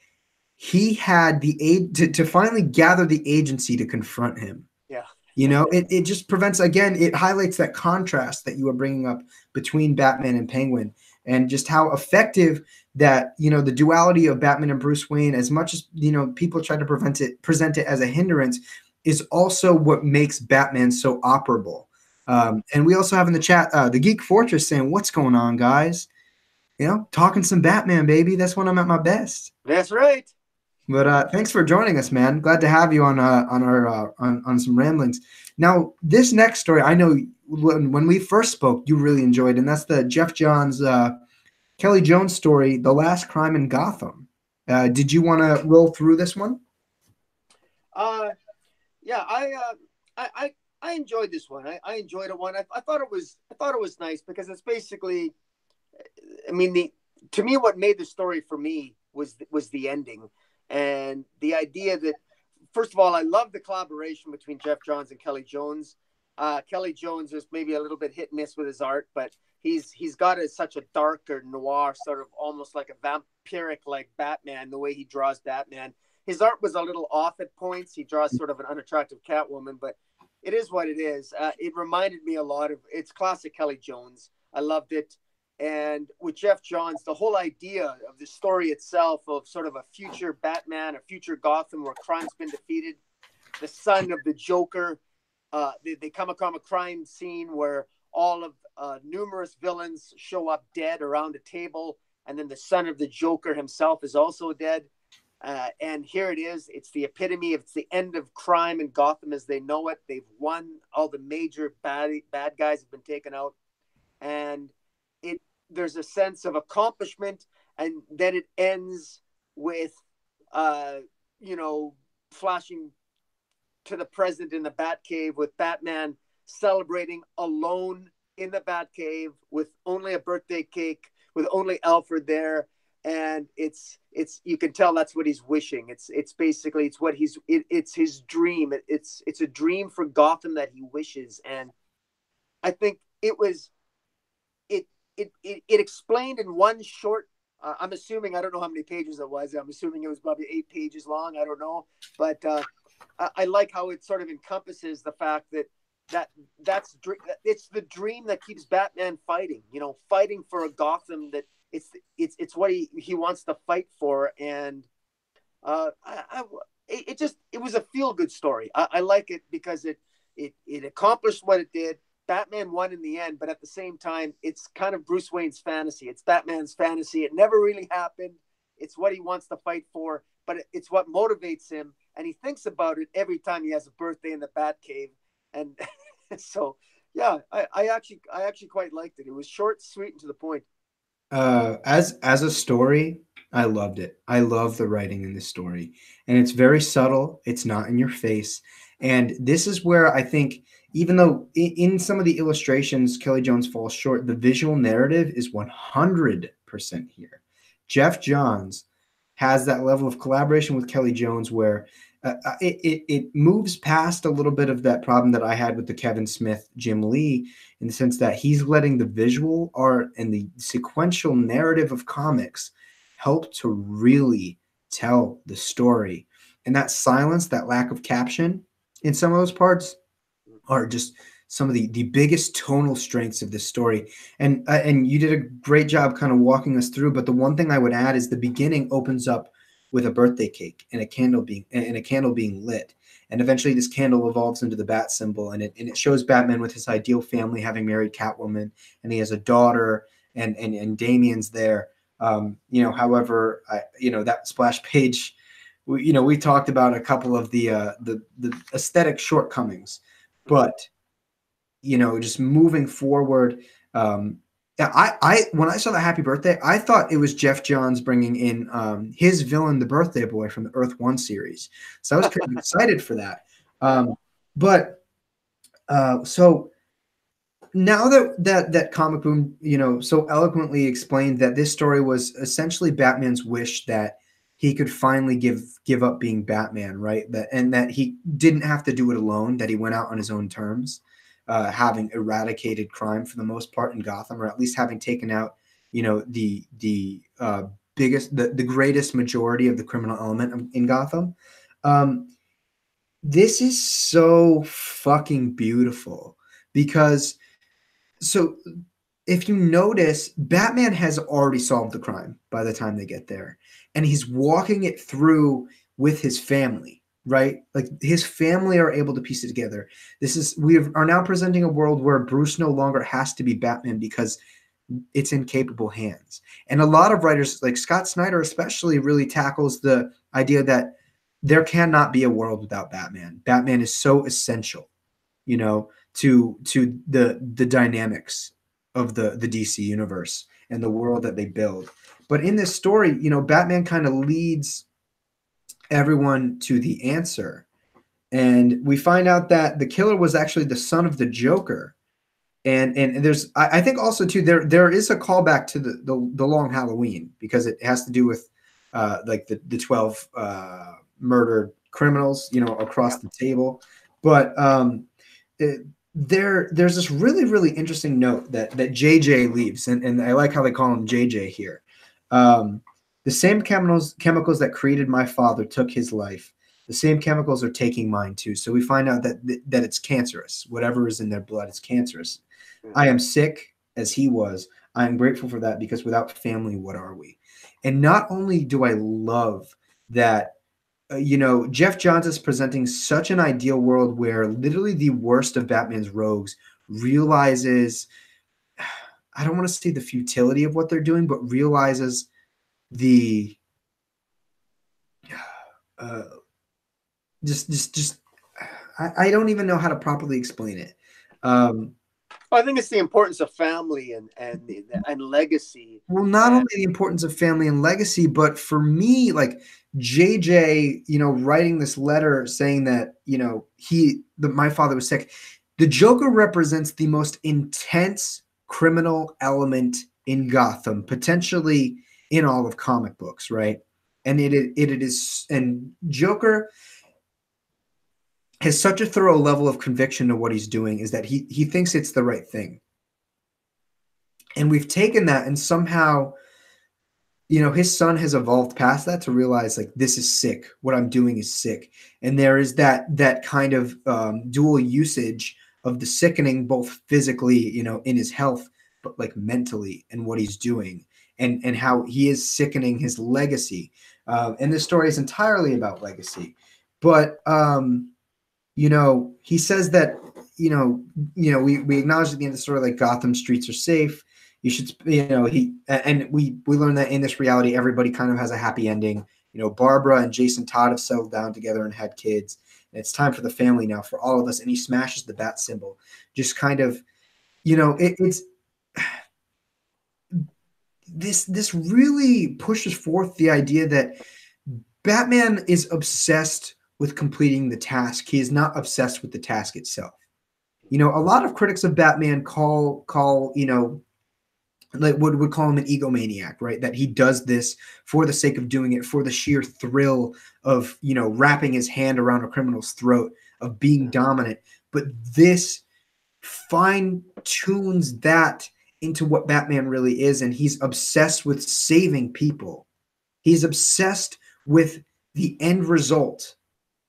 he had the aid to finally gather the agency to confront him. Yeah. It just prevents, again, it highlights that contrast that you were bringing up between Batman and Penguin, and just how effective that, the duality of Batman and Bruce Wayne, as much as, people try to present it as a hindrance, is also what makes Batman so operable. And we also have in the chat, the Geek Fortress saying, "What's going on, guys? Talking some Batman, baby. That's when I'm at my best." That's right. But thanks for joining us, man. Glad to have you on some ramblings. Now, this next story, I know when we first spoke, you really enjoyed, and that's the Jeff Johns, Kelly Jones story, "The Last Crime in Gotham." Did you want to roll through this one? Yeah, I enjoyed this one. I enjoyed it. I thought it was nice because it's basically, to me, what made the story for me was the ending. And the idea that, first of all, I love the collaboration between Jeff Johns and Kelly Jones. Kelly Jones is maybe a little bit hit and miss with his art, but he's got such a darker noir, sort of almost like a vampiric like Batman, the way he draws Batman. His art was a little off at points. He draws sort of an unattractive Catwoman, but it is what it is. It reminded me a lot of, it's classic Kelly Jones. I loved it. And with Jeff Johns, the whole idea of the story itself of sort of a future Batman, a future Gotham where crime's been defeated, the son of the Joker. They come across a crime scene where all of numerous villains show up dead around a table, and then the son of the Joker himself is also dead. And here it is. It's the epitome. It's the end of crime in Gotham as they know it. They've won. All the major bad guys have been taken out, and there's a sense of accomplishment. And then it ends with, flashing to the present in the Batcave with Batman celebrating alone in the Batcave with only a birthday cake, with only Alfred there. And it's you can tell that's what he's wishing. It's basically it's his dream. It's a dream for Gotham that he wishes. And I think it explained in one short. I'm assuming, I don't know how many pages it was. I'm assuming it was probably 8 pages long. I don't know, but I like how it sort of encompasses the fact that it's the dream that keeps Batman fighting. Fighting for a Gotham that it's what he wants to fight for. And it was a feel good story. I like it because it accomplished what it did. Batman won in the end, but at the same time, it's kind of Bruce Wayne's fantasy. It's Batman's fantasy. It never really happened. It's what he wants to fight for, but it's what motivates him. And he thinks about it every time he has a birthday in the Batcave. And so, yeah, I actually quite liked it. It was short, sweet, and to the point. As a story, I loved it. I love the writing in this story, and it's very subtle. It's not in your face, and this is where I think, even though in some of the illustrations Kelly Jones falls short, the visual narrative is 100% here. Jeff Johns has that level of collaboration with Kelly Jones where it moves past a little bit of that problem that I had with the Kevin Smith, Jim Lee, in the sense that he's letting the visual art and the sequential narrative of comics help to really tell the story. And that silence, that lack of caption in some of those parts are just some of the biggest tonal strengths of this story. And you did a great job kind of walking us through. But the one thing I would add is the beginning opens up with a birthday cake and a candle being lit. And eventually this candle evolves into the bat symbol, and it shows Batman with his ideal family, having married Catwoman, and he has a daughter, and Damian's there. However, that splash page, we talked about a couple of the aesthetic shortcomings, but just moving forward, I when I saw the happy birthday, I thought it was Jeff Johns bringing in his villain, the Birthday Boy from the Earth One series. So I was kind of excited for that. So now that Comic Boom, so eloquently explained that this story was essentially Batman's wish that he could finally give up being Batman, right? That he didn't have to do it alone, that he went out on his own terms. Having eradicated crime for the most part in Gotham, or at least having taken out, the greatest majority of the criminal element in Gotham. This is so fucking beautiful because, so if you notice, Batman has already solved the crime by the time they get there, and he's walking it through with his family. Right? Like his family are able to piece it together. We are now presenting a world where Bruce no longer has to be Batman because it's in capable hands. And a lot of writers, like Scott Snyder especially, really tackles the idea that there cannot be a world without Batman. Batman is so essential, to the dynamics of the DC universe and the world that they build. But in this story, Batman kind of leads everyone to the answer, and we find out that the killer was actually the son of the Joker, and there's I think also too there is a callback to the Long Halloween, because it has to do with like the 12 murdered criminals across the table. But there's this really interesting note that JJ leaves, and I like how they call him JJ here. The same chemicals that created my father took his life. The same chemicals are taking mine too. So we find out that it's cancerous. Whatever is in their blood is cancerous. I am sick as he was. I am grateful for that, because without family, what are we? And not only do I love that you know, Jeff Johns is presenting such an ideal world where literally the worst of Batman's rogues realizes, I don't want to say the futility of what they're doing, but realizes the uh, just I don't even know how to properly explain it. I think it's the importance of family and legacy. Well, not And only the importance of family and legacy, but for me, like JJ, you know, writing this letter saying that, you know, my father was sick. The Joker represents the most intense criminal element in Gotham, potentially in all of comic books, right? And it is, and Joker has such a thorough level of conviction to what he's doing, is that he thinks it's the right thing. And we've taken that and somehow, you know, his son has evolved past that to realize, like, this is sick. What I'm doing is sick. And there is that kind of dual usage of the sickening, both physically, you know, in his health, but like mentally and what he's doing, and how he is sickening his legacy. And this story is entirely about legacy. But you know, he says that, we acknowledge at the end of the story, like, Gotham streets are safe. You should, you know, we learn that in this reality, everybody kind of has a happy ending. You know, Barbara and Jason Todd have settled down together and had kids. And it's time for the family now, for all of us. And he smashes the bat symbol. Just kind of, you know, it's this really pushes forth the idea that Batman is obsessed with completing the task. He is not obsessed with the task itself. You know, a lot of critics of Batman call, you know, like would call him an egomaniac, right? That he does this for the sake of doing it, for the sheer thrill of, you know, wrapping his hand around a criminal's throat, of being dominant. But this fine tunes that into what Batman really is, and he's obsessed with saving people. He's obsessed with the end result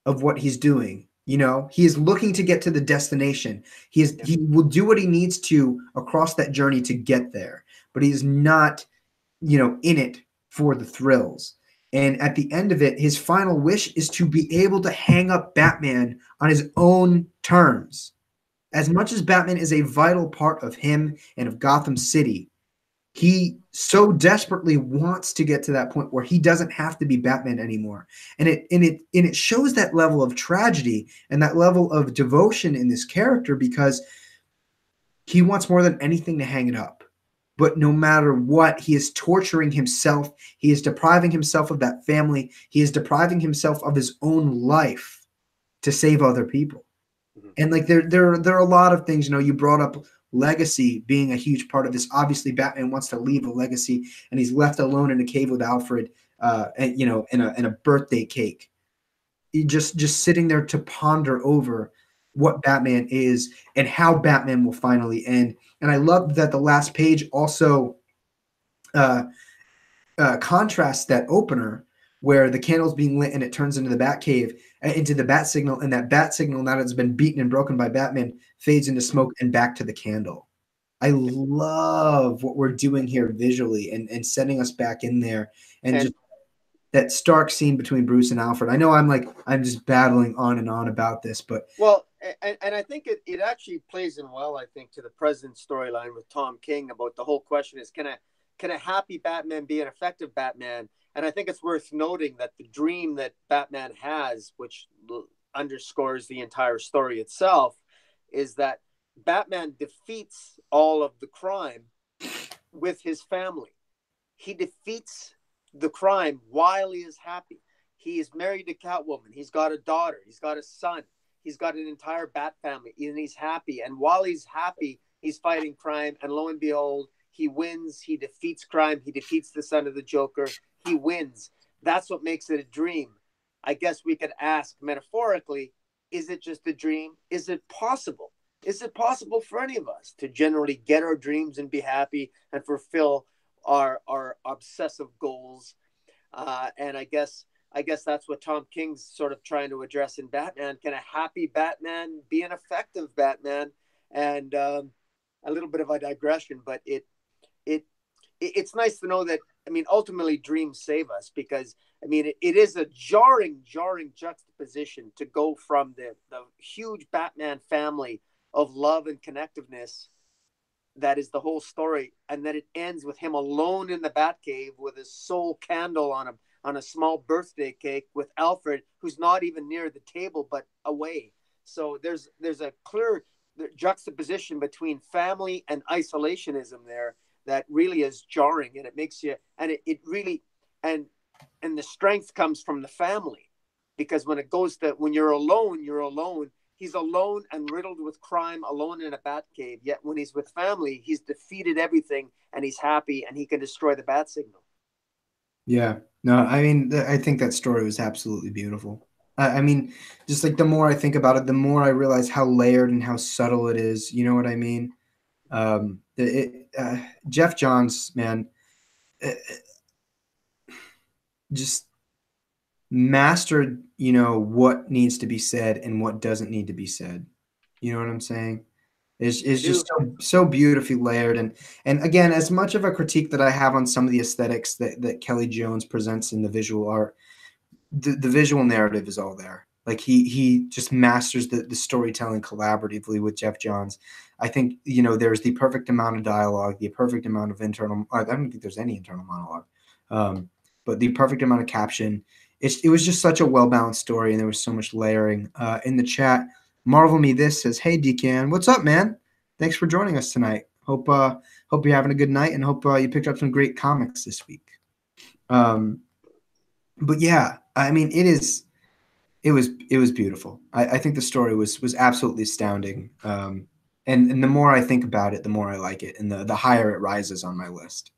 of what he's doing. You know, he is looking to get to the destination. He will do what he needs to across that journey to get there, but he's not, you know, in it for the thrills. And at the end of it, his final wish is to be able to hang up Batman on his own terms. As much as Batman is a vital part of him and of Gotham City, he so desperately wants to get to that point where he doesn't have to be Batman anymore. And it shows that level of tragedy and that level of devotion in this character, because he wants more than anything to hang it up. But no matter what, he is torturing himself. He is depriving himself of that family. He is depriving himself of his own life to save other people. Mm-hmm. And like there are a lot of things, you know, you brought up legacy being a huge part of this. Obviously, Batman wants to leave a legacy, and he's left alone in a cave with Alfred, and, you know, in a birthday cake. He just sitting there to ponder over what Batman is and how Batman will finally end. And I love that the last page also contrasts that opener where the candle's being lit and it turns into the Batcave, into the bat signal, and that bat signal, now that it's been beaten and broken by Batman, fades into smoke and back to the candle. I love what we're doing here visually and setting us back in there, and just that stark scene between Bruce and Alfred. I know I'm just babbling on and on about this, but and I think it actually plays in well, I think, to the President's storyline with Tom King about the whole question is, can a happy Batman be an effective Batman? And I think it's worth noting that the dream that Batman has, which underscores the entire story itself, is that Batman defeats all of the crime with his family. He defeats the crime while he is happy. He is married to Catwoman. He's got a daughter. He's got a son. He's got an entire Bat family, and he's happy. And while he's happy, he's fighting crime. And lo and behold, he wins. He defeats crime. He defeats the son of the Joker. He wins. That's what makes it a dream. I guess we could ask metaphorically, is it just a dream? Is it possible? Is it possible for any of us to generally get our dreams and be happy and fulfill our obsessive goals? And I guess that's what Tom King's sort of trying to address in Batman. Can a happy Batman be an effective Batman? And a little bit of a digression, but it's nice to know that I mean, ultimately dreams save us, because I mean, it is a jarring juxtaposition to go from the huge Batman family of love and connectiveness that is the whole story, and then it ends with him alone in the Batcave with his sole candle on a small birthday cake with Alfred, who's not even near the table but away. So there's a clear juxtaposition between family and isolationism there that really is jarring, and it makes you, and it really, and the strength comes from the family, because when it goes to, when you're alone, you're alone. He's alone and riddled with crime, alone in a bat cave. Yet when he's with family, he's defeated everything and he's happy and he can destroy the bat signal. Yeah. No, I mean, I think that story was absolutely beautiful. I mean, just like the more I think about it, the more I realize how layered and how subtle it is. You know what I mean? Jeff Johns, man, uh, just mastered, what needs to be said and what doesn't need to be said. You know what I'm saying? Is just so beautifully layered. And again, as much of a critique that I have on some of the aesthetics that Kelly Jones presents in the visual art, the visual narrative is all there. Like he just masters the storytelling collaboratively with Jeff Johns. I think, there's the perfect amount of dialogue, the perfect amount of internal. I don't think there's any internal monologue, but the perfect amount of caption. It was just such a well balanced story, and there was so much layering. In the chat, Marvel Me This says, "Hey Decan, what's up, man? Thanks for joining us tonight. Hope you're having a good night, and hope you picked up some great comics this week." But yeah, I mean, it was beautiful. I think the story was absolutely astounding. And the more I think about it, the more I like it, and the higher it rises on my list.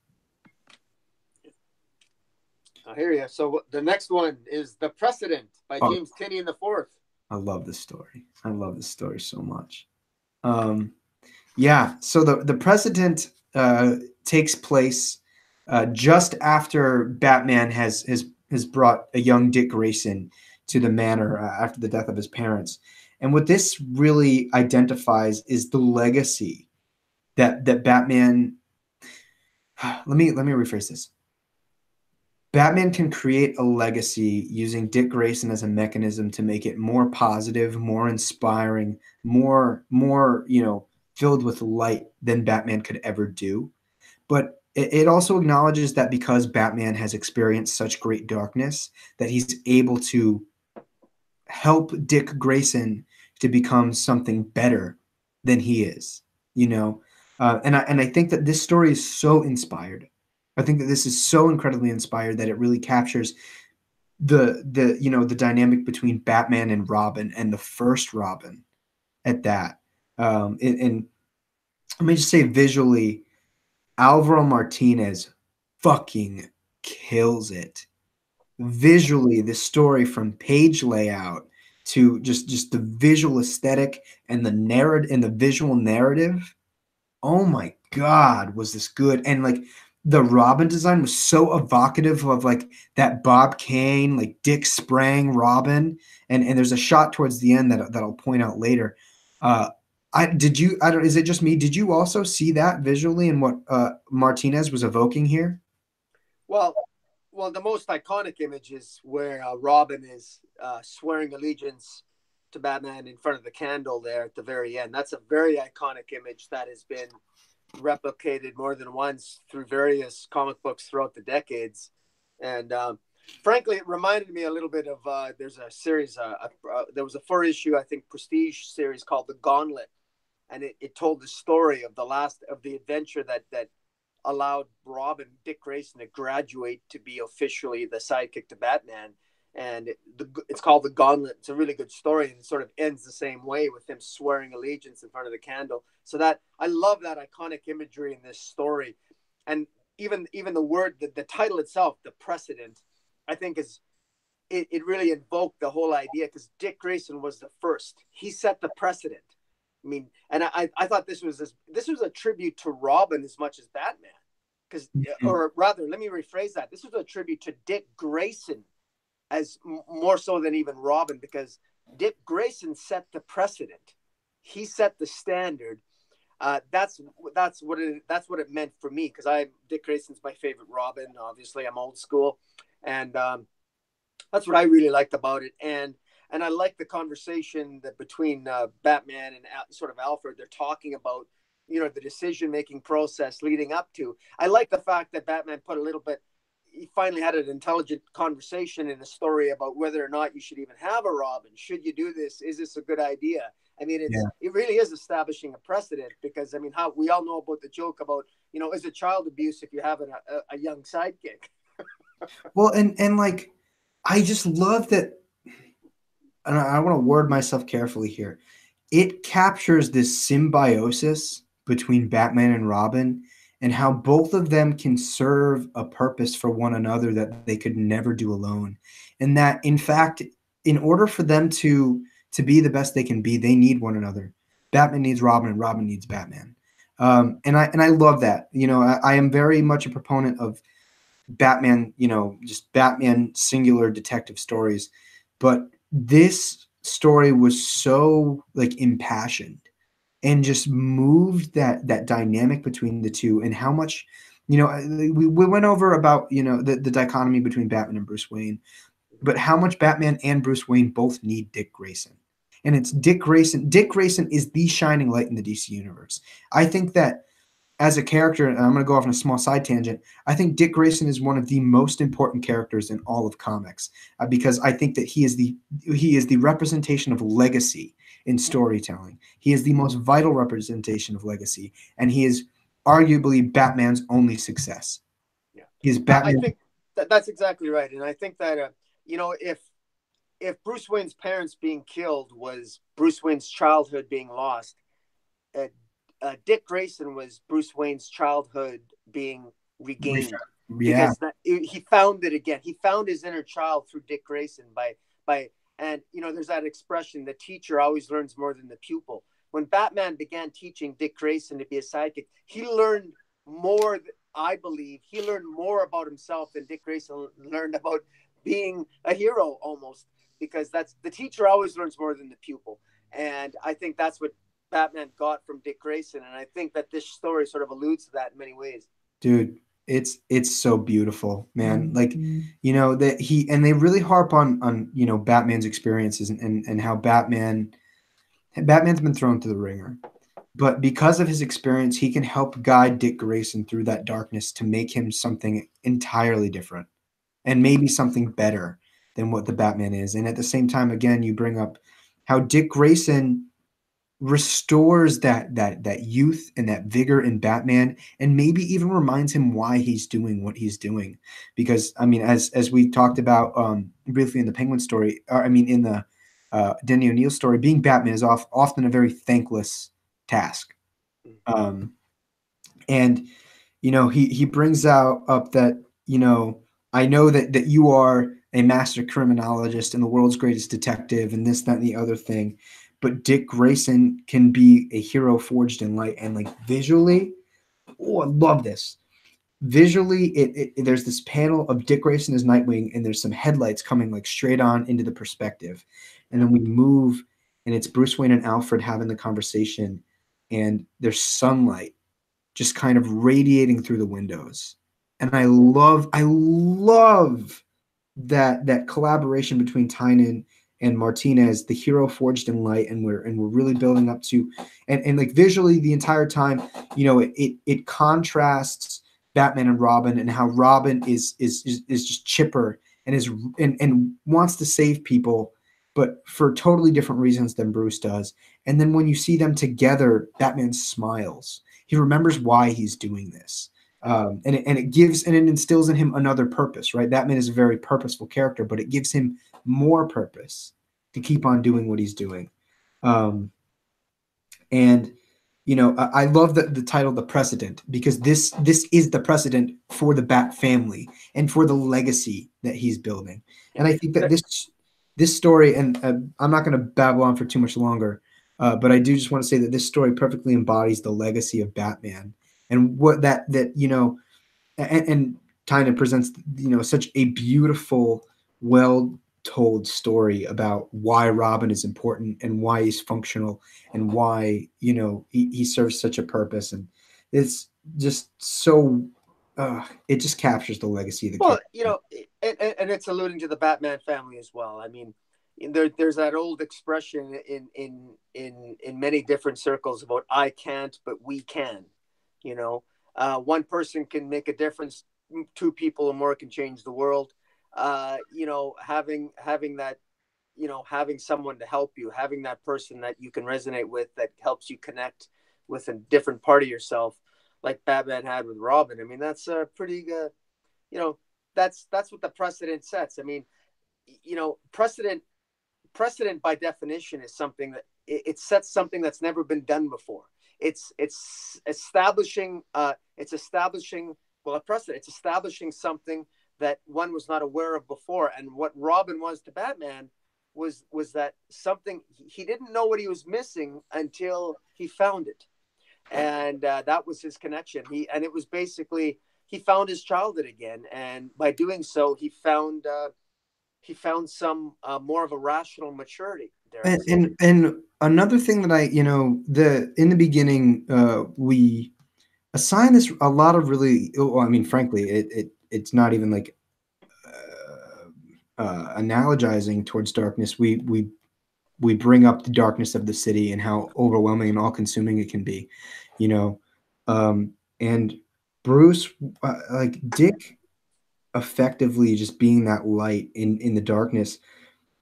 I hear you. So the next one is The Precedent by James Tynion IV. I love this story. I love this story so much. Yeah. So the Precedent takes place just after Batman has brought a young Dick Grayson to the manor after the death of his parents. And what this really identifies is the legacy that Batman. Let me rephrase this. Batman can create a legacy using Dick Grayson as a mechanism to make it more positive, more inspiring, more filled with light than Batman could ever do. But it also acknowledges that because Batman has experienced such great darkness, that he's able to help Dick Grayson to become something better than he is, and I think that this story is so inspired. I think that this is so incredibly inspired that it really captures the dynamic between Batman and Robin, and the first Robin at that. And let me just say, visually, Alvaro Martinez fucking kills it. Visually, the story, from page layout to just the visual aesthetic and the narrative and the visual narrative. Oh my God, was this good? And like the Robin design was so evocative of like that Bob Kane, like Dick Sprang Robin. And there's a shot towards the end that I'll point out later. Is it just me? Did you also see that visually and what Martinez was evoking here? Well, the most iconic image is where Robin is swearing allegiance to Batman in front of the candle there at the very end. That's a very iconic image that has been replicated more than once through various comic books throughout the decades. And frankly, it reminded me a little bit of there's a series, there was a 4-issue, I think, prestige series called The Gauntlet. And it told the story of the adventure that allowed Robin, Dick Grayson, to graduate to be officially the sidekick to Batman. And it's called The Gauntlet. It's a really good story, and it sort of ends the same way with him swearing allegiance in front of the candle. So that I love that iconic imagery in this story. And even the word, the title itself, The Precedent, I think it really invoked the whole idea, because Dick Grayson was the first. He set the precedent. I mean, and I thought this was a tribute to Robin as much as Batman, because, or rather, let me rephrase that. This was a tribute to Dick Grayson, as more so than even Robin, because Dick Grayson set the precedent. He set the standard. That's what it meant for me, because Dick Grayson's my favorite Robin. Obviously, I'm old school, and that's what I really liked about it. And I like the conversation that between Batman and sort of Alfred. They're talking about, the decision making process leading up to. I like the fact that Batman put a little bit. He finally had an intelligent conversation in the story about whether or not you should even have a Robin. Should you do this? Is this a good idea? I mean, it really is establishing a precedent, because I mean, how we all know about the joke about, is it child abuse if you have a young sidekick? Well, and like, I just love that. And I want to word myself carefully here. It captures this symbiosis between Batman and Robin, and how both of them can serve a purpose for one another that they could never do alone. And that, in fact, in order for them to be the best they can be, they need one another. Batman needs Robin, and Robin needs Batman. And I love that. I am very much a proponent of Batman, just Batman singular detective stories. But this story was so like impassioned and just moved that dynamic between the two, and how much, we went over about, the dichotomy between Batman and Bruce Wayne, but how much Batman and Bruce Wayne both need Dick Grayson. And it's Dick Grayson. Dick Grayson is the shining light in the DC universe. I think that as a character, and I'm going to go off on a small side tangent, I think Dick Grayson is one of the most important characters in all of comics, because I think that he is the representation of legacy in storytelling. He is the most vital representation of legacy, and he is arguably Batman's only success. Yeah, he is Batman. I think that's exactly right, and I think that if Bruce Wayne's parents being killed was Bruce Wayne's childhood being lost, Dick Grayson was Bruce Wayne's childhood being regained. Yeah, because he found it again. He found his inner child through Dick Grayson and there's that expression: the teacher always learns more than the pupil. When Batman began teaching Dick Grayson to be a sidekick, he learned more. I believe he learned more about himself than Dick Grayson learned about being a hero, almost, because that's the teacher always learns more than the pupil. And I think that's what Batman got from Dick Grayson, and I think that this story sort of alludes to that in many ways. Dude, it's so beautiful, man. Like, that they really harp on Batman's experiences, and how Batman's been thrown through the ringer. But because of his experience, he can help guide Dick Grayson through that darkness to make him something entirely different, and maybe something better than what the Batman is. And at the same time, again, you bring up how Dick Grayson restores that youth and that vigor in Batman, and maybe even reminds him why he's doing what he's doing. Because I mean, as we talked about briefly in the Penguin story, or I mean in the Denny O'Neil story, being Batman is often a very thankless task. And he brings up that, I know that you are a master criminologist and the world's greatest detective, and this, that, and the other thing. But Dick Grayson can be a hero forged in light. And like visually, I love this. Visually, there's this panel of Dick Grayson as Nightwing, and there's some headlights coming like straight on into the perspective. And then we move, and it's Bruce Wayne and Alfred having the conversation, and there's sunlight just kind of radiating through the windows. And I love that collaboration between Tynan and Martinez, the hero forged in light, and we're really building up to, and like visually the entire time, it contrasts Batman and Robin, and how Robin is just chipper and wants to save people, but for totally different reasons than Bruce does. And then when you see them together, Batman smiles. He remembers why he's doing this. And it instills in him another purpose, right? Batman is a very purposeful character, but it gives him more purpose to keep on doing what he's doing. I love the title, The Precedent, because this is the precedent for the Bat family and for the legacy that he's building. And I think that this story, and I'm not going to babble on for too much longer, but I do just want to say that this story perfectly embodies the legacy of Batman, and what and Tynan presents, such a beautiful, well told story about why Robin is important and why he's functional and why, you know, he serves such a purpose. And it's just so, it just captures the legacy of the Well, character. you know, and it's alluding to the Batman family as well. I mean, there's that old expression in many different circles about "I can't, but we can." You know, one person can make a difference. Two people or more can change the world. You know, having that, you know, having someone to help you, having that person that you can resonate with, that helps you connect with a different part of yourself, like Batman had with Robin. I mean, that's a pretty you know, that's what the precedent sets. I mean, you know, precedent by definition is something that it sets something that's never been done before. It's establishing it's establishing well, a precedent. It's establishing something that one was not aware of before. And what Robin was to Batman was that something he didn't know what he was missing until he found it, and that was his connection. And it was basically he found his childhood again, and by doing so, he found some more of a rational maturity. Dare I say? And another thing that I, you know, the in the beginning, we assign this a lot of really, well, I mean, frankly, it's not even like analogizing towards darkness. We bring up the darkness of the city and how overwhelming and all consuming it can be, you know. And Bruce, like Dick, effectively just being that light in the darkness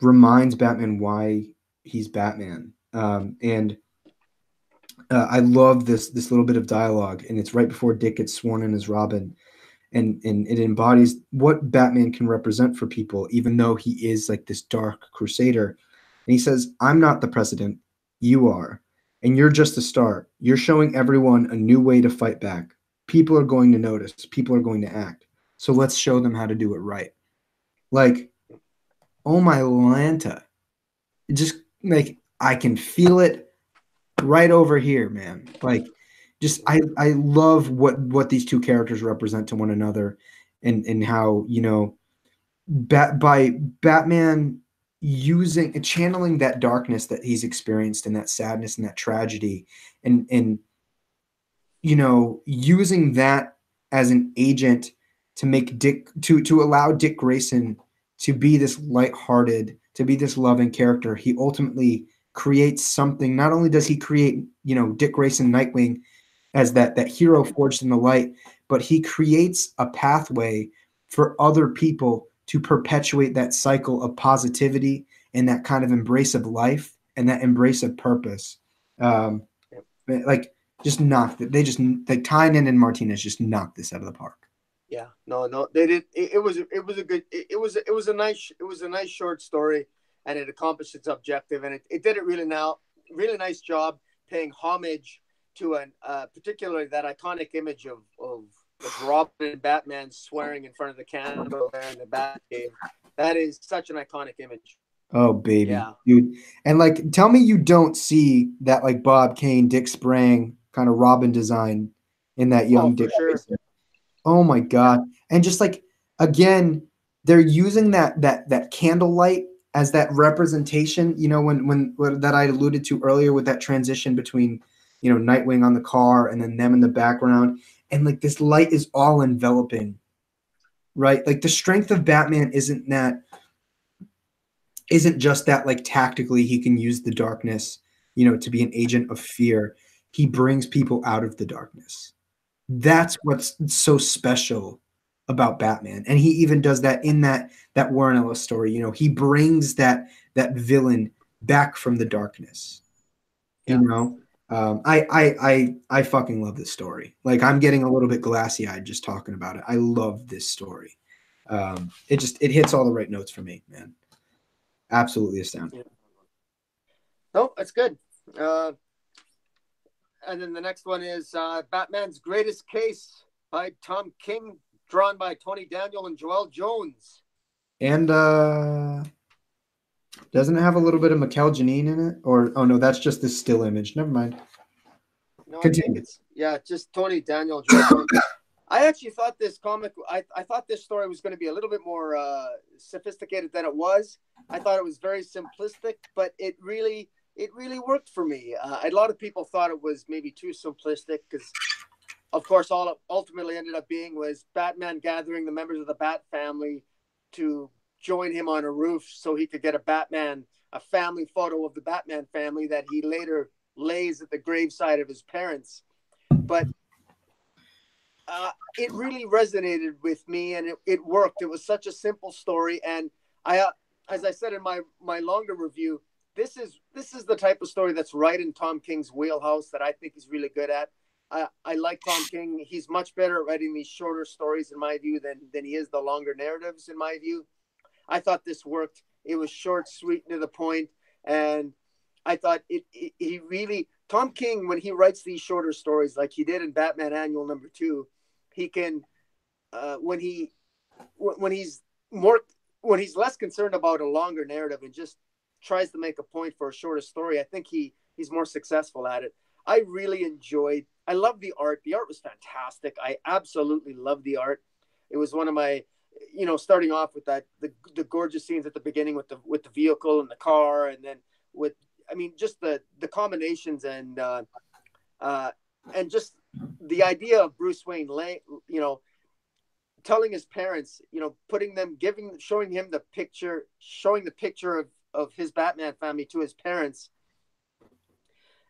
reminds Batman why he's Batman. And I love this little bit of dialogue, and it's right before Dick gets sworn in as Robin, and it embodies what Batman can represent for people, even though he is like this dark crusader. And he says, "I'm not the president, you are, and you're just a start. You're showing everyone a new way to fight back. People are going to notice. People are going to act. So let's show them how to do it right." Like, oh my Lanta, just like I can feel it right over here, man. Like, just I love what these two characters represent to one another, and how, you know, by Batman using channeling that darkness that he's experienced and that sadness and that tragedy, and you know, using that as an agent to make Dick to allow Dick Grayson to be this lighthearted, to be this loving character. He ultimately creates something. Not only does he create, you know, Dick Grayson Nightwing as that hero forged in the light, but he creates a pathway for other people to perpetuate that cycle of positivity and that kind of embrace of life and that embrace of purpose. Um, like, just knocked it. They just like Tynan and Martinez just knocked this out of the park. Yeah, no, they did. It was a good. It was a nice short story, and it accomplished its objective, and it did it really nice job paying homage to an particularly that iconic image of Robin and Batman swearing in front of the candle there in the Batcave. That is such an iconic image. Oh baby, Yeah. dude! And like, tell me you don't see that like Bob Kane, Dick Sprang kind of Robin design in that Oh, young for Dick sure. Grayson. Oh my Yeah. God. And just like, again, they're using that candlelight as that representation, you know, when that I alluded to earlier with that transition between, you know, Nightwing on the car and then them in the background. And like this light is all enveloping, right? Like the strength of Batman isn't just that like tactically he can use the darkness, you know, to be an agent of fear. He brings people out of the darkness. That's what's so special about Batman. And he even does that in that Warren Ellis story. You know, he brings that villain back from the darkness. You Yeah. know, I fucking love this story. Like, I'm getting a little bit glassy eyed just talking about it. I love this story. It hits all the right notes for me, man. Absolutely astounding. Yeah. No, that's good. Uh, and then the next one is Batman's Greatest Case by Tom King, drawn by Tony Daniel and Joel Jones. And doesn't it have a little bit of Mikel Janine in it? Or oh no, that's just this still image. Never mind. No, I think Continue. it's just Tony Daniel, Joel Jones. I actually thought this comic, I thought this story was going to be a little bit more sophisticated than it was. I thought it was very simplistic, but it really worked for me. A lot of people thought it was maybe too simplistic because, of course, all it ultimately ended up being was Batman gathering the members of the Bat family to join him on a roof so he could get a family photo of the Batman family that he later lays at the graveside of his parents. But it really resonated with me, and it worked. It was such a simple story, and as I said in my longer review, this is the type of story that's right in Tom King's wheelhouse that I think he's really good at. I like Tom King. He's much better at writing these shorter stories, in my view, than he is the longer narratives, in my view. I thought this worked. It was short, sweet, and to the point, and I thought he really, Tom King, when he writes these shorter stories like he did in Batman Annual #2, he can when he's more when he's less concerned about a longer narrative and just tries to make a point for a shorter story, I think he's more successful at it. I really enjoyed. I love the art. The art was fantastic. I absolutely love the art. It was one of my, starting off with the gorgeous scenes at the beginning with the vehicle and the car, and then with, just the combinations and just the idea of Bruce Wayne, telling his parents, showing the picture of his Batman family to his parents,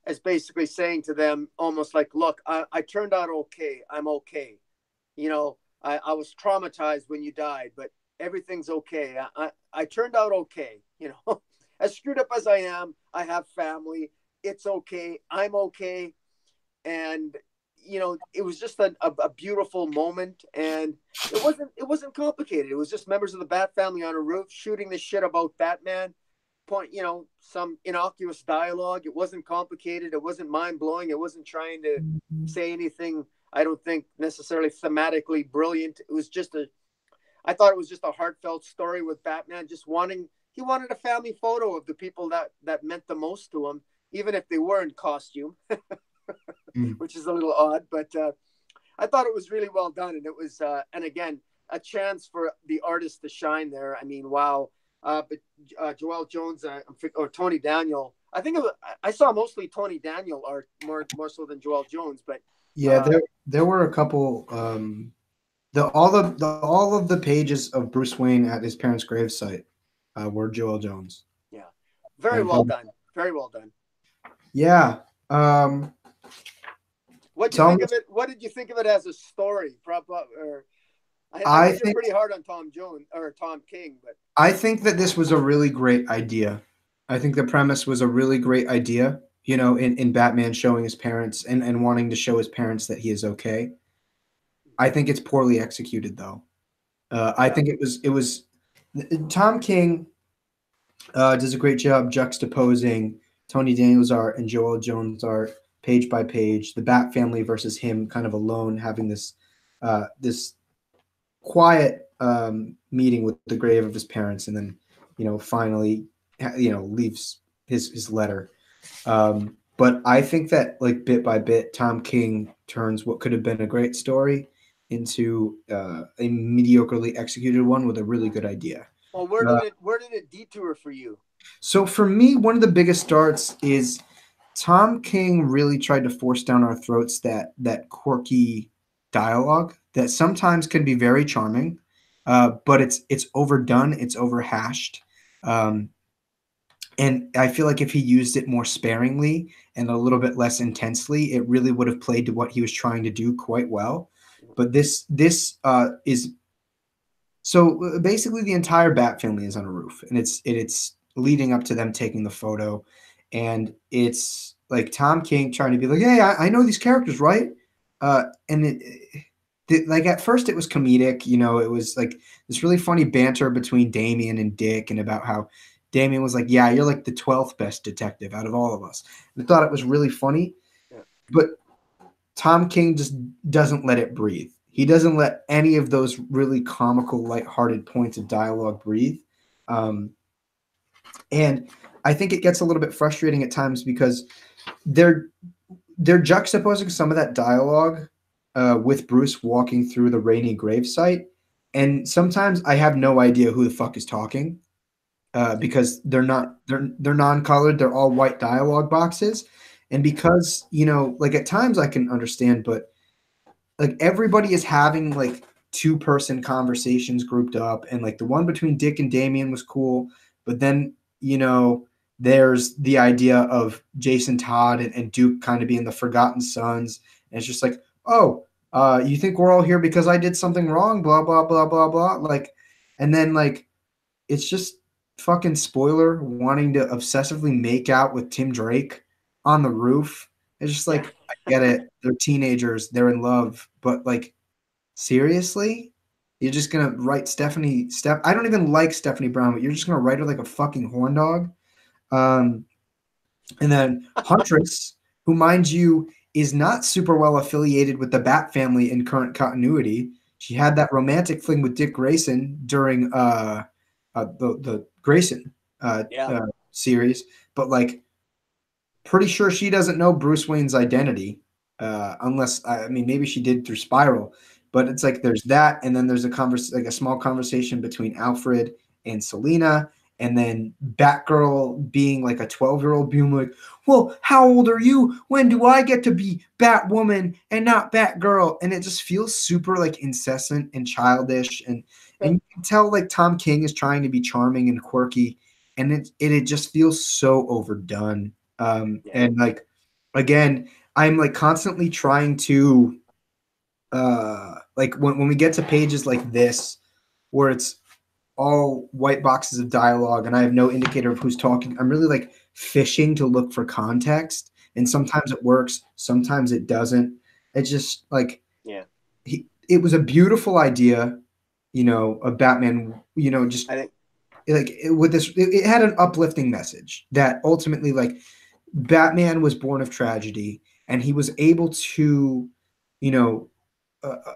as basically saying to them, almost like, look, I turned out okay. I'm okay. I was traumatized when you died, but everything's okay. I turned out okay. As screwed up as I am, I have family. It's okay. I'm okay. And, it was just a beautiful moment, and it wasn't complicated. It was just members of the Bat family on a roof shooting the shit about Batman, some innocuous dialogue. It wasn't complicated. It wasn't mind blowing. It wasn't trying to say anything, I don't think, necessarily thematically brilliant. I thought it was just a heartfelt story with Batman he wanted a family photo of the people that meant the most to him, even if they were in costume, which is a little odd, but I thought it was really well done. And it was, and again, a chance for the artist to shine there. I mean, wow. But Joel Jones or Tony Daniel, I saw mostly Tony Daniel art more so than Joel Jones, but yeah, there were a couple. All of the pages of Bruce Wayne at his parents' gravesite were Joel Jones. Yeah, very well done. Very well done. Yeah. What do you think of it? What did you think of it as a story? I know you're pretty hard on Tom Jones or Tom King, but I think that this was a really great idea. I think the premise was a really great idea. In Batman showing his parents and wanting to show his parents that he is okay. I think it's poorly executed, though. I think it was Tom King does a great job juxtaposing Tony Daniels' art and Joel Jones' art page by page. The Bat family versus him, kind of alone, having this quiet meeting with the grave of his parents, and then finally leaves his letter. But I think that, like, bit by bit, Tom King turns what could have been a great story into a mediocrely executed one with a really good idea. Well, where did it detour for you? So for me, one of the biggest starts is Tom King really tried to force down our throats that quirky dialogue that sometimes can be very charming, but it's overdone, it's overhashed. And I feel like if he used it more sparingly and a little bit less intensely, it really would have played to what he was trying to do quite well. But this is so basically the entire Bat family is on a roof, and it's leading up to them taking the photo, and it's like Tom King trying to be like, "Hey, I know these characters, right?" And like at first it was comedic, it was like this really funny banter between Damian and Dick, and about how Damian was like, "Yeah, you're like the 12th best detective out of all of us." And I thought it was really funny, but Tom King just doesn't let it breathe. He doesn't let any of those really comical, lighthearted points of dialogue breathe. And I think it gets a little bit frustrating at times because they're juxtaposing some of that dialogue with Bruce walking through the Rainy gravesite, and sometimes I have no idea who the fuck is talking because they're non-colored. They're all white dialogue boxes, and because like at times I can understand, but like everybody is having like two-person conversations grouped up, and like the one between Dick and Damien was cool, but then there's the idea of Jason Todd and Duke kind of being the forgotten sons, and it's just like, oh, you think we're all here because I did something wrong, blah blah blah blah blah, like, and then like it's just fucking spoiler wanting to obsessively make out with Tim Drake on the roof. It's just Yeah. like, I get it. They're teenagers. They're in love. But like, seriously? You're just gonna write I don't even like Stephanie Brown, but you're just gonna write her like a fucking horn dog. Um, and then Huntress, who, mind you, is not super well affiliated with the Bat family in current continuity. She had that romantic fling with Dick Grayson during the Grayson Yeah. series, but like pretty sure she doesn't know Bruce Wayne's identity, unless I mean maybe she did through Spiral. But it's like there's that, and then there's a small conversation between Alfred and Selina, and then Batgirl being like a 12-year-old being like, well, how old are you? When do I get to be Batwoman and not Batgirl? And it just feels super like incessant and childish, and you can tell like Tom King is trying to be charming and quirky, and it just feels so overdone. Yeah. And like again, I'm like constantly trying to like when we get to pages like this where it's all white boxes of dialogue and I have no indicator of who's talking, I'm really like fishing to look for context, and sometimes it works, sometimes it doesn't. It's just like Yeah. it was a beautiful idea, of Batman, just I think. like with this, it had an uplifting message that ultimately like Batman was born of tragedy, and he was able to, you know,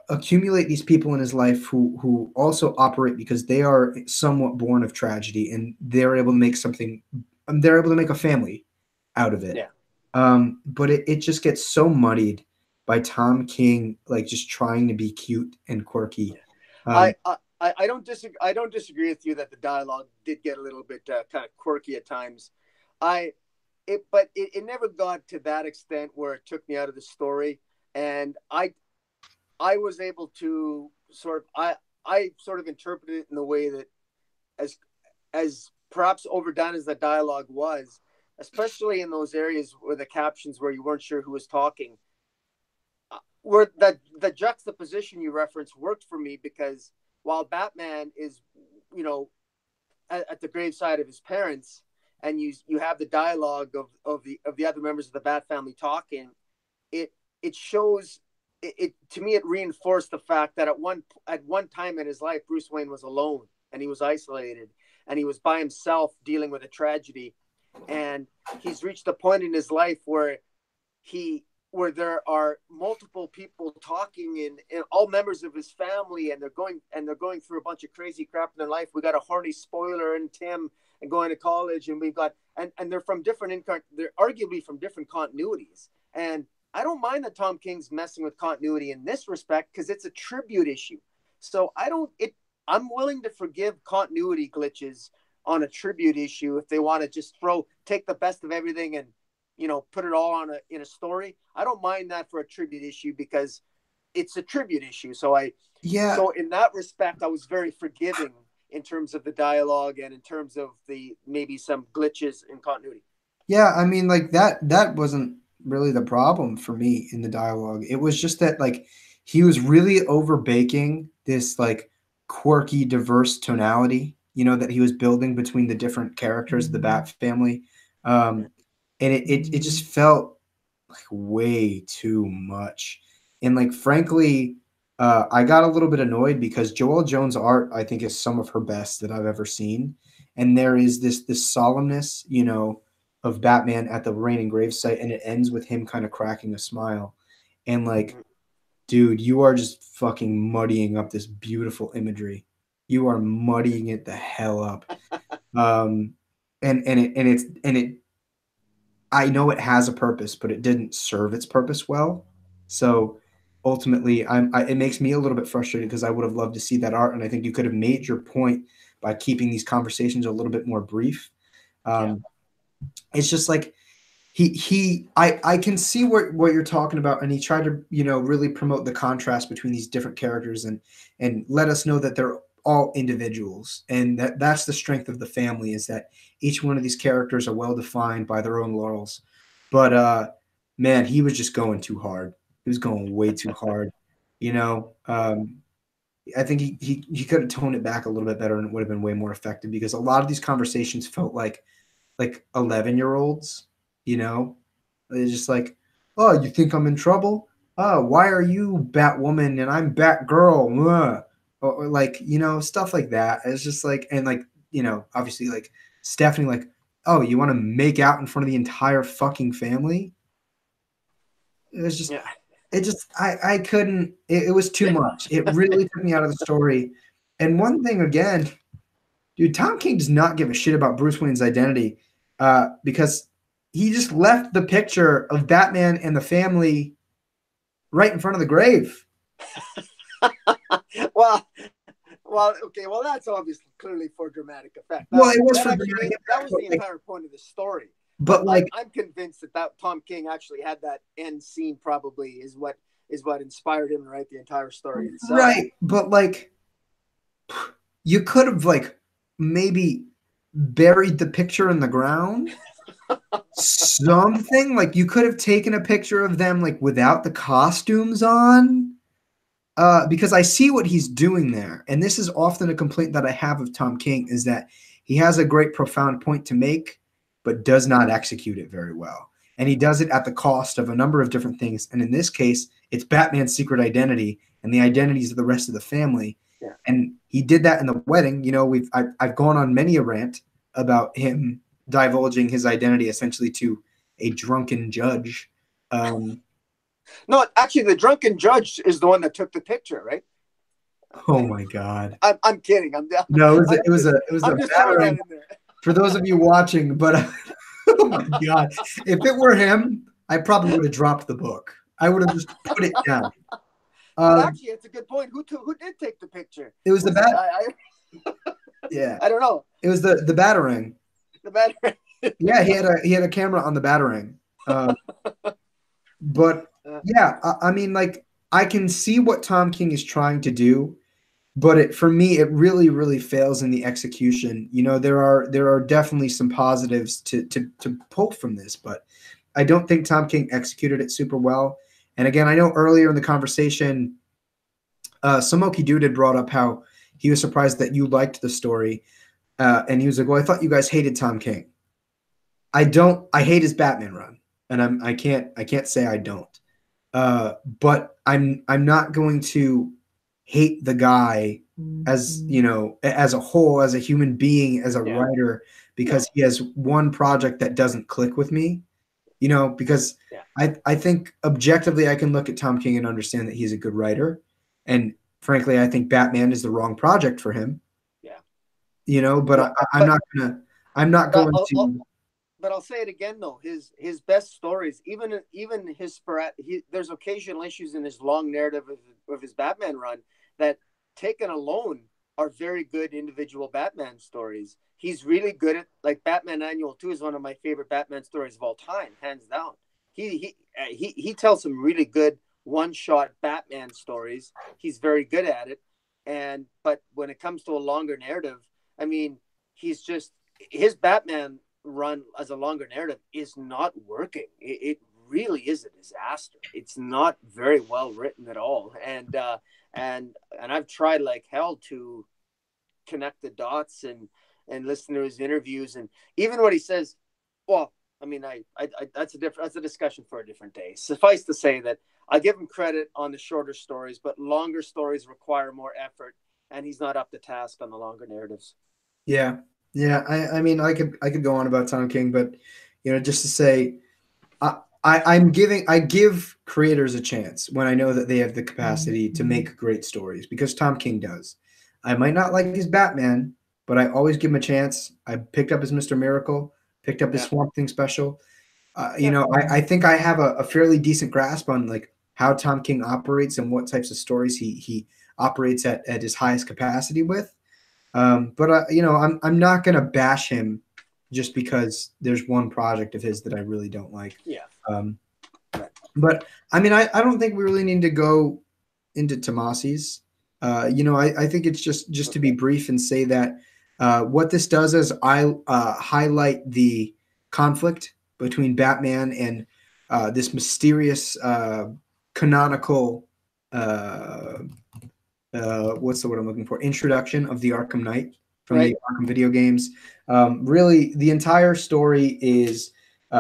accumulate these people in his life who also operate because they are somewhat born of tragedy, and they're able to make something. They're able to make a family out of it. Yeah. But it just gets so muddied by Tom King, like just trying to be cute and quirky. I, Um, I I don't disagree. I don't disagree with you that the dialogue did get a little bit kind of quirky at times. I but it never got to that extent where it took me out of the story, and I was able to I sort of interpreted it in the way that as as perhaps overdone as the dialogue was, especially in those areas where the captions where you weren't sure who was talking, where the juxtaposition you referenced worked for me because while Batman is, you know, at the graveside of his parents, and you have the dialogue of the other members of the Bat family talking, it shows it to me. It reinforced the fact that at one time in his life, Bruce Wayne was alone and he was isolated and he was by himself dealing with a tragedy, and he's reached a point in his life he where there are multiple people talking and all members of his family, and they're going through a bunch of crazy crap in their life. We got a horny spoiler and Tim and going to college, and we've got and they're from they're arguably from different continuities. And I don't mind that Tom King's messing with continuity in this respect because it's a tribute issue. So I'm willing to forgive continuity glitches on a tribute issue if they want to just take the best of everything and put it all in a story. I don't mind that for a tribute issue because it's a tribute issue. yeah, So in that respect, I was very forgiving in terms of the dialogue and in terms of the maybe some glitches in continuity. yeah. I mean, like that wasn't really the problem for me in the dialogue. It was just that like he was really overbaking this like quirky, diverse tonality, that he was building between the different characters of the Bat family. And it just felt like way too much. And like frankly, I got a little bit annoyed because Joelle Jones' art I think is some of her best that I've ever seen. And there is this solemnness, of Batman at the Rain and Grave site, and it ends with him kind of cracking a smile. And like, Mm-hmm. dude, you are just fucking muddying up this beautiful imagery. You are muddying it the hell up. Um, and it I know it has a purpose, but it didn't serve its purpose well. So ultimately, it makes me a little bit frustrated because I would have loved to see that art, and I think you could have made your point by keeping these conversations a little bit more brief. It's just like I can see what you're talking about, and he tried to really promote the contrast between these different characters and let us know that they're all individuals, and that's the strength of the family, is that each one of these characters are well defined by their own laurels. But man, he was just going too hard. He was going way too hard. I think he could have toned it back a little bit better, and it would have been way more effective, because a lot of these conversations felt like 11-year-olds. It's just like, oh, you think I'm in trouble? Oh, why are you Batwoman and I'm Batgirl? Or like, stuff like that. It's just like, and like, obviously like Stephanie, like, oh, you want to make out in front of the entire fucking family? It was just, I couldn't, it was too much. It really took me out of the story. And one thing again, dude, Tom King does not give a shit about Bruce Wayne's identity, because he just left the picture of Batman and the family right in front of the grave. well, okay. Well, that's obviously clearly for dramatic effect. It was for dramatic effect. That was the entire point of the story. But like, I'm convinced that Tom King actually had that end scene. Probably is what inspired him to write the entire story itself. Right, but like, you could have like maybe buried the picture in the ground. Something like, you could have taken a picture of them like without the costumes on, because I see what he's doing there, and this is often a complaint that I have of Tom King, is that he has a great profound point to make but does not execute it very well, and he does it at the cost of a number of different things. And in this case, it's Batman's secret identity and the identities of the rest of the family. And he did that in the wedding. I've gone on many a rant about him divulging his identity essentially to a drunken judge. No, actually, the drunken judge is the one that took the picture, right? Oh my God! I'm kidding. No, it was a battering for those of you watching. But oh my God, if it were him, I probably would have dropped the book. I would have just put it down. But actually, it's a good point. Who did take the picture? It was the yeah, I don't know. It was the battering. The battering. Yeah, he had a camera on the battering. But yeah, I mean, like, I can see what Tom King is trying to do, but for me, it really, really fails in the execution. There are definitely some positives to pull from this, but I don't think Tom King executed it super well. And again, I know earlier in the conversation, Samoki Dude had brought up how he was surprised that you liked the story, and he was like, "Well, I thought you guys hated Tom King." I don't. I hate his Batman run, and I can't say I don't. But I'm not going to hate the guy as as a whole, as a human being, as a writer, because he has one project that doesn't click with me. Because I think objectively I can look at Tom King and understand that he's a good writer, and frankly, I think Batman is the wrong project for him. But I'm not going to. But I'll say it again, though. His best stories, even his there's occasional issues in his long narrative of his Batman run that, taken alone, are very good individual Batman stories. He's really good at, like, Batman Annual 2 is one of my favorite Batman stories of all time, hands down. He tells some really good one-shot Batman stories. He's very good at it. But when it comes to a longer narrative, I mean, his Batman run as a longer narrative is not working. It really is a disaster. It's not very well written at all. And I've tried like hell to connect the dots and listen to his interviews, and even what he says. Well, I mean, that's a discussion for a different day. Suffice to say that I give him credit on the shorter stories, but longer stories require more effort, and he's not up to task on the longer narratives. Yeah. I mean, I could go on about Tom King, but just to say, I give creators a chance when I know that they have the capacity to make great stories, because Tom King does. I might not like his Batman, but I always give him a chance. I picked up his Mr. Miracle, picked up his Swamp Thing special. I think I have a fairly decent grasp on like how Tom King operates and what types of stories he operates at his highest capacity with. But you know, I'm not gonna bash him just because there's one project of his that I really don't like. Yeah. But I mean, I don't think we really need to go into Tomasi's. You know, I think it's just to be brief and say that what this does is I highlight the conflict between Batman and this mysterious canonical what's the word I'm looking for? Introduction of the Arkham Knight from the Arkham video games. Really, the entire story is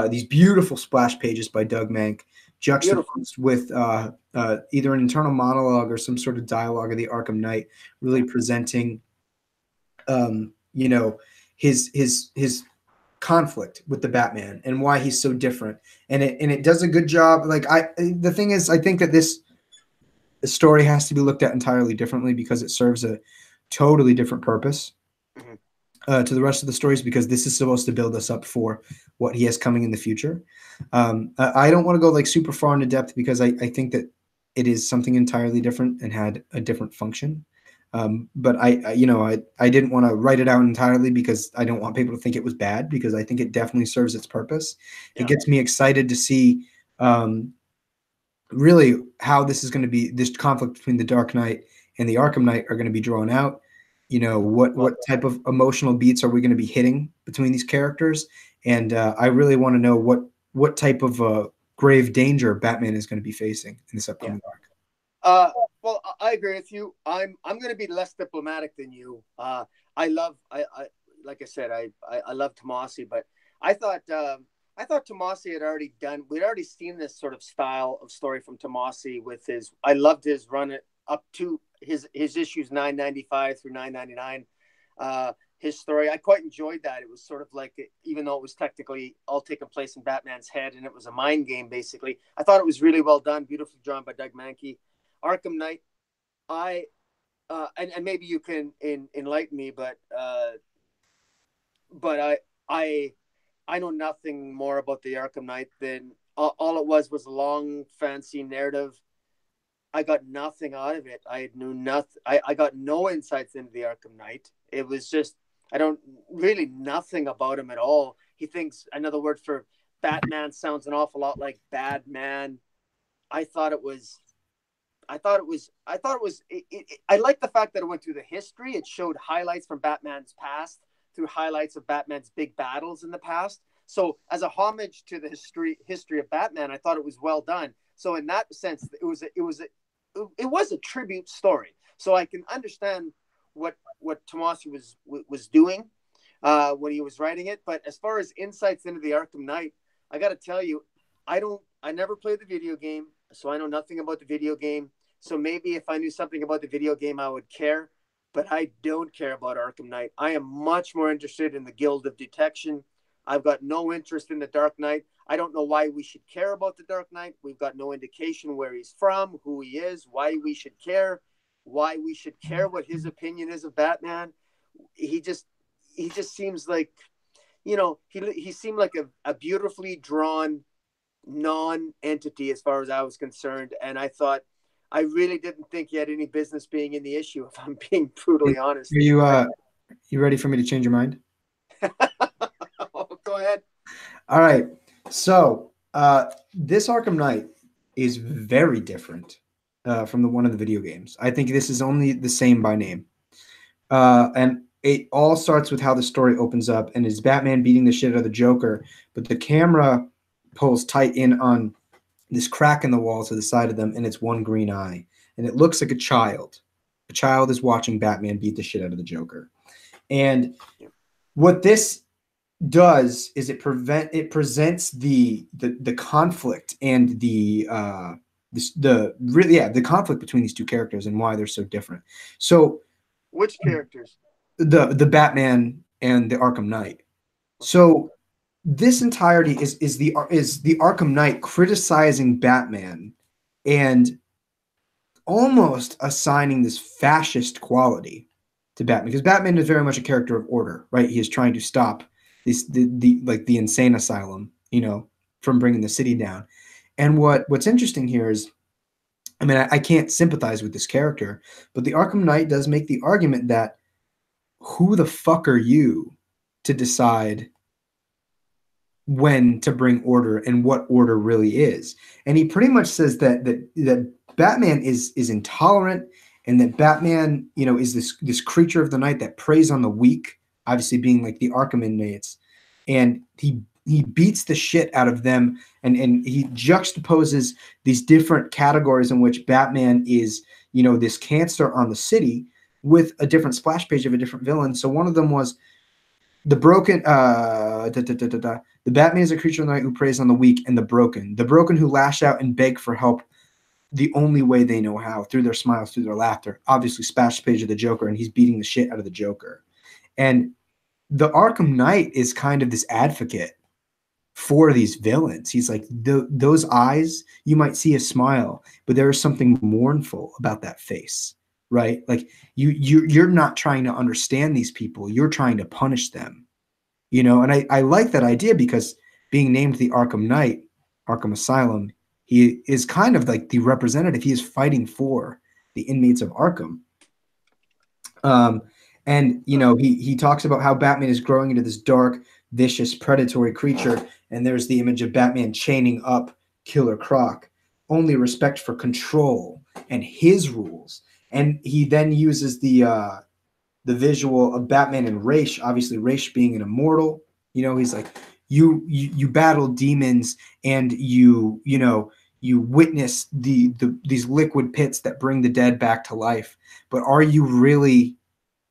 these beautiful splash pages by Doug Mank, juxtaposed with either an internal monologue or some sort of dialogue of the Arkham Knight, really presenting, you know, his conflict with the Batman and why he's so different. And it does a good job. Like the thing is, I think that the story has to be looked at entirely differently because it serves a totally different purpose to the rest of the stories, because this is supposed to build us up for what he has coming in the future. I don't want to go like super far into depth because I think that it is something entirely different and had a different function. But you know, I didn't want to write it out entirely because I don't want people to think it was bad, because I think it definitely serves its purpose. It gets me excited to see really how this is going to be, this conflict between the Dark Knight and the Arkham Knight are going to be drawn out. You know, what type of emotional beats are we going to be hitting between these characters? And I really want to know what type of grave danger Batman is going to be facing in this upcoming arc. Well, I agree with you. I'm going to be less diplomatic than you. I like I said, I love Tomasi, but I thought Tomasi had already done. We'd already seen this sort of style of story from Tomasi with his. I loved his run up to his issues 995 through 999. His story, I quite enjoyed that. It was sort of like, even though it was technically all taking place in Batman's head and it was a mind game, basically, I thought it was really well done, beautifully drawn by Doug Mankey. Arkham Knight, and maybe you can enlighten me, but I know nothing more about the Arkham Knight than all it was a long, fancy narrative. I got nothing out of it. I knew nothing. I got no insights into the Arkham Knight. It was just, I don't really nothing about him at all. He thinks another word for Batman sounds an awful lot like bad man. I like the fact that it went through the history. It showed highlights from Batman's past through highlights of Batman's big battles in the past. So as a homage to the history of Batman, I thought it was well done. So in that sense, it was a tribute story. So I can understand what Tomasi was doing when he was writing it. But as far as insights into the Arkham Knight, I got to tell you, I never played the video game, so I know nothing about the video game. So maybe if I knew something about the video game, I would care. But I don't care about Arkham Knight. I am much more interested in the Guild of Detection. I've got no interest in the Dark Knight. I don't know why we should care about the Dark Knight. We've got no indication where he's from, who he is, why we should care what his opinion is of Batman. He just seems like, you know, he seemed like a beautifully drawn non-entity as far as I was concerned. And I thought, I really didn't think he had any business being in the issue, if I'm being brutally honest. Are you ready for me to change your mind? Go ahead. All right. So this Arkham Knight is very different from the one of the video games. I think this is only the same by name. And it all starts with how the story opens up, and it's Batman beating the shit out of the Joker, but the camera pulls tight in on this crack in the wall to the side of them, and it's one green eye. And it looks like a child. A child is watching Batman beat the shit out of the Joker. And what this does is it presents the conflict and the conflict between these two characters and why they're so different. So which characters? The Batman and the Arkham Knight. So this entirety is the Arkham Knight criticizing Batman and almost assigning this fascist quality to Batman, because Batman is very much a character of order, right? He is trying to stop the insane asylum, you know, from bringing the city down. And what's interesting here is I mean, I can't sympathize with this character, but the Arkham Knight does make the argument that who the fuck are you to decide when to bring order and what order really is? And he pretty much says that Batman is intolerant, and that Batman, you know, is this creature of the night that preys on the weak, obviously being like the Arkham inmates, and he beats the shit out of them, and he juxtaposes these different categories in which Batman is, you know, this cancer on the city with a different splash page of a different villain. So one of them was the broken the Batman is a creature of the night who preys on the weak and the broken who lash out and beg for help the only way they know how, through their smiles, through their laughter. Obviously splash page of the Joker, and he's beating the shit out of the Joker. And the Arkham Knight is kind of this advocate for these villains. He's like, those eyes, you might see a smile, but there is something mournful about that face, right? Like you're not trying to understand these people, you're trying to punish them, you know. And I like that idea, because being named the Arkham Knight, Arkham Asylum, he is kind of like the representative. He is fighting for the inmates of Arkham. And you know, he talks about how Batman is growing into this dark, vicious, predatory creature, and there's the image of Batman chaining up Killer Croc, only respect for control and his rules. And he then uses the visual of Batman and Ra's, obviously Ra's being an immortal. You know, he's like, you battle demons, and you witness these liquid pits that bring the dead back to life. But are you really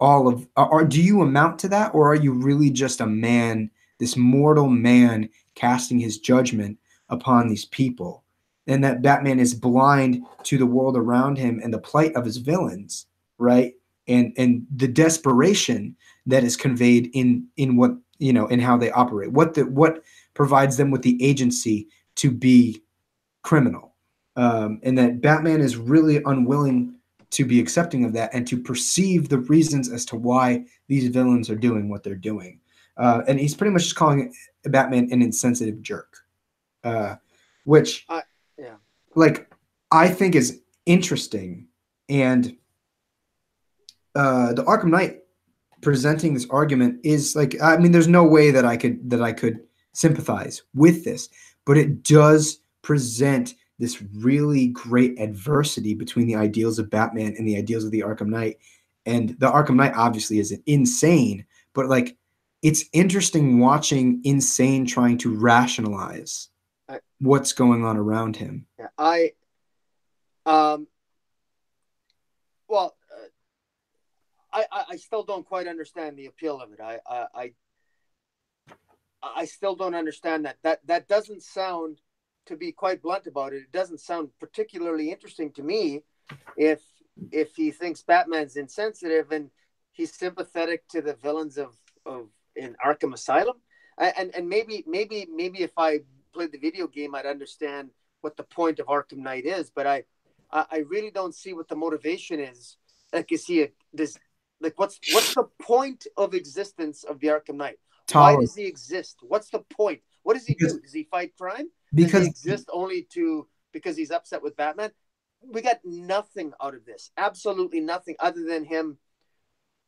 do you amount to that, or are you really just a man, this mortal man, casting his judgment upon these people? And that Batman is blind to the world around him and the plight of his villains, right? And the desperation that is conveyed in what, you know, in how they operate, what provides them with the agency to be criminal, and that Batman is really unwilling to be accepting of that and to perceive the reasons as to why these villains are doing what they're doing. And he's pretty much just calling Batman an insensitive jerk, which yeah, like I think is interesting. And the Arkham Knight presenting this argument is like, I mean, there's no way that I could sympathize with this, but it does present this really great adversity between the ideals of Batman and the ideals of the Arkham Knight. And the Arkham Knight obviously is insane, but like, it's interesting watching Insane trying to rationalize what's going on around him. Yeah, well, I still don't quite understand the appeal of it. I still don't understand that. That doesn't sound, to be quite blunt about it, it doesn't sound particularly interesting to me if he thinks Batman's insensitive and he's sympathetic to the villains of in Arkham Asylum. And maybe if I played the video game, I'd understand what the point of Arkham Knight is, but I really don't see what the motivation is. Like, is he what's the point of existence of the Arkham Knight? Why does he exist? What's the point? What does he do? Does he fight crime? Does he exist only because he's upset with Batman? We got nothing out of this. Absolutely nothing other than him.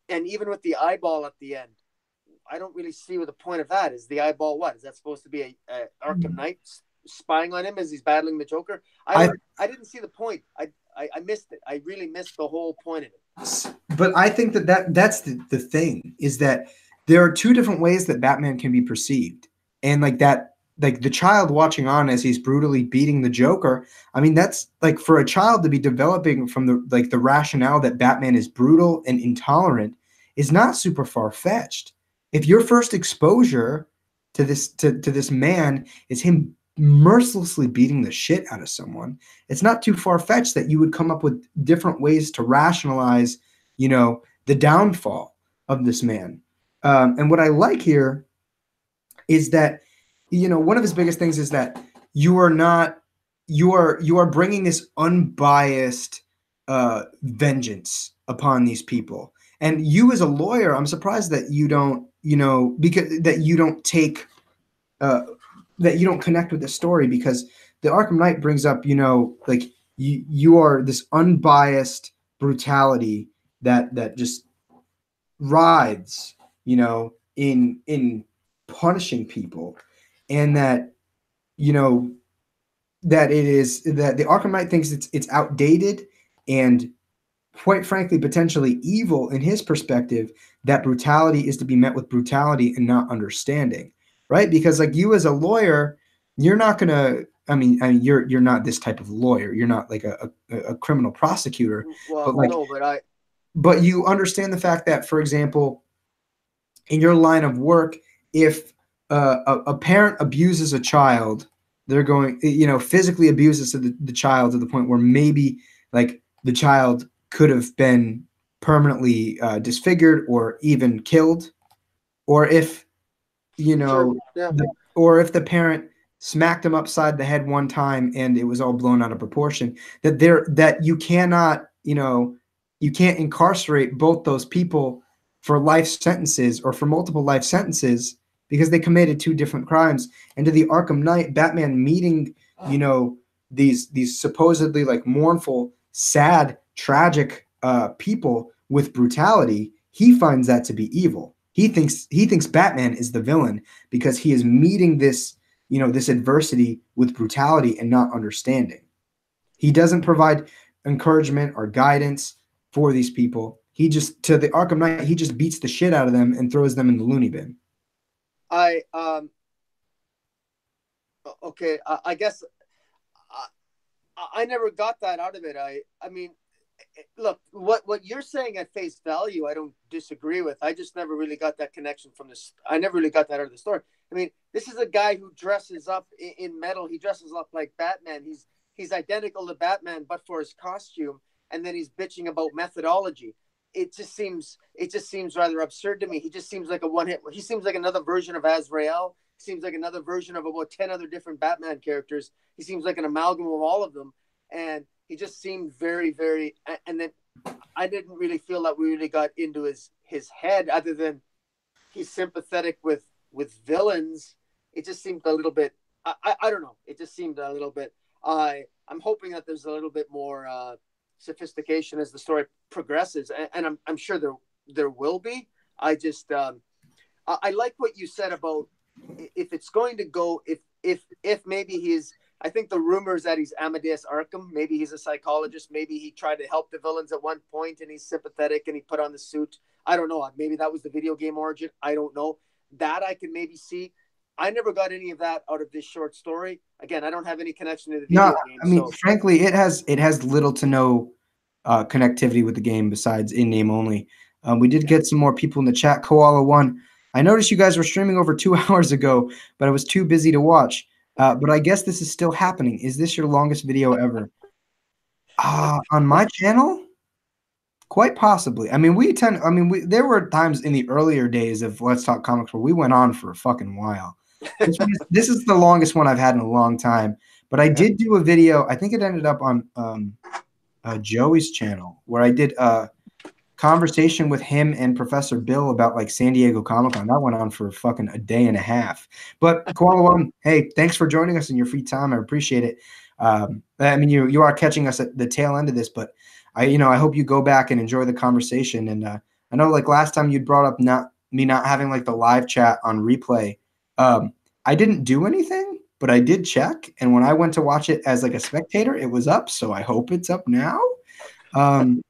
And even with the eyeball at the end, I don't really see what the point of that is. The eyeball, what? Is that supposed to be a Arkham Knight spying on him as he's battling the Joker? I didn't see the point. I missed it. I really missed the whole point of it. But I think that's the thing, is that there are two different ways that Batman can be perceived. And like the child watching on as he's brutally beating the Joker, I mean, that's like, for a child to be developing from the rationale that Batman is brutal and intolerant is not super far-fetched. If your first exposure to this man is him mercilessly beating the shit out of someone, it's not too far-fetched that you would come up with different ways to rationalize, you know, the downfall of this man. And what I like here is that, you know, one of his biggest things is that you are bringing this unbiased vengeance upon these people. And you, as a lawyer, I'm surprised that you don't, you know, because that you don't take that you don't connect with the story, because the Arkham Knight brings up, you know, like, you are this unbiased brutality that just rides, in punishing people, and that you know that it is that the Arkham Knight thinks it's outdated and quite frankly potentially evil in his perspective, that brutality is to be met with brutality and not understanding, right? Because like you as a lawyer, you're not gonna you're not this type of lawyer. You're not like a criminal prosecutor, but Well, like no, but you understand the fact that, for example, in your line of work, if a parent abuses a child, they're going, physically abuses the child to the point where maybe like the child could have been permanently disfigured or even killed, or if you sure, know, yeah. or if the parent smacked him upside the head one time and it was all blown out of proportion, that you cannot, you can't incarcerate both those people for life sentences or for multiple life sentences because they committed two different crimes. And to the Arkham Knight, Batman meeting, these supposedly like mournful, sad, tragic people with brutality, he finds that to be evil. He thinks Batman is the villain because he is meeting this, this adversity with brutality and not understanding. He doesn't provide encouragement or guidance for these people. He just, to the Arkham Knight, he just beats the shit out of them and throws them in the loony bin. I okay. I guess I never got that out of it. I mean, look, what you're saying at face value, I don't disagree with. I just never really got that connection from this. I never really got that out of the story. I mean, this is a guy who dresses up in metal. He dresses up like Batman. He's identical to Batman, but for his costume, and then he's bitching about methodology. It just seems rather absurd to me. He just seems like a one hit. He seems like another version of Azrael. He seems like another version of about 10 other different Batman characters. He seems like an amalgam of all of them, and he just seemed very, very. And then I didn't really feel that we really got into his head, other than he's sympathetic with villains. It just seemed a little bit. I don't know. It just seemed a little bit. I'm hoping that there's a little bit more sophistication as the story progresses, and I'm sure there will be. I just I like what you said about if it's going to go, if maybe he's, I think the rumors that he's Amadeus Arkham, maybe he's a psychologist, maybe he tried to help the villains at one point and he's sympathetic and he put on the suit. I don't know. Maybe that was the video game origin. I don't know. That I can maybe see. I never got any of that out of this short story. Again, I don't have any connection to the No, video game. I mean, So frankly, it has little to no connectivity with the game besides in name only. We did get some more people in the chat. Koala One, I noticed you guys were streaming over 2 hours ago, but I was too busy to watch. But I guess this is still happening. Is this your longest video ever? On my channel? Quite possibly. I mean, there were times in the earlier days of Let's Talk Comics where we went on for a fucking while. This is the longest one I've had in a long time. But I did do a video. I think it ended up on Joey's channel where I did a conversation with him and Professor Bill about like San Diego Comic Con. That went on for fucking a day and a half. But Koala One, hey, thanks for joining us in your free time. I appreciate it. I mean, you are catching us at the tail end of this, but I hope you go back and enjoy the conversation. And I know like last time you brought up not having like the live chat on replay. I didn't do anything, but I did check. And when I went to watch it as like a spectator, it was up. So I hope it's up now. Aunt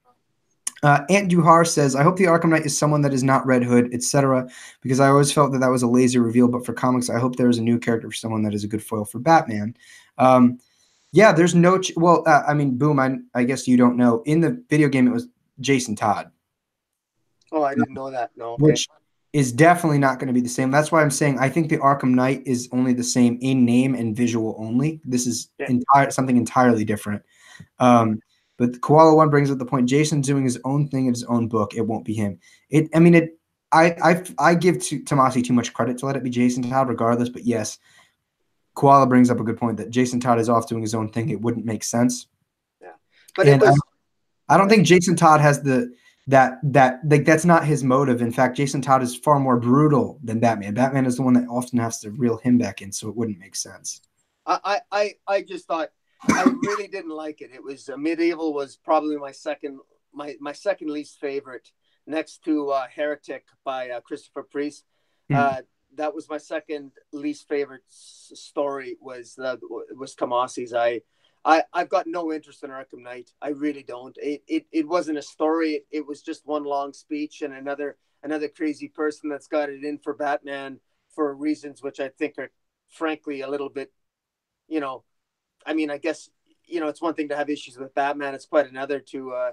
Duhar says, I hope the Arkham Knight is someone that is not Red Hood, etc. Because I always felt that was a lazy reveal. But for comics, I hope there is a new character for someone that is a good foil for Batman. Yeah, there's no I mean, Boom, I guess you don't know. In the video game, it was Jason Todd. oh, I didn't know that. No, okay. Which is definitely not going to be the same. That's why I'm saying I think the Arkham Knight is only the same in name and visual only. This is something entirely different. But Koala One brings up the point. Jason's doing his own thing in his own book. It won't be him. I give Tomasi too much credit to let it be Jason Todd regardless. But yes, Koala brings up a good point that Jason Todd is off doing his own thing. It wouldn't make sense. Yeah, but I don't think Jason Todd has that's not his motive. In fact, Jason Todd is far more brutal than Batman. Batman is the one that often has to reel him back in, so it wouldn't make sense. I just thought I really didn't like it. It was Medieval was probably my second least favorite, next to Heretic by Christopher Priest. Hmm. That was my second least favorite story. Was Tomasi's. I've got no interest in Arkham Knight. I really don't. It wasn't a story. It was just one long speech and another crazy person that's got it in for Batman for reasons which I think are frankly a little bit, you know, I mean, I guess, it's one thing to have issues with Batman. It's quite another to,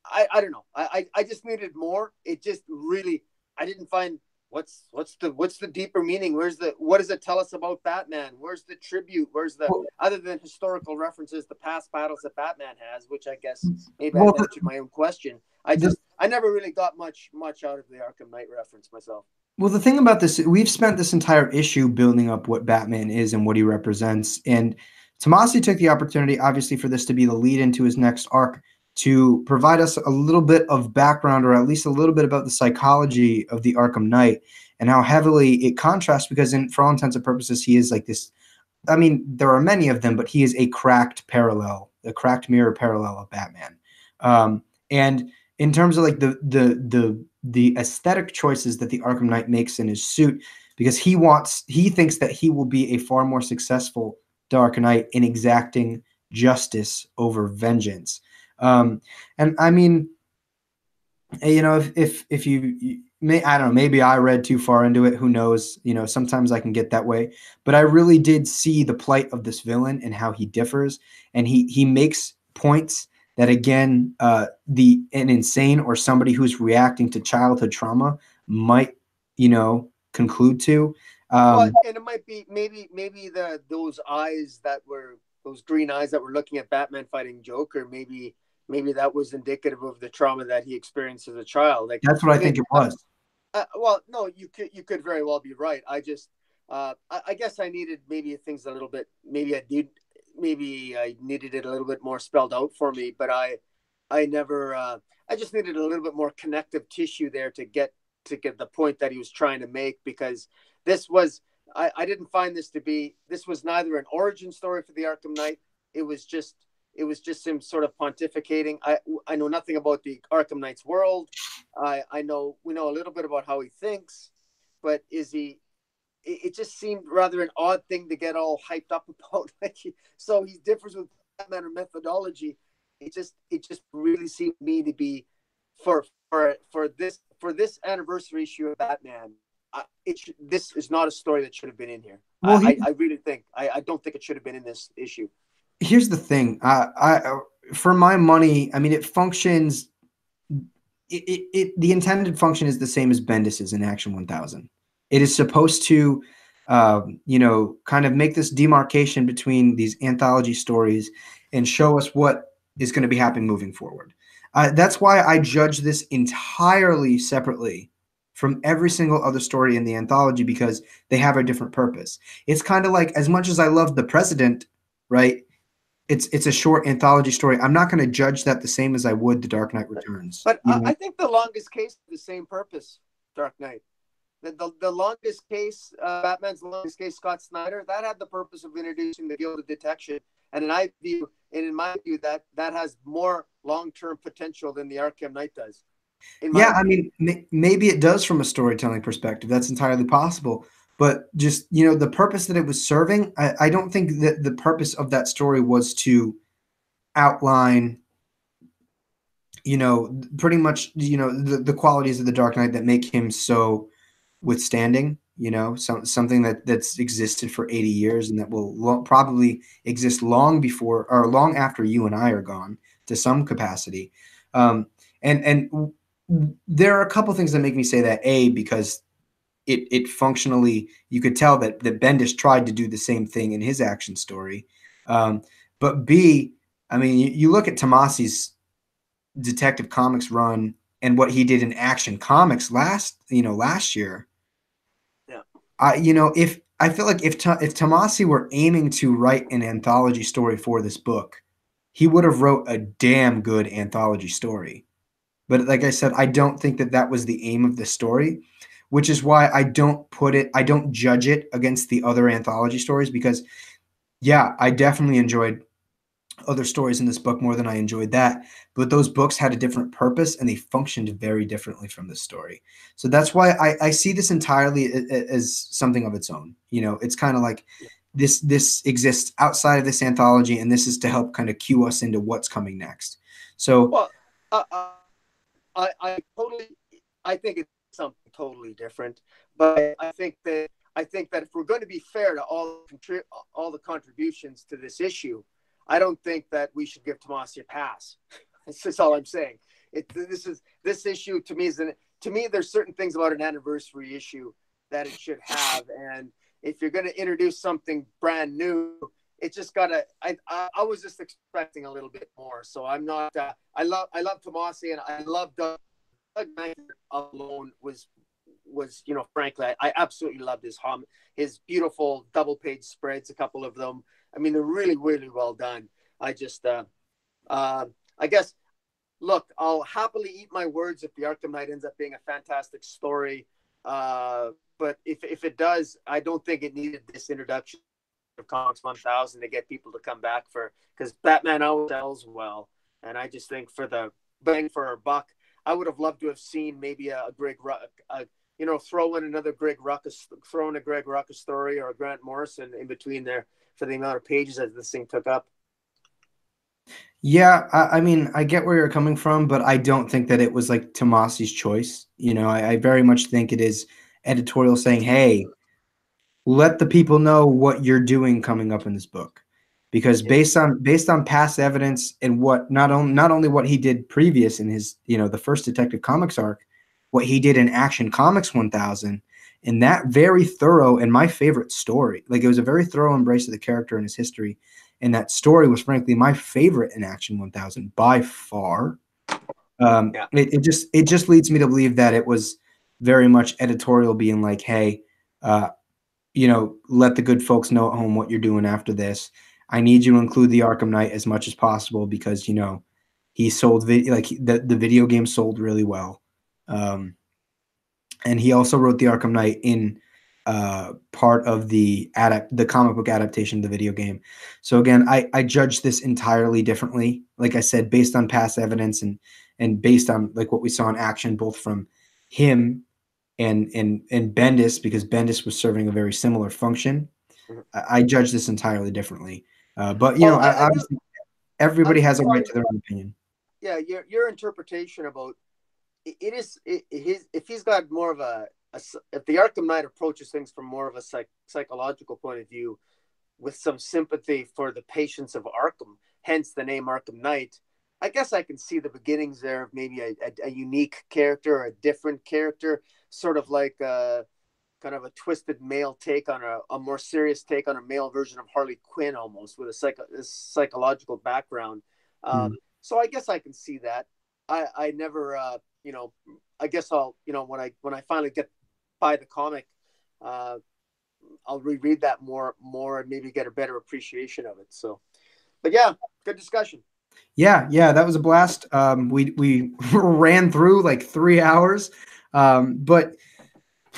I don't know. I just needed more. It just really, I didn't find what's the deeper meaning? What does it tell us about Batman? Where's the tribute? Well, Other than historical references to past battles that Batman has, which I guess maybe well, I've answered my own question. the, I never really got much out of the Arkham Knight reference myself. Well, the thing about this, we've spent this entire issue building up what Batman is and what he represents. And Tomasi took the opportunity, obviously, for this to be the lead into his next arc to provide us a little bit of background, or at least a little bit about the psychology of the Arkham Knight and how heavily it contrasts, because for all intents and purposes, he is like this. I mean, there are many of them, but he is a cracked mirror parallel of Batman. And in terms of like the aesthetic choices that the Arkham Knight makes in his suit, because he thinks that he will be a far more successful Dark Knight in exacting justice over vengeance. And I mean, if you may, I don't know, maybe I read too far into it. Who knows? Sometimes I can get that way. But I really did see the plight of this villain and how he differs, and he makes points that, again, an insane or somebody who's reacting to childhood trauma might, conclude to. Well, and it might be maybe those green eyes that were looking at Batman fighting Joker. Maybe that was indicative of the trauma that he experienced as a child. Like, That's what I think it was. Well, no, you could very well be right. I guess I needed maybe things a little bit. Maybe I needed it a little bit more spelled out for me. But I never. I just needed a little bit more connective tissue there to get the point that he was trying to make, because this was. I didn't find this to be. This was neither an origin story for the Arkham Knight. It was just him sort of pontificating. I know nothing about the Arkham Knight's world. We know a little bit about how he thinks, but it just seemed rather an odd thing to get all hyped up about. So he differs with Batman or methodology. It just really seemed to me to be for this anniversary issue of Batman. This is not a story that should have been in here. Well, I really think I don't think it should have been in this issue. Here's the thing. For my money, I mean, it functions. The intended function is the same as Bendis's in Action 1000. It is supposed to, kind of make this demarcation between these anthology stories and show us what is going to be happening moving forward. That's why I judge this entirely separately from every single other story in the anthology, because they have a different purpose. It's kind of like, as much as I love The President, right? It's a short anthology story. I'm not going to judge that the same as I would The Dark Knight Returns. But I think The Longest Case is the same purpose, Dark Knight. The Longest Case, Batman's Longest Case, Scott Snyder, that had the purpose of introducing the guild of detection. And in my view, that has more long-term potential than the Arkham Knight does. I mean, maybe it does from a storytelling perspective. That's entirely possible. But just, the purpose that it was serving, I don't think that the purpose of that story was to outline, pretty much, the qualities of the Dark Knight that make him so withstanding, something that's existed for 80 years and that will probably exist long before or long after you and I are gone to some capacity. And there are a couple things that make me say that, because it functionally, you could tell that Bendis tried to do the same thing in his action story. But B, I mean, you look at Tomasi's Detective Comics run and what he did in Action Comics last year. Yeah. I feel like if Tomasi were aiming to write an anthology story for this book, he would have wrote a damn good anthology story. But like I said, I don't think that was the aim of the story, which is why I don't judge it against the other anthology stories, because Yeah, I definitely enjoyed other stories in this book more than I enjoyed that. But those books had a different purpose and they functioned very differently from this story. So that's why I see this entirely as something of its own. You know, it's kind of like this exists outside of this anthology, and this is to help kind of cue us into what's coming next. So Well, uh, uh, I totally, I think it's something totally different. But I think that if we're going to be fair to all the contributions to this issue, I don't think that we should give Tomasi a pass. That's just all I'm saying. This issue to me to me there's certain things about an anniversary issue that it should have, and if you're going to introduce something brand new, it just gotta. I was just expecting a little bit more, so I'm not. I love Tomasi, and I love Doug Knight alone was frankly I absolutely loved his beautiful double page spreads, a couple of them. I mean, they're really really well done. I just I guess, look, I'll happily eat my words if the Arkham Knight ends up being a fantastic story. But if it does, I don't think it needed this introduction of Comics 1000 to get people to come back for, because Batman always sells well. And I just think for the bang for our buck, I would have loved to have seen maybe a Greg throw in another throw in a Greg Rucka story or a Grant Morrison in between there for the amount of pages that this thing took up. yeah, I mean, I get where you're coming from, but I don't think that it was like Tomasi's choice. You know, I very much think it is editorial saying, "Hey, let the people know what you're doing coming up in this book," because Yeah. based on past evidence and what not only what he did previous in his the first Detective Comics arc, what he did in Action Comics 1000, and that very thorough and my favorite story. Like, it was a very thorough embrace of the character and his history, and that story was frankly my favorite in Action 1000 by far. Yeah. It just leads me to believe that it was very much editorial being like, hey, let the good folks know at home what you're doing after this. I need you to include the Arkham Knight as much as possible because he sold the video game sold really well, and he also wrote the Arkham Knight in part of the comic book adaptation of the video game. So again, I judge this entirely differently. Like I said, based on past evidence and based on like what we saw in action, both from him and Bendis, because Bendis was serving a very similar function. Mhm. I judge this entirely differently. But Well, I do. obviously I'm everybody has a right sorry. to their own opinion. Yeah, your interpretation about his, if he's got more of if the Arkham Knight approaches things from more of a psychological point of view, with some sympathy for the patients of Arkham, hence the name Arkham Knight. I guess I can see the beginnings there of maybe a unique character or a different character, sort of like kind of a twisted male take on a more serious take on a male version of Harley Quinn, almost with a psychological background. Hmm. So I guess I can see that. I never, I guess I'll, when I finally get by the comic, uh, I'll reread that more and maybe get a better appreciation of it. So, but yeah, good discussion. Yeah, that was a blast. We ran through like 3 hours, but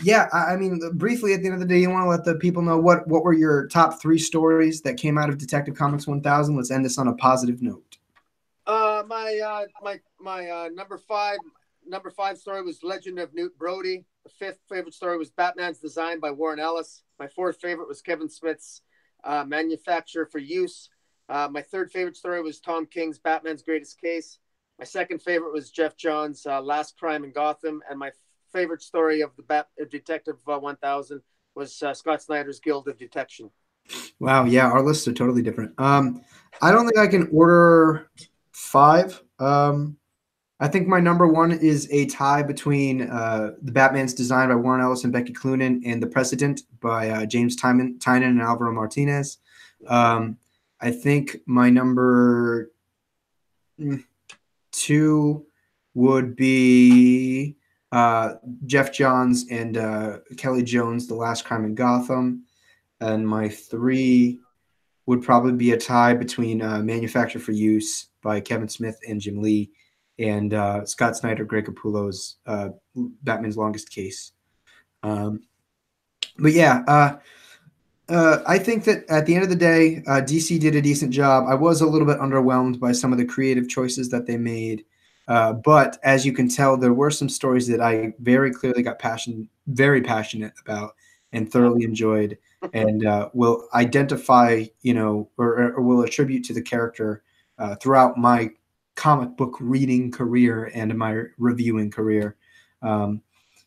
yeah, I mean, briefly at the end of the day, you want to let the people know what were your top three stories that came out of Detective Comics 1000. Let's end this on a positive note. My number five story was Legend of Newt Brody. The fifth favorite story was Batman's Design by Warren Ellis. My fourth favorite was Kevin Smith's Manufacture for Use. My third favorite story was Tom King's Batman's Greatest Case. My second favorite was Jeff Johns' Last Crime in Gotham, and my favorite story of of Detective 1000 was Scott Snyder's Guild of Detection. Wow, yeah, our lists are totally different. I don't think I can order five. I think my number one is a tie between the Batman's Design by Warren Ellis and Becky Cloonan and The President by James Tynan and Alvaro Martinez. Um, I think my number two would be Jeff Johns and Kelly Jones, The Last Crime in Gotham. And my three would probably be a tie between Manufacture for Use by Kevin Smith and Jim Lee and Scott Snyder, Greg Capullo's Batman's Longest Case. But yeah, I think that at the end of the day, DC did a decent job. I was a little bit underwhelmed by some of the creative choices that they made. But as you can tell, there were some stories that I very clearly got very passionate about and thoroughly enjoyed, and will identify, or will attribute to the character throughout my comic book reading career and my reviewing career. Um,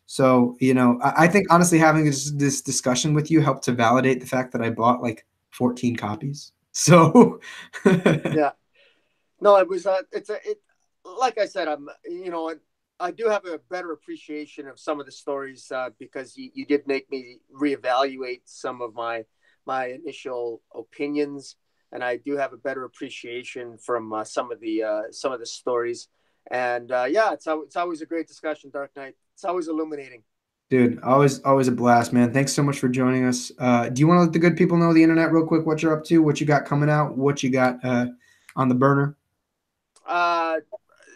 so, I think honestly having this discussion with you helped to validate the fact that I bought like 14 copies. So, Yeah. No, it was like I said, I do have a better appreciation of some of the stories because you did make me reevaluate some of my initial opinions, and I do have a better appreciation from some of the stories. And yeah, it's always a great discussion, Dark Knight. It's always illuminating. dude, always a blast, man. Thanks so much for joining us. Do you want to let the good people know the internet real quick, what you're up to, what you got coming out, what you got on the burner? Uh,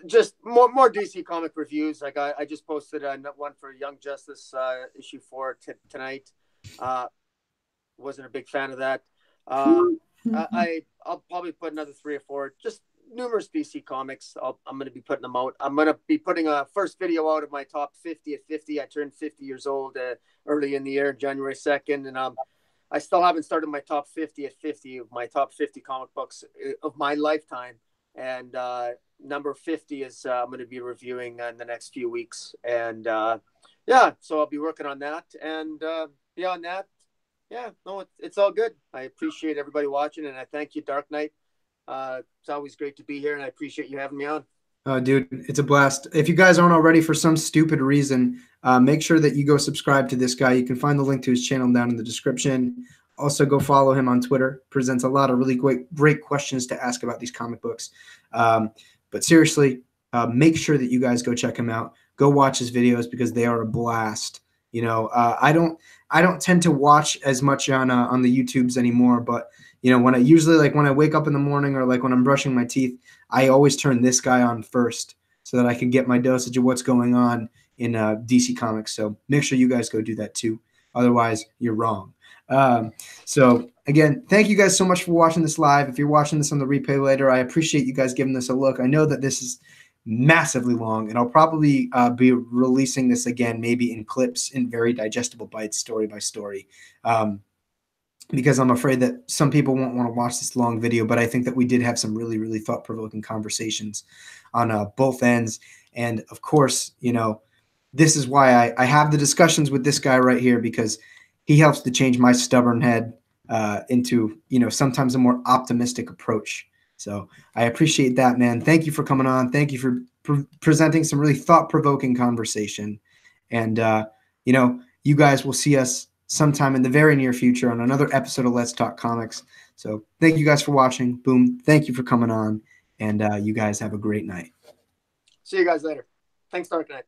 just more DC comic reviews. Like I just posted one for Young Justice issue 4 tonight. Uh, wasn't a big fan of that. I'll probably put another 3 or 4. Just numerous DC comics. I'm going to be putting them out. I'm going to be putting a first video out of my top 50 at 50. I turned 50 years old early in the year, January 2nd, and I still haven't started my top 50 at 50 of my top 50 comic books of my lifetime. And number 50 is I'm going to be reviewing in the next few weeks. And yeah, so I'll be working on that. And beyond that, yeah, no, it's all good. I appreciate everybody watching, and I thank you, Dark Knight. It's always great to be here, and I appreciate you having me on. Dude, it's a blast. If you guys aren't already, for some stupid reason, make sure that you go subscribe to this guy. You can find the link to his channel down in the description. Also, go follow him on Twitter. Presents a lot of really great questions to ask about these comic books. But seriously, make sure that you guys go check him out. Go watch his videos because they are a blast. I don't tend to watch as much on the YouTubes anymore, but when I wake up in the morning or like when I'm brushing my teeth, I always turn this guy on first so that I can get my dosage of what's going on in DC Comics. So make sure you guys go do that too. Otherwise, you're wrong. So again, thank you guys so much for watching this live. If you're watching this on the replay later, I appreciate you guys giving this a look. I know that this is massively long, and I'll probably be releasing this again, maybe in clips, in very digestible bites, story by story. Because I'm afraid that some people won't want to watch this long video, but I think that we did have some really, really thought-provoking conversations on both ends. And of course, this is why I have the discussions with this guy right here, because he helps to change my stubborn head into, sometimes a more optimistic approach. So I appreciate that, man. Thank you for coming on. Thank you for presenting some really thought-provoking conversation. And, you guys will see us sometime in the very near future on another episode of Let's Talk Comics. So thank you guys for watching. Boom. Thank you for coming on. And you guys have a great night. See you guys later. Thanks, Dark Knight.